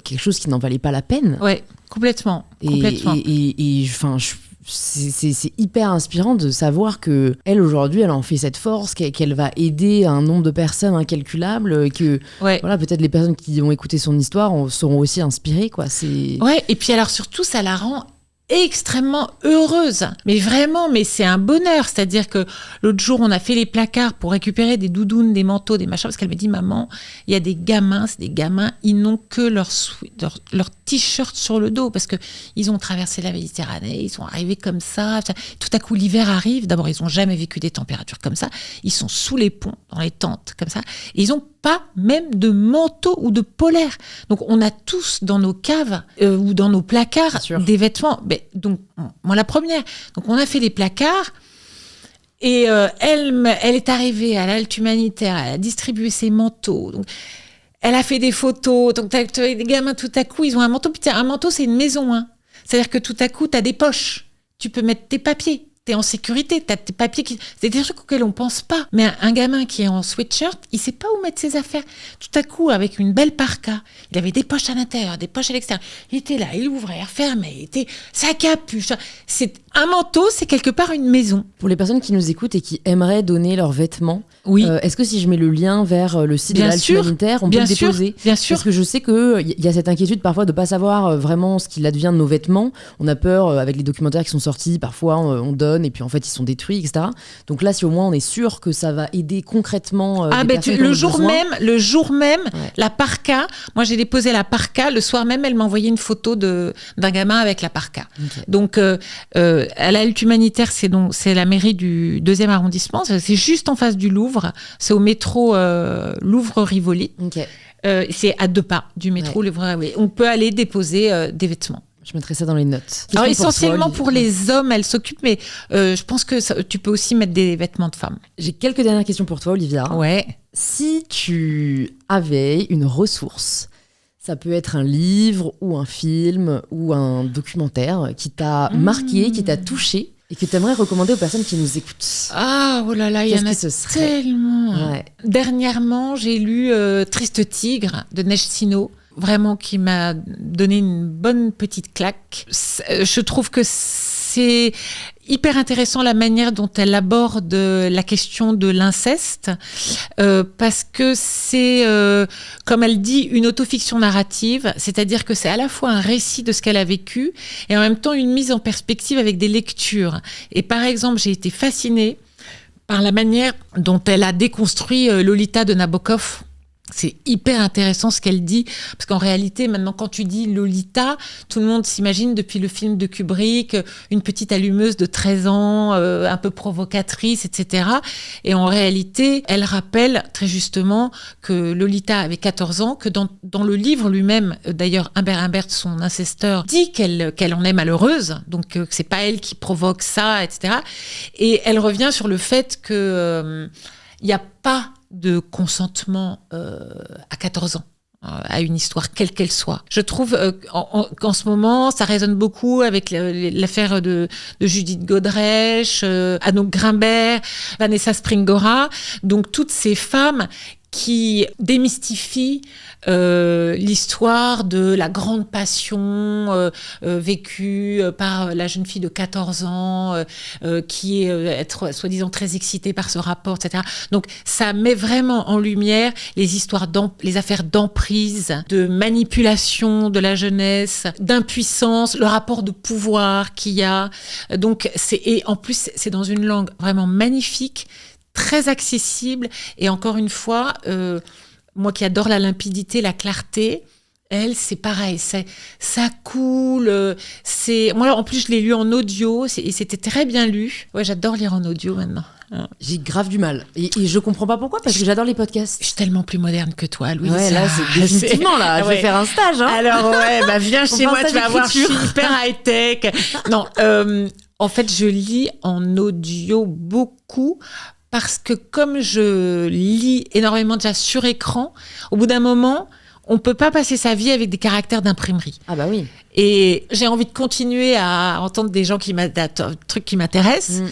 quelque chose qui n'en valait pas la peine. Ouais, complètement. Et enfin, c'est hyper inspirant de savoir que elle aujourd'hui, elle en fait cette force, qu'elle va aider un nombre de personnes incalculable, que voilà, peut-être les personnes qui ont écouté son histoire seront aussi inspirées, quoi. Et puis alors surtout, ça la rend extrêmement heureuse, mais vraiment, mais c'est un bonheur. C'est-à-dire que l'autre jour, on a fait les placards pour récupérer des doudounes, des manteaux, des machins, parce qu'elle me dit, maman, il y a des gamins, ils n'ont que leur t-shirt sur le dos, parce que ils ont traversé la Méditerranée, ils sont arrivés comme ça. Tout à coup, l'hiver arrive. D'abord, ils n'ont jamais vécu des températures comme ça. Ils sont sous les ponts, dans les tentes, comme ça. Et ils n'ont pas même de manteau ou de polaire. Donc, on a tous dans nos caves ou dans nos placards des vêtements. Mais, donc, moi, la première. Donc, on a fait les placards et elle est arrivée à l'halte humanitaire. Elle a distribué ses manteaux. Donc, elle a fait des photos. Donc, t'as des gamins, tout à coup, ils ont un manteau. Putain, un manteau, c'est une maison. Hein. C'est-à-dire que tout à coup, t'as des poches. Tu peux mettre tes papiers. T'es en sécurité, t'as tes papiers c'est des trucs auxquels on pense pas. Mais un gamin qui est en sweatshirt, il sait pas où mettre ses affaires. Tout à coup, avec une belle parka, il avait des poches à l'intérieur, des poches à l'extérieur. Il était là, il ouvrait, il refermait, il était sa capuche. Un manteau, c'est quelque part une maison. Pour les personnes qui nous écoutent et qui aimeraient donner leurs vêtements, est-ce que si je mets le lien vers le site de l'halte humanitaire, on peut le déposer ? Bien sûr. Parce que je sais qu'il y a cette inquiétude parfois de ne pas savoir vraiment ce qu'il advient de nos vêtements. On a peur, avec les documentaires qui sont sortis, parfois on donne et puis en fait ils sont détruits, etc. Donc là, si au moins on est sûr que ça va aider concrètement le jour même, la parka, moi j'ai déposé la parka, le soir même elle m'a envoyé une photo d'un gamin avec la parka. Okay. Donc à la halte humanitaire, c'est la mairie du 2e arrondissement, c'est juste en face du Louvre, c'est au métro Louvre-Rivoli. Okay. C'est à 2 pas du métro Louvre. On peut aller déposer des vêtements. Je mettrai ça dans les notes. Alors essentiellement pour les hommes, elle s'occupe, mais je pense que tu peux aussi mettre des vêtements de femmes. J'ai quelques dernières questions pour toi, Olivia. Ouais. Si tu avais une ressource, ça peut être un livre ou un film ou un documentaire qui t'a marqué, qui t'a touché et que tu aimerais recommander aux personnes qui nous écoutent. Ah, oh là là, il y en a tellement. Ouais. Dernièrement, j'ai lu Triste Tigre de Neige Sino. Vraiment qui m'a donné une bonne petite claque. Je trouve que c'est hyper intéressant la manière dont elle aborde la question de l'inceste, parce que c'est, comme elle dit, une autofiction narrative, c'est-à-dire que c'est à la fois un récit de ce qu'elle a vécu et en même temps une mise en perspective avec des lectures. Et par exemple, j'ai été fascinée par la manière dont elle a déconstruit Lolita de Nabokov. C'est hyper intéressant ce qu'elle dit, parce qu'en réalité, maintenant, quand tu dis Lolita, tout le monde s'imagine depuis le film de Kubrick, une petite allumeuse de 13 ans, un peu provocatrice, etc. Et en réalité, elle rappelle très justement que Lolita avait 14 ans, que dans le livre lui-même, d'ailleurs, Humbert, son incesteur, dit qu'elle en est malheureuse, donc que c'est pas elle qui provoque ça, etc. Et elle revient sur le fait que il n'y a pas de consentement à 14 ans à une histoire, quelle qu'elle soit. Je trouve qu'en ce moment, ça résonne beaucoup avec l'affaire de Judith Godrèche, Anouk Grimbert, Vanessa Springora, donc toutes ces femmes qui démystifient l'histoire de la grande passion vécue par la jeune fille de 14 ans qui est être soi-disant très excitée par ce rapport, etc. Donc ça met vraiment en lumière les histoires, les affaires d'emprise, de manipulation de la jeunesse, d'impuissance, le rapport de pouvoir qu'il y a. Donc et en plus c'est dans une langue vraiment magnifique, très accessible, et encore une fois, moi qui adore la limpidité, la clarté, elle, c'est pareil, ça coule. Moi, en plus, je l'ai lu en audio, et c'était très bien lu. Ouais, j'adore lire en audio maintenant. J'ai grave du mal. Et je comprends pas pourquoi, parce que j'adore les podcasts. Je suis tellement plus moderne que toi, Louise. Ouais, là, c'est définitivement, là. Je vais faire un stage, hein. Alors, ouais, viens chez moi, tu vas voir, je suis hyper high-tech. Non, en fait, je lis en audio beaucoup, parce que comme je lis énormément déjà sur écran, au bout d'un moment, on peut pas passer sa vie avec des caractères d'imprimerie. Ah bah oui. Et j'ai envie de continuer à entendre des gens trucs qui m'intéressent.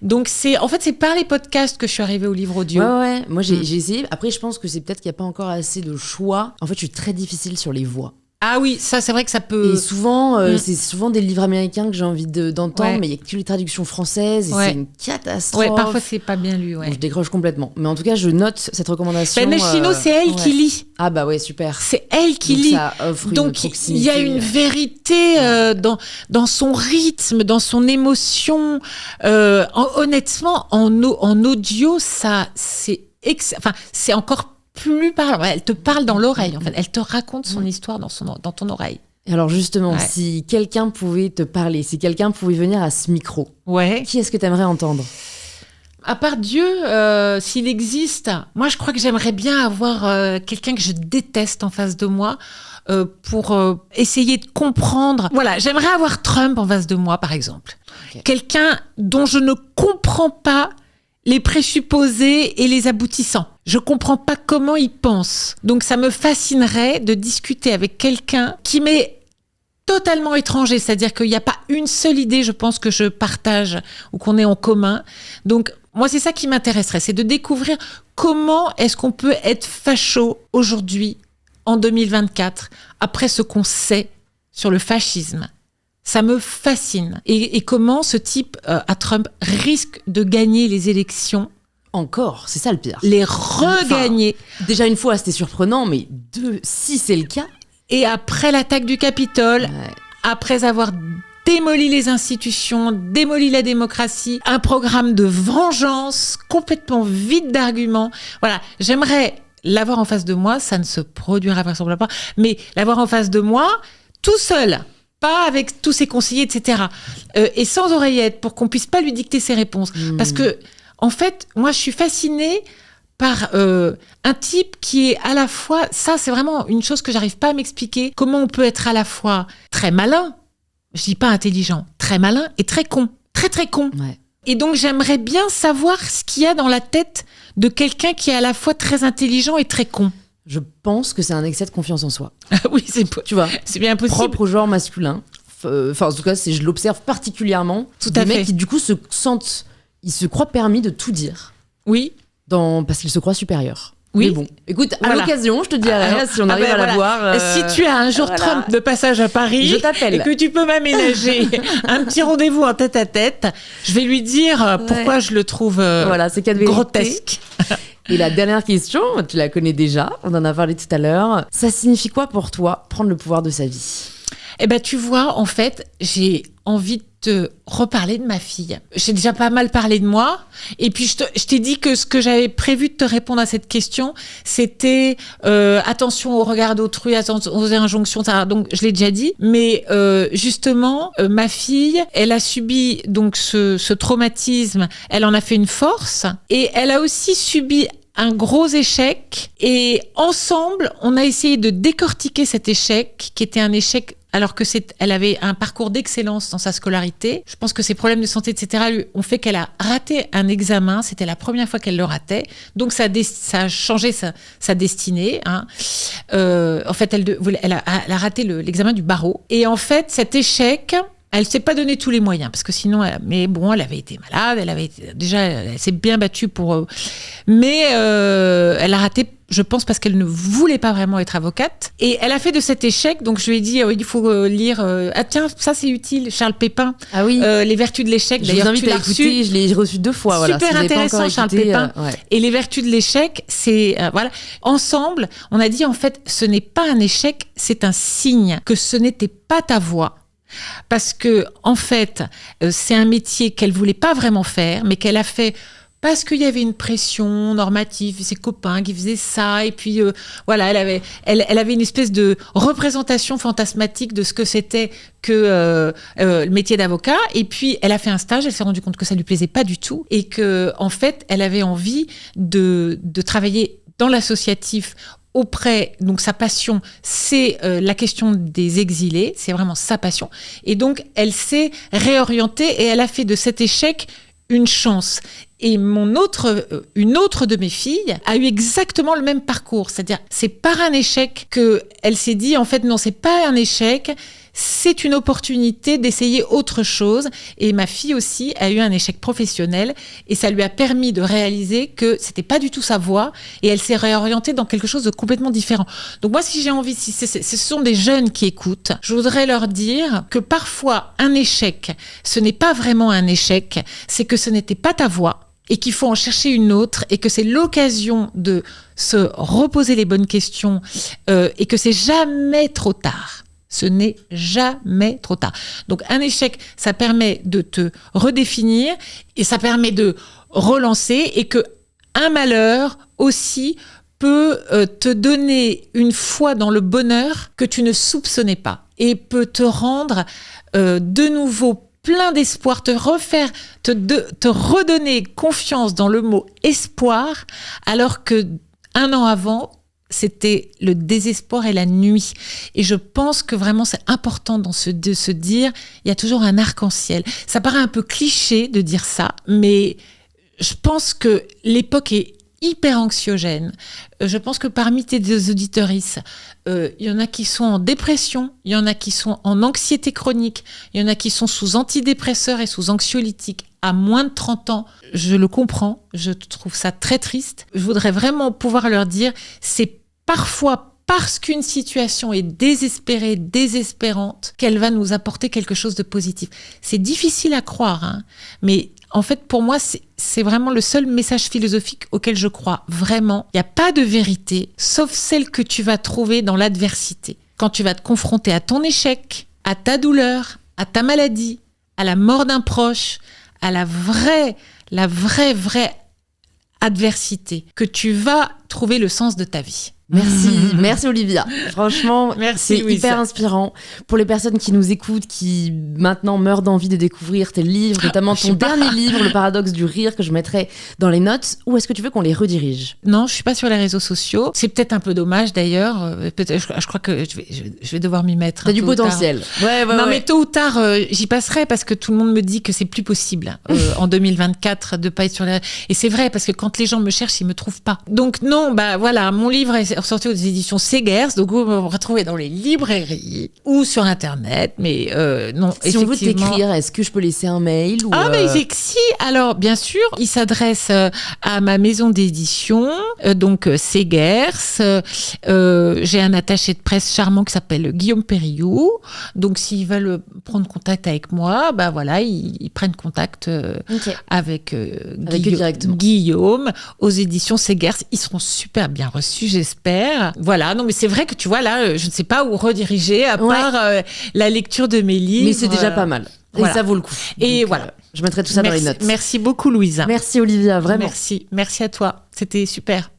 Donc c'est par les podcasts que je suis arrivée au livre audio. Ouais. Moi j'ai essayé. Après je pense que c'est peut-être qu'il n'y a pas encore assez de choix. En fait je suis très difficile sur les voix. Ah oui, ça c'est vrai que ça peut... Et souvent, c'est souvent des livres américains que j'ai envie d'entendre, mais il n'y a que les traductions françaises, et c'est une catastrophe. Ouais, parfois c'est pas bien lu, ouais. Donc, je décroche complètement. Mais en tout cas, je note cette recommandation. Neige Sino, c'est elle qui lit. Ah bah ouais, super. C'est elle qui lit. Ça offre donc une proximité. Il y a une vérité dans son rythme, dans son émotion. Honnêtement, en audio, ça, c'est encore plus parlant. Elle te parle dans l'oreille, en fait. Elle te raconte son histoire dans ton oreille. Et alors justement, si quelqu'un pouvait te parler, si quelqu'un pouvait venir à ce micro, qui est-ce que tu aimerais entendre ? À part Dieu, s'il existe, moi je crois que j'aimerais bien avoir quelqu'un que je déteste en face de moi pour essayer de comprendre. Voilà, j'aimerais avoir Trump en face de moi, par exemple. Okay. Quelqu'un dont je ne comprends pas les présupposés et les aboutissants. Je comprends pas comment il pense. Donc ça me fascinerait de discuter avec quelqu'un qui m'est totalement étranger, c'est-à-dire qu'il n'y a pas une seule idée, je pense, que je partage ou qu'on est en commun. Donc moi, c'est ça qui m'intéresserait, c'est de découvrir comment est-ce qu'on peut être facho aujourd'hui, en 2024, après ce qu'on sait sur le fascisme. Ça me fascine. Et comment ce type, à Trump, risque de gagner les élections. Encore, c'est ça le pire. Les regagner. Déjà une fois, c'était surprenant, mais si c'est le cas. Et après l'attaque du Capitole, après avoir démoli les institutions, démoli la démocratie, un programme de vengeance complètement vide d'arguments. Voilà, j'aimerais l'avoir en face de moi, ça ne se produira vraisemblablement pas, mais l'avoir en face de moi, tout seul. Pas avec tous ses conseillers, etc. Et sans oreillette, pour qu'on puisse pas lui dicter ses réponses. Parce que, en fait, moi, je suis fascinée par un type qui est à la fois... Ça, c'est vraiment une chose que j'arrive pas à m'expliquer. Comment on peut être à la fois très malin, Je dis pas intelligent, très malin et très con. Très, très con. Ouais. Et donc, j'aimerais bien savoir ce qu'il y a dans la tête de quelqu'un qui est à la fois très intelligent et très con. Je pense que c'est un excès de confiance en soi. Oui, Tu vois, c'est bien possible. propre au genre masculin. Enfin, en tout cas, je l'observe particulièrement. Tout des à mecs fait. qui, du coup, ils se croient permis de tout dire. Oui. Parce qu'ils se croient supérieurs. Oui. Mais bon, écoute, à Voilà. l'occasion, je te dirai si on arrive à la voir. Si tu as un jour voilà. Trump de passage à Paris Je t'appelle. et que tu peux m'aménager un petit rendez-vous en tête-à-tête, je vais lui dire pourquoi je le trouve Voilà, c'est quatre vérités. grotesque. Et la dernière question, tu la connais déjà, on en a parlé tout à l'heure. Ça signifie quoi pour toi, prendre le pouvoir de sa vie ? Eh ben, tu vois, en fait, j'ai envie de te reparler de ma fille. J'ai déjà pas mal parlé de moi. Et puis, je t'ai dit que ce que j'avais prévu de te répondre à cette question, c'était attention au regard d'autrui, attention aux injonctions. Donc, je l'ai déjà dit. Mais justement, ma fille, elle a subi donc ce traumatisme. Elle en a fait une force. Et elle a aussi subi un gros échec. Et ensemble, on a essayé de décortiquer cet échec, qui était un échec alors que elle avait un parcours d'excellence dans sa scolarité. Je pense que ses problèmes de santé, etc., ont fait qu'elle a raté un examen. C'était la première fois qu'elle le ratait. Donc, ça a changé sa destinée. Hein. En fait, elle a raté l'examen du barreau. Et en fait, cet échec, elle s'est pas donné tous les moyens, parce que sinon, mais bon, elle avait été malade, elle s'est bien battue mais elle a raté, je pense, parce qu'elle ne voulait pas vraiment être avocate. Et elle a fait de cet échec, donc je lui ai dit, il faut lire, tiens, ça c'est utile, Charles Pépin, Ah oui. Les Vertus de l'échec. Je D'ailleurs, vous invite tu à l'as écouter, reçu. je l'ai reçu 2 fois. Super voilà, si vous avez pas intéressant, encore Charles écouté, Pépin. ouais. Et les vertus de l'échec, c'est voilà. Ensemble, on a dit en fait, ce n'est pas un échec, c'est un signe que ce n'était pas ta voie. Parce que en fait, c'est un métier qu'elle voulait pas vraiment faire, mais qu'elle a fait parce qu'il y avait une pression normative, ses copains qui faisaient ça, et puis voilà, elle avait une espèce de représentation fantasmatique de ce que c'était que le métier d'avocat. Et puis elle a fait un stage, elle s'est rendue compte que ça lui plaisait pas du tout, et que en fait, elle avait envie de travailler dans l'associatif. Donc sa passion, c'est la question des exilés, c'est vraiment sa passion. Et donc, elle s'est réorientée et elle a fait de cet échec une chance. Et une autre de mes filles a eu exactement le même parcours. C'est-à-dire, c'est par un échec qu'elle s'est dit, en fait, non, c'est pas un échec, c'est une opportunité d'essayer autre chose. Et ma fille aussi a eu un échec professionnel et ça lui a permis de réaliser que c'était pas du tout sa voie et elle s'est réorientée dans quelque chose de complètement différent. Donc moi, si j'ai envie, si ce sont des jeunes qui écoutent, je voudrais leur dire que parfois un échec, ce n'est pas vraiment un échec, c'est que ce n'était pas ta voie et qu'il faut en chercher une autre et que c'est l'occasion de se reposer les bonnes questions et que c'est jamais trop tard. Ce n'est jamais trop tard. Donc un échec, ça permet de te redéfinir et ça permet de relancer, et que un malheur aussi peut te donner une foi dans le bonheur que tu ne soupçonnais pas et peut te rendre de nouveau plein d'espoir, te redonner confiance dans le mot espoir, alors que 1 an avant, c'était le désespoir et la nuit. Et je pense que vraiment c'est important de se dire, il y a toujours un arc-en-ciel. Ça paraît un peu cliché de dire ça, mais je pense que l'époque est hyper anxiogène. Je pense que parmi tes auditorices, il y en a qui sont en dépression, il y en a qui sont en anxiété chronique, il y en a qui sont sous antidépresseurs et sous anxiolytiques à moins de 30 ans. Je le comprends, je trouve ça très triste. Je voudrais vraiment pouvoir leur dire, c'est parfois parce qu'une situation est désespérée, désespérante, qu'elle va nous apporter quelque chose de positif. C'est difficile à croire, hein, mais en fait, pour moi, c'est vraiment le seul message philosophique auquel je crois vraiment. Il n'y a pas de vérité, sauf celle que tu vas trouver dans l'adversité. Quand tu vas te confronter à ton échec, à ta douleur, à ta maladie, à la mort d'un proche, à la vraie adversité, que tu vas trouver le sens de ta vie. Merci Olivia. Franchement, Merci, c'est Louise. hyper inspirant. Pour les personnes qui nous écoutent, qui maintenant meurent d'envie de découvrir tes livres, notamment ton dernier livre, Le paradoxe du rire, que je mettrai dans les notes, où est-ce que tu veux qu'on les redirige ? Non, je suis pas sur les réseaux sociaux. C'est peut-être un peu dommage d'ailleurs. Je crois que je vais devoir m'y mettre. T'as du tôt ou tard. potentiel. Ouais, Non, mais tôt ou tard, j'y passerai parce que tout le monde me dit que c'est plus possible en 2024 de pas être sur les... Et c'est vrai parce que quand les gens me cherchent, ils me trouvent pas. Donc non, bah voilà, mon livre est ressorti aux éditions Segers, donc vous me retrouvez dans les librairies ou sur internet, mais non. Si on veut effectivement... t'écrire, est-ce que je peux laisser un mail ou mais si, alors bien sûr, il s'adresse à ma maison d'édition, donc Segers. J'ai un attaché de presse charmant qui s'appelle Guillaume Périllou. Donc s'ils veulent prendre contact avec moi, bah voilà, ils prennent contact avec Guillaume aux éditions Segers. Ils seront super bien reçus, j'espère. Voilà, non mais c'est vrai que tu vois là, je ne sais pas où rediriger à part la lecture de mes livres. Mais c'est déjà pas mal. Voilà. Et ça vaut le coup. Et donc, voilà. Je mettrai tout ça dans les notes. Merci beaucoup Louisa. Merci Olivia, vraiment. Merci à toi. C'était super.